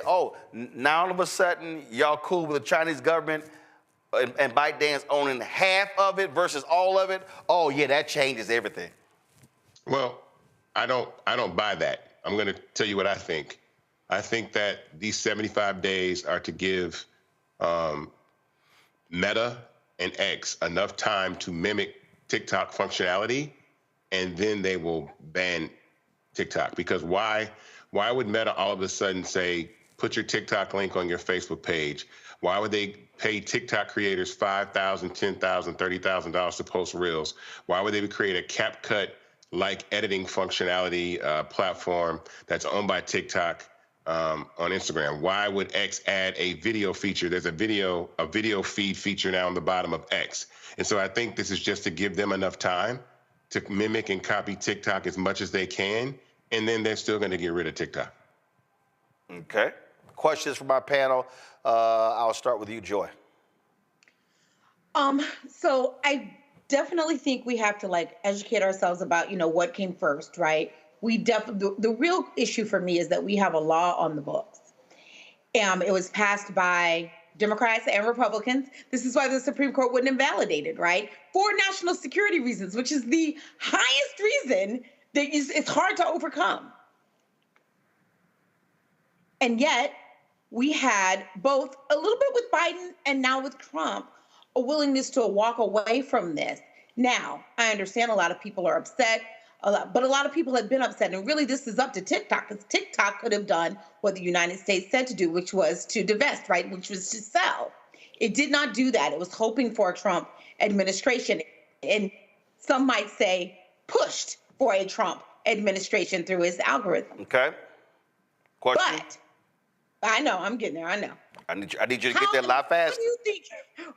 now all of a sudden y'all cool with the Chinese government and ByteDance owning half of it versus all of it. Oh yeah, that changes everything. Well, I don't buy that. I'm going to tell you what I think. I think that these 75 days are to give Meta and X enough time to mimic TikTok functionality, and then they will ban TikTok. Because why would Meta all of a sudden say, put your TikTok link on your Facebook page? Why would they pay TikTok creators $5,000, $10,000, $30,000 to post reels? Why would they create a CapCut-like editing functionality platform that's owned by TikTok on Instagram? Why would X add a video feature? There's a video feed feature now on the bottom of X. And so I think this is just to give them enough time to mimic and copy TikTok as much as they can, and then they're still going to get rid of TikTok. Okay. Questions from our panel. I'll start with you, Joy. So I definitely think we have to educate ourselves about, what came first, right? The real issue for me is that we have a law on the books. It was passed by Democrats and Republicans. This is why the Supreme Court wouldn't invalidate it, right? For national security reasons, which is the highest reason that it's hard to overcome. And yet, we had both a little bit with Biden and now with Trump, a willingness to walk away from this. Now, I understand a lot of people are upset, but a lot of people have been upset. And really, this is up to TikTok, because TikTok could have done what the United States said to do, which was to divest, right? Which was to sell. It did not do that. It was hoping for a Trump administration. And some might say pushed for a Trump administration through his algorithm. Okay. Question? But I know, I'm getting there. I know. I need you to get there a lot faster.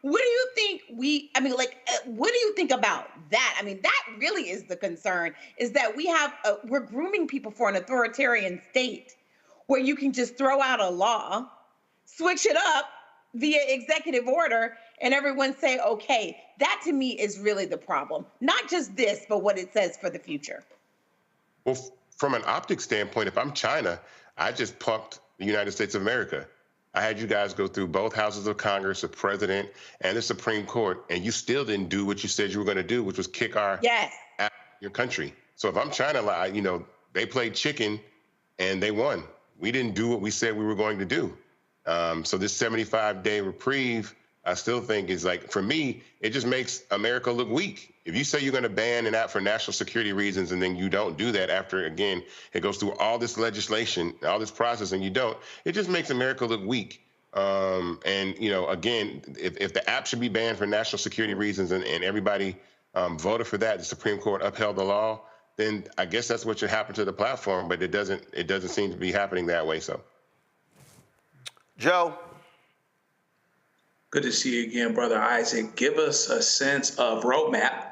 What do you think what do you think about that? I mean, that really is the concern, is that we're grooming people for an authoritarian state where you can just throw out a law, switch it up via executive order, and everyone say, okay. That to me is really the problem. Not just this, but what it says for the future. Well, from an optics standpoint, if I'm China, I just punked the United States of America. I had you guys go through both houses of Congress, the president, and the Supreme Court, and you still didn't do what you said you were going to do, which was kick our ass out of your country. So if I'm China, they played chicken and they won. We didn't do what we said we were going to do. So this 75-day reprieve I still think is like, for me, it just makes America look weak. If you say you're going to ban an app for national security reasons and then you don't do that after, again, it goes through all this legislation, all this process, and you don't, it just makes America look weak. And, you know, again, if the app should be banned for national security reasons and everybody voted for that, the Supreme Court upheld the law, then I guess that's what should happen to the platform, but it doesn't seem to be happening that way. So, Joe. Good to see you again, Brother Isaac. Give us a sense of roadmap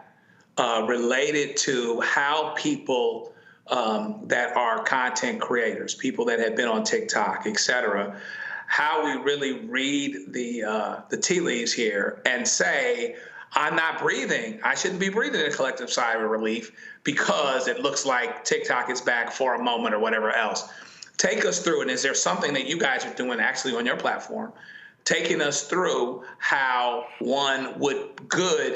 related to how people that are content creators, people that have been on TikTok, et cetera, how we really read the tea leaves here and say, I'm not breathing. I shouldn't be breathing a collective sigh of relief because it looks like TikTok is back for a moment or whatever else. Take us through, and is there something that you guys are doing actually on your platform, taking us through how one would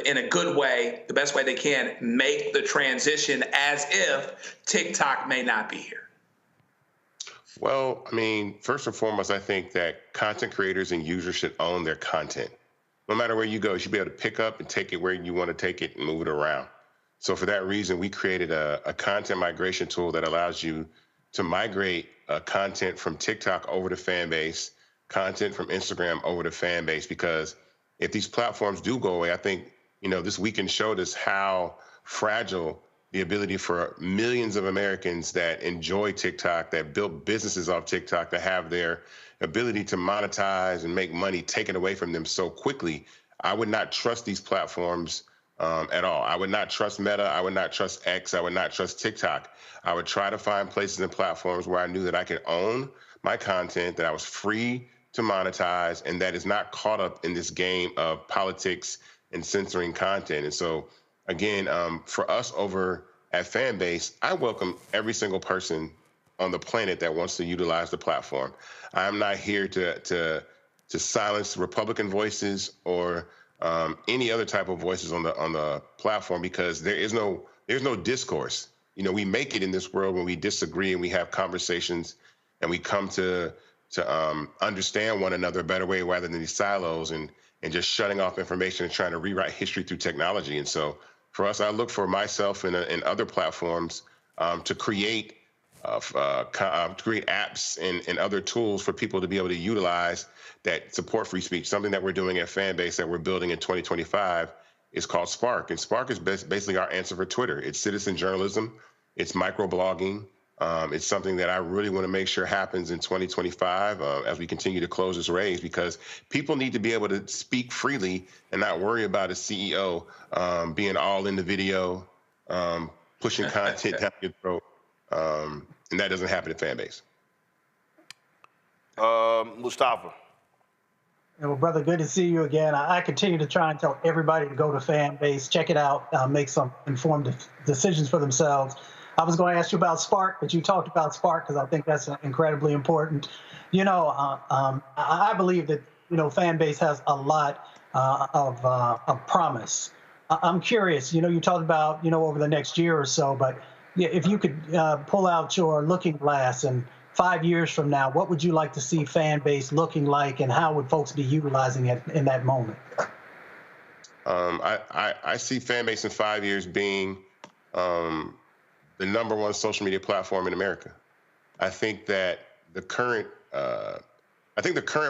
in a good way, the best way they can, make the transition as if TikTok may not be here? Well, I mean, first and foremost, I think that content creators and users should own their content. No matter where you go, you should be able to pick up and take it where you want to take it and move it around. So for that reason, we created a content migration tool that allows you to migrate content from TikTok over to Fanbase, content from Instagram over to Fanbase, because if these platforms do go away, I think, you know, this weekend showed us how fragile the ability for millions of Americans that enjoy TikTok, that built businesses off TikTok, to have their ability to monetize and make money taken away from them so quickly. I would not trust these platforms at all. I would not trust Meta. I would not trust X. I would not trust TikTok. I would try to find places and platforms where I knew that I could own my content, that I was free to monetize, and that is not caught up in this game of politics and censoring content. And so, again, for us over at Fanbase, I welcome every single person on the planet that wants to utilize the platform. I'm not here to silence Republican voices or any other type of voices on the platform, because there's no discourse. You know, we make it in this world when we disagree and we have conversations and we come to understand one another a better way rather than these silos and just shutting off information and trying to rewrite history through technology. And so for us, I look for myself and other platforms to create apps and other tools for people to be able to utilize that support free speech. Something that we're doing at Fanbase that we're building in 2025 is called Spark. And Spark is basically our answer for Twitter. It's citizen journalism. It's microblogging. It's something that I really want to make sure happens in 2025 as we continue to close this race, because people need to be able to speak freely and not worry about a CEO being all in the video, pushing content down your throat. And that doesn't happen at Fanbase. Mustafa. Yeah, well, brother, good to see you again. I continue to try and tell everybody to go to Fanbase, check it out, make some informed decisions for themselves. I was going to ask you about Spark, but you talked about Spark because I think that's incredibly important. You know, I believe that, you know, Fanbase has a lot of promise. I'm curious, you know, you talked about, you know, over the next year or so, but if you could pull out your looking glass and 5 years from now, what would you like to see Fanbase looking like, and how would folks be utilizing it in that moment? I see Fanbase in 5 years being the #1 social media platform in America. I think that the current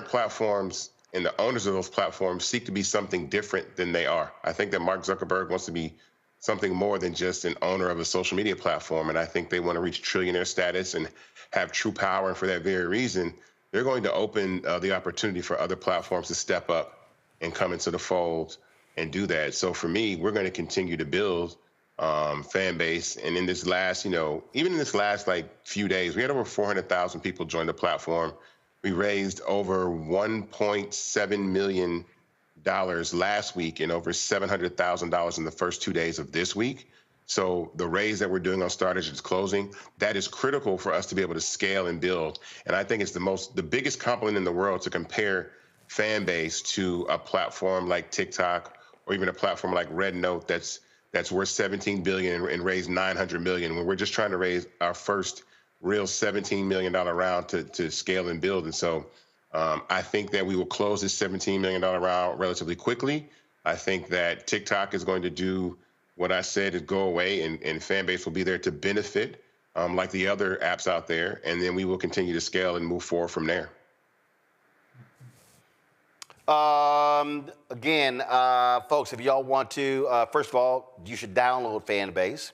platforms and the owners of those platforms seek to be something different than they are. I think that Mark Zuckerberg wants to be something more than just an owner of a social media platform. And I think they want to reach trillionaire status and have true power. And for that very reason, they're going to open the opportunity for other platforms to step up and come into the fold and do that. So for me, we're going to continue to build Fanbase. And in this last, even in this last few days, we had over 400,000 people join the platform. We raised over $1.7 million last week and over $700,000 in the first 2 days of this week. So the raise that we're doing on Starters is closing. That is critical for us to be able to scale and build. And I think it's the biggest compliment in the world to compare Fanbase to a platform like TikTok or even a platform like Red Note that's worth $17 billion and raised $900 million, when we're just trying to raise our first real $17 million round to scale and build. And so I think that we will close this $17 million round relatively quickly. I think that TikTok is going to do what I said is go away, and fan base will be there to benefit like the other apps out there. And then we will continue to scale and move forward from there. Again, folks, if y'all want to, first of all, you should download Fanbase.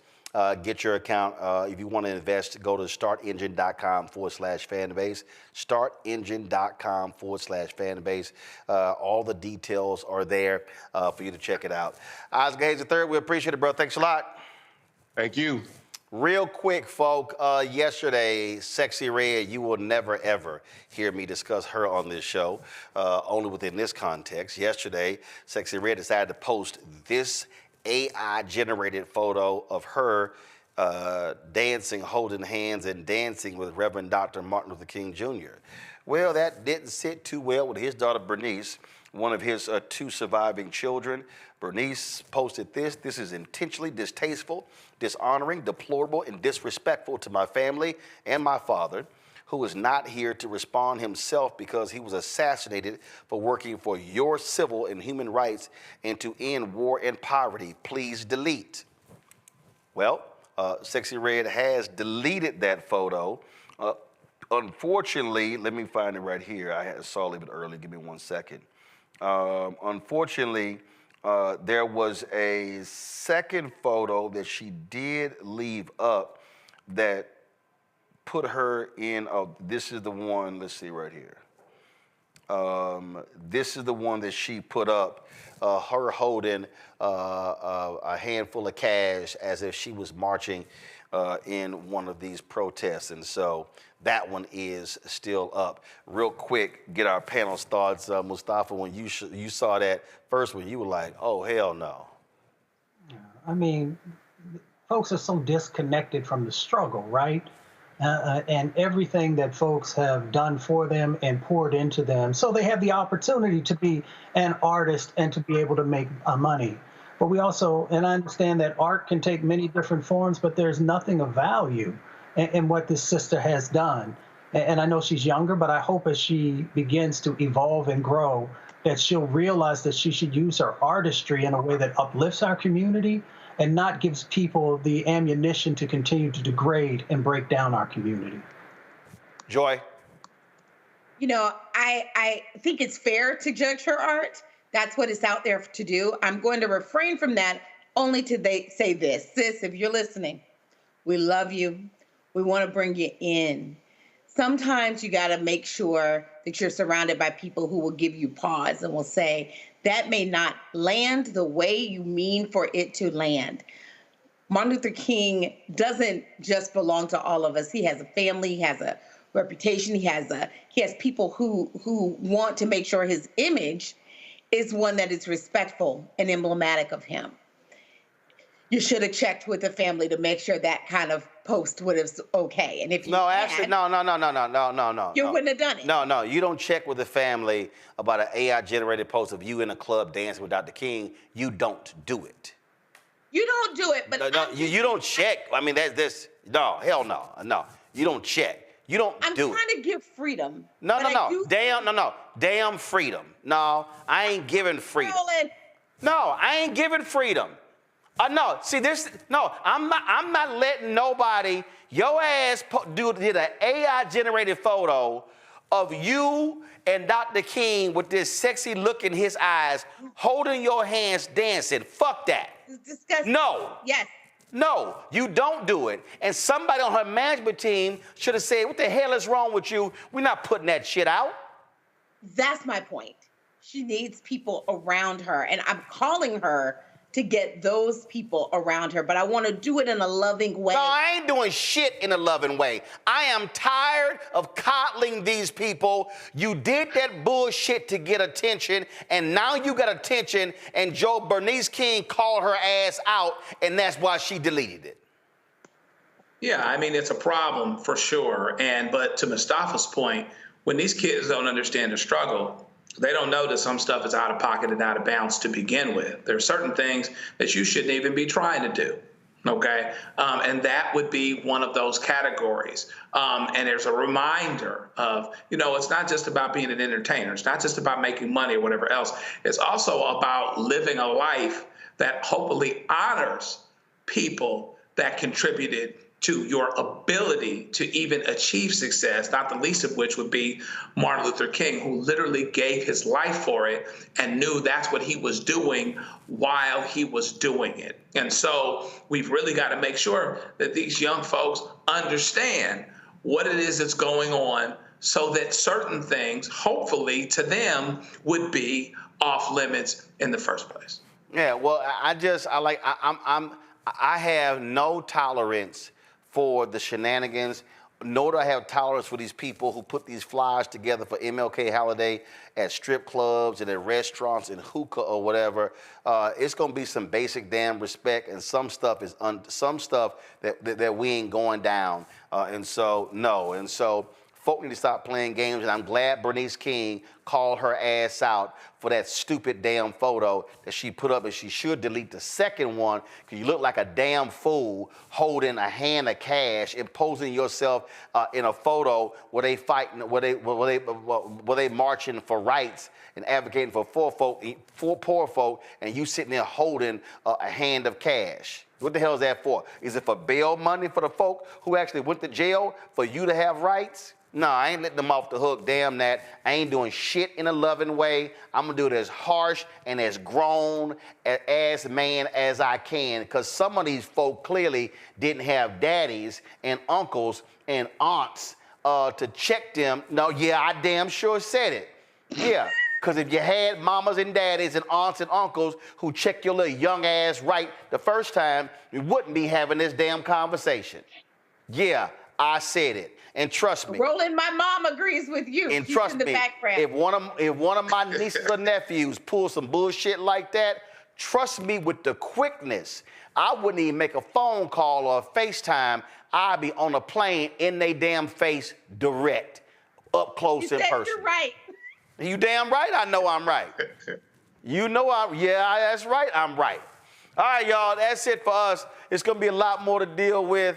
Get your account. If you want to invest, go to startengine.com/fanbase. Startengine.com/fanbase. All the details are there for you to check it out. Isaac Hayes III, we appreciate it, bro. Thanks a lot. Thank you. Real quick, folk, yesterday, Sexy Red, you will never, ever hear me discuss her on this show, only within this context. Yesterday, Sexy Red decided to post this AI-generated photo of her dancing, holding hands, and dancing with Reverend Dr. Martin Luther King Jr. Well, that didn't sit too well with his daughter, Bernice, one of his 2 surviving children. Bernice posted this. This is intentionally distasteful, dishonoring, deplorable, and disrespectful to my family and my father, who is not here to respond himself because he was assassinated for working for your civil and human rights and to end war and poverty. Please delete. Well, Sexy Red has deleted that photo. Unfortunately, let me find it right here. I saw it a little bit early. Give me 1 second. Unfortunately, there was a second photo that she did leave up that put her in, this is the one, let's see right here. This is the one that she put up, her holding a handful of cash as if she was marching in one of these protests. And so that one is still up. Real quick, get our panel's thoughts. Mustafa, when you saw that first one, you were like, oh, hell no. I mean, folks are so disconnected from the struggle, right? And everything that folks have done for them and poured into them. So they have the opportunity to be an artist and to be able to make money. But we also, and I understand that art can take many different forms, but there's nothing of value in what this sister has done. And I know she's younger, but I hope as she begins to evolve and grow, that she'll realize that she should use her artistry in a way that uplifts our community and not gives people the ammunition to continue to degrade and break down our community. Joy? You know, I think it's fair to judge her art. That's what it's out there to do. I'm going to refrain from that only to say this. Sis, if you're listening, we love you. We want to bring you in. Sometimes you got to make sure that you're surrounded by people who will give you pause and will say, that may not land the way you mean for it to land. Martin Luther King doesn't just belong to all of us. He has a family, he has a reputation, he has people who want to make sure his image is one that is respectful and emblematic of him. You should have checked with the family to make sure that kind of post would have okay. And if you no, had, actually, no. You wouldn't have done it. No, you don't check with the family about an AI-generated post of you in a club dancing with Dr. King. You don't do it. You don't do it, but you don't check. I mean, no, hell no. You don't check. You don't do it. I'm trying to give freedom. No. Damn freedom. No, I ain't giving freedom. No, I ain't giving freedom. No, see this. No, I'm not letting nobody. Your ass did an AI-generated photo of you and Dr. King with this sexy look in his eyes, holding your hands, dancing. Fuck that. It's disgusting. No. Yes. No, you don't do it. And somebody on her management team should have said, "What the hell is wrong with you? We're not putting that shit out." That's my point. She needs people around her, and I'm calling her to get those people around her, but I want to do it in a loving way. No, I ain't doing shit in a loving way. I am tired of coddling these people. You did that bullshit to get attention, and now you got attention, and Bernice King called her ass out, and that's why she deleted it. Yeah, I mean, it's a problem for sure. But to Mustafa's point, when these kids don't understand the struggle, they don't know that some stuff is out of pocket and out of bounds to begin with. There are certain things that you shouldn't even be trying to do. Okay, and that would be one of those categories. And there's a reminder of, it's not just about being an entertainer. It's not just about making money or whatever else. It's also about living a life that hopefully honors people that contributed to your ability to even achieve success, not the least of which would be Martin Luther King, who literally gave his life for it and knew that's what he was doing while he was doing it. And so we've really got to make sure that these young folks understand what it is that's going on so that certain things, hopefully to them, would be off limits in the first place. Yeah, well, I have no tolerance for the shenanigans, nor do I have tolerance for these people who put these flyers together for MLK holiday at strip clubs and at restaurants and hookah or whatever. It's gonna be some basic damn respect, and some stuff is that we ain't going down. And so folk need to stop playing games, and I'm glad Bernice King called her ass out for that stupid damn photo that she put up, and she should delete the second one because you look like a damn fool holding a hand of cash and posing yourself in a photo where they fighting, where they marching for rights and advocating for poor folk, and you sitting there holding a hand of cash. What the hell is that for? Is it for bail money for the folk who actually went to jail for you to have rights? No, I ain't letting them off the hook, damn that. I ain't doing shit in a loving way. I'm gonna do it as harsh and as grown as man as I can, because some of these folk clearly didn't have daddies and uncles and aunts to check them. No, yeah, I damn sure said it. Yeah, because if you had mamas and daddies and aunts and uncles who checked your little young ass right the first time, we wouldn't be having this damn conversation. Yeah, I said it. And trust me. Roland, my mom agrees with you. And She's trust in the me, background. if one of my nieces or nephews pull some bullshit like that, trust me with the quickness, I wouldn't even make a phone call or a FaceTime. I'd be on a plane in they damn face direct, up close in person. You're right. You damn right I know I'm right. Yeah, that's right, I'm right. All right, y'all, that's it for us. It's going to be a lot more to deal with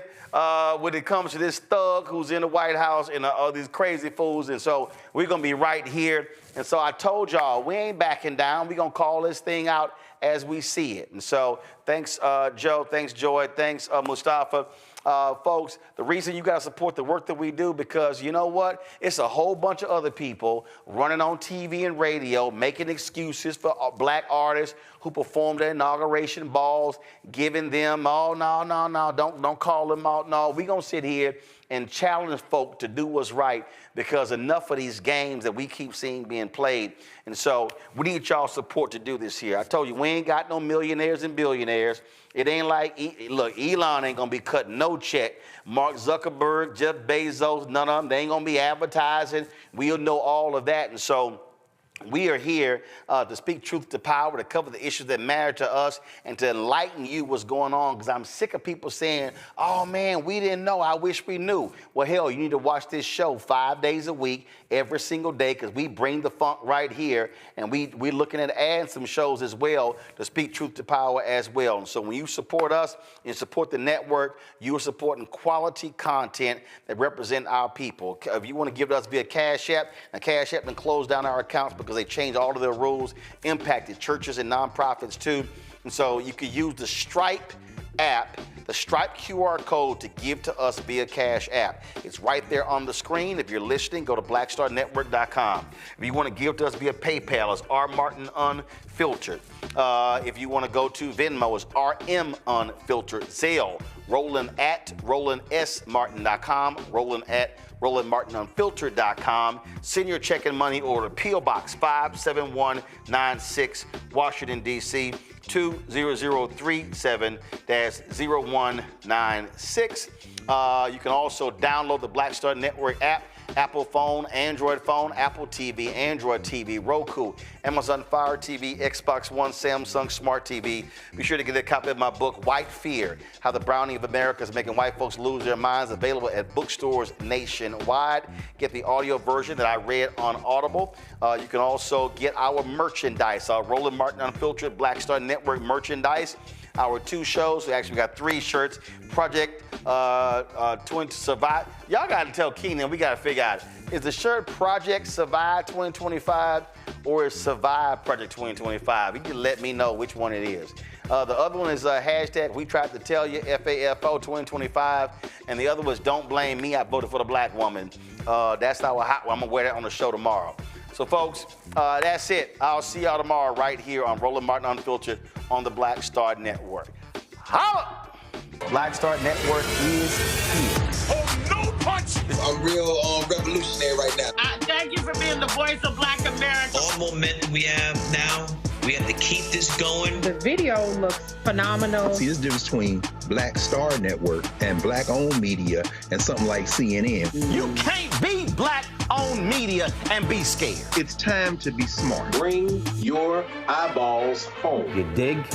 when it comes to this thug who's in the White House and all these crazy fools. And so we're going to be right here. And so I told y'all, we ain't backing down. We're going to call this thing out as we see it. And so thanks, Joe. Thanks, Joy. Thanks, Mustafa. Folks, the reason you got to support the work that we do, because you know what? It's a whole bunch of other people running on TV and radio, making excuses for black artists who performed at inauguration balls, giving them, don't call them out. No, we're going to sit here and challenge folk to do what's right, because enough of these games that we keep seeing being played. And so we need y'all support to do this here. I told you, we ain't got no millionaires and billionaires. It ain't like, look, Elon ain't gonna be cutting no check. Mark Zuckerberg, Jeff Bezos, none of them, they ain't gonna be advertising. We'll know all of that. And so we are here to speak truth to power, to cover the issues that matter to us, and to enlighten you what's going on, because I'm sick of people saying, oh man, we didn't know, I wish we knew. Well, hell, you need to watch this show 5 days a week, every single day, because we bring the funk right here, and we're looking at adding some shows as well to speak truth to power as well. And so when you support us and support the network, you are supporting quality content that represent our people. If you want to give it us via Cash App, and Cash App then close down our accounts because they changed all of their rules, impacted churches and nonprofits too. And so you can use the Stripe app, the Stripe QR code, to give to us via Cash App. It's right there on the screen. If you're listening, go to blackstarnetwork.com. If you want to give to us via PayPal, it's R Martin Unfiltered. If you want to go to Venmo, it's RM Unfiltered. Zelle, Roland at RolandSMartin.com, Roland at RolandMartinUnfiltered.com. Send your check and money order, P.O. Box 57196, Washington, D.C. 20037-0196. You can also download the Black Star Network app, Apple phone, Android phone, Apple TV, Android TV, Roku, Amazon Fire TV, Xbox One, Samsung Smart TV. Be sure to get a copy of my book, White Fear, How the Browning of America is Making White Folks Lose Their Minds, available at bookstores nationwide. Get the audio version that I read on Audible. You can also get our merchandise, our Roland Martin Unfiltered Black Star Network merchandise. our 2 shows. We actually got 3 shirts. Project Survive. Y'all got to tell Keenan, we got to figure out, is the shirt Project Survive 2025 or is Survive Project 2025? You can let me know which one it is. The other one is hashtag We Tried to Tell You, FAFO 2025. And the other was Don't Blame Me, I Voted for the Black Woman. That's our hot one. I'm going to wear that on the show tomorrow. So, folks, that's it. I'll see y'all tomorrow right here on Roland Martin Unfiltered on the Black Star Network. Holla! Black Star Network is here. Oh, no punch! I'm real revolutionary right now. Thank you for being the voice of Black America. All momentum we have now, we have to keep this going. The video looks phenomenal. See, there's a difference between Black Star Network and black-owned media and something like CNN. You can't be black-owned media and be scared. It's time to be smart. Bring your eyeballs home. You dig?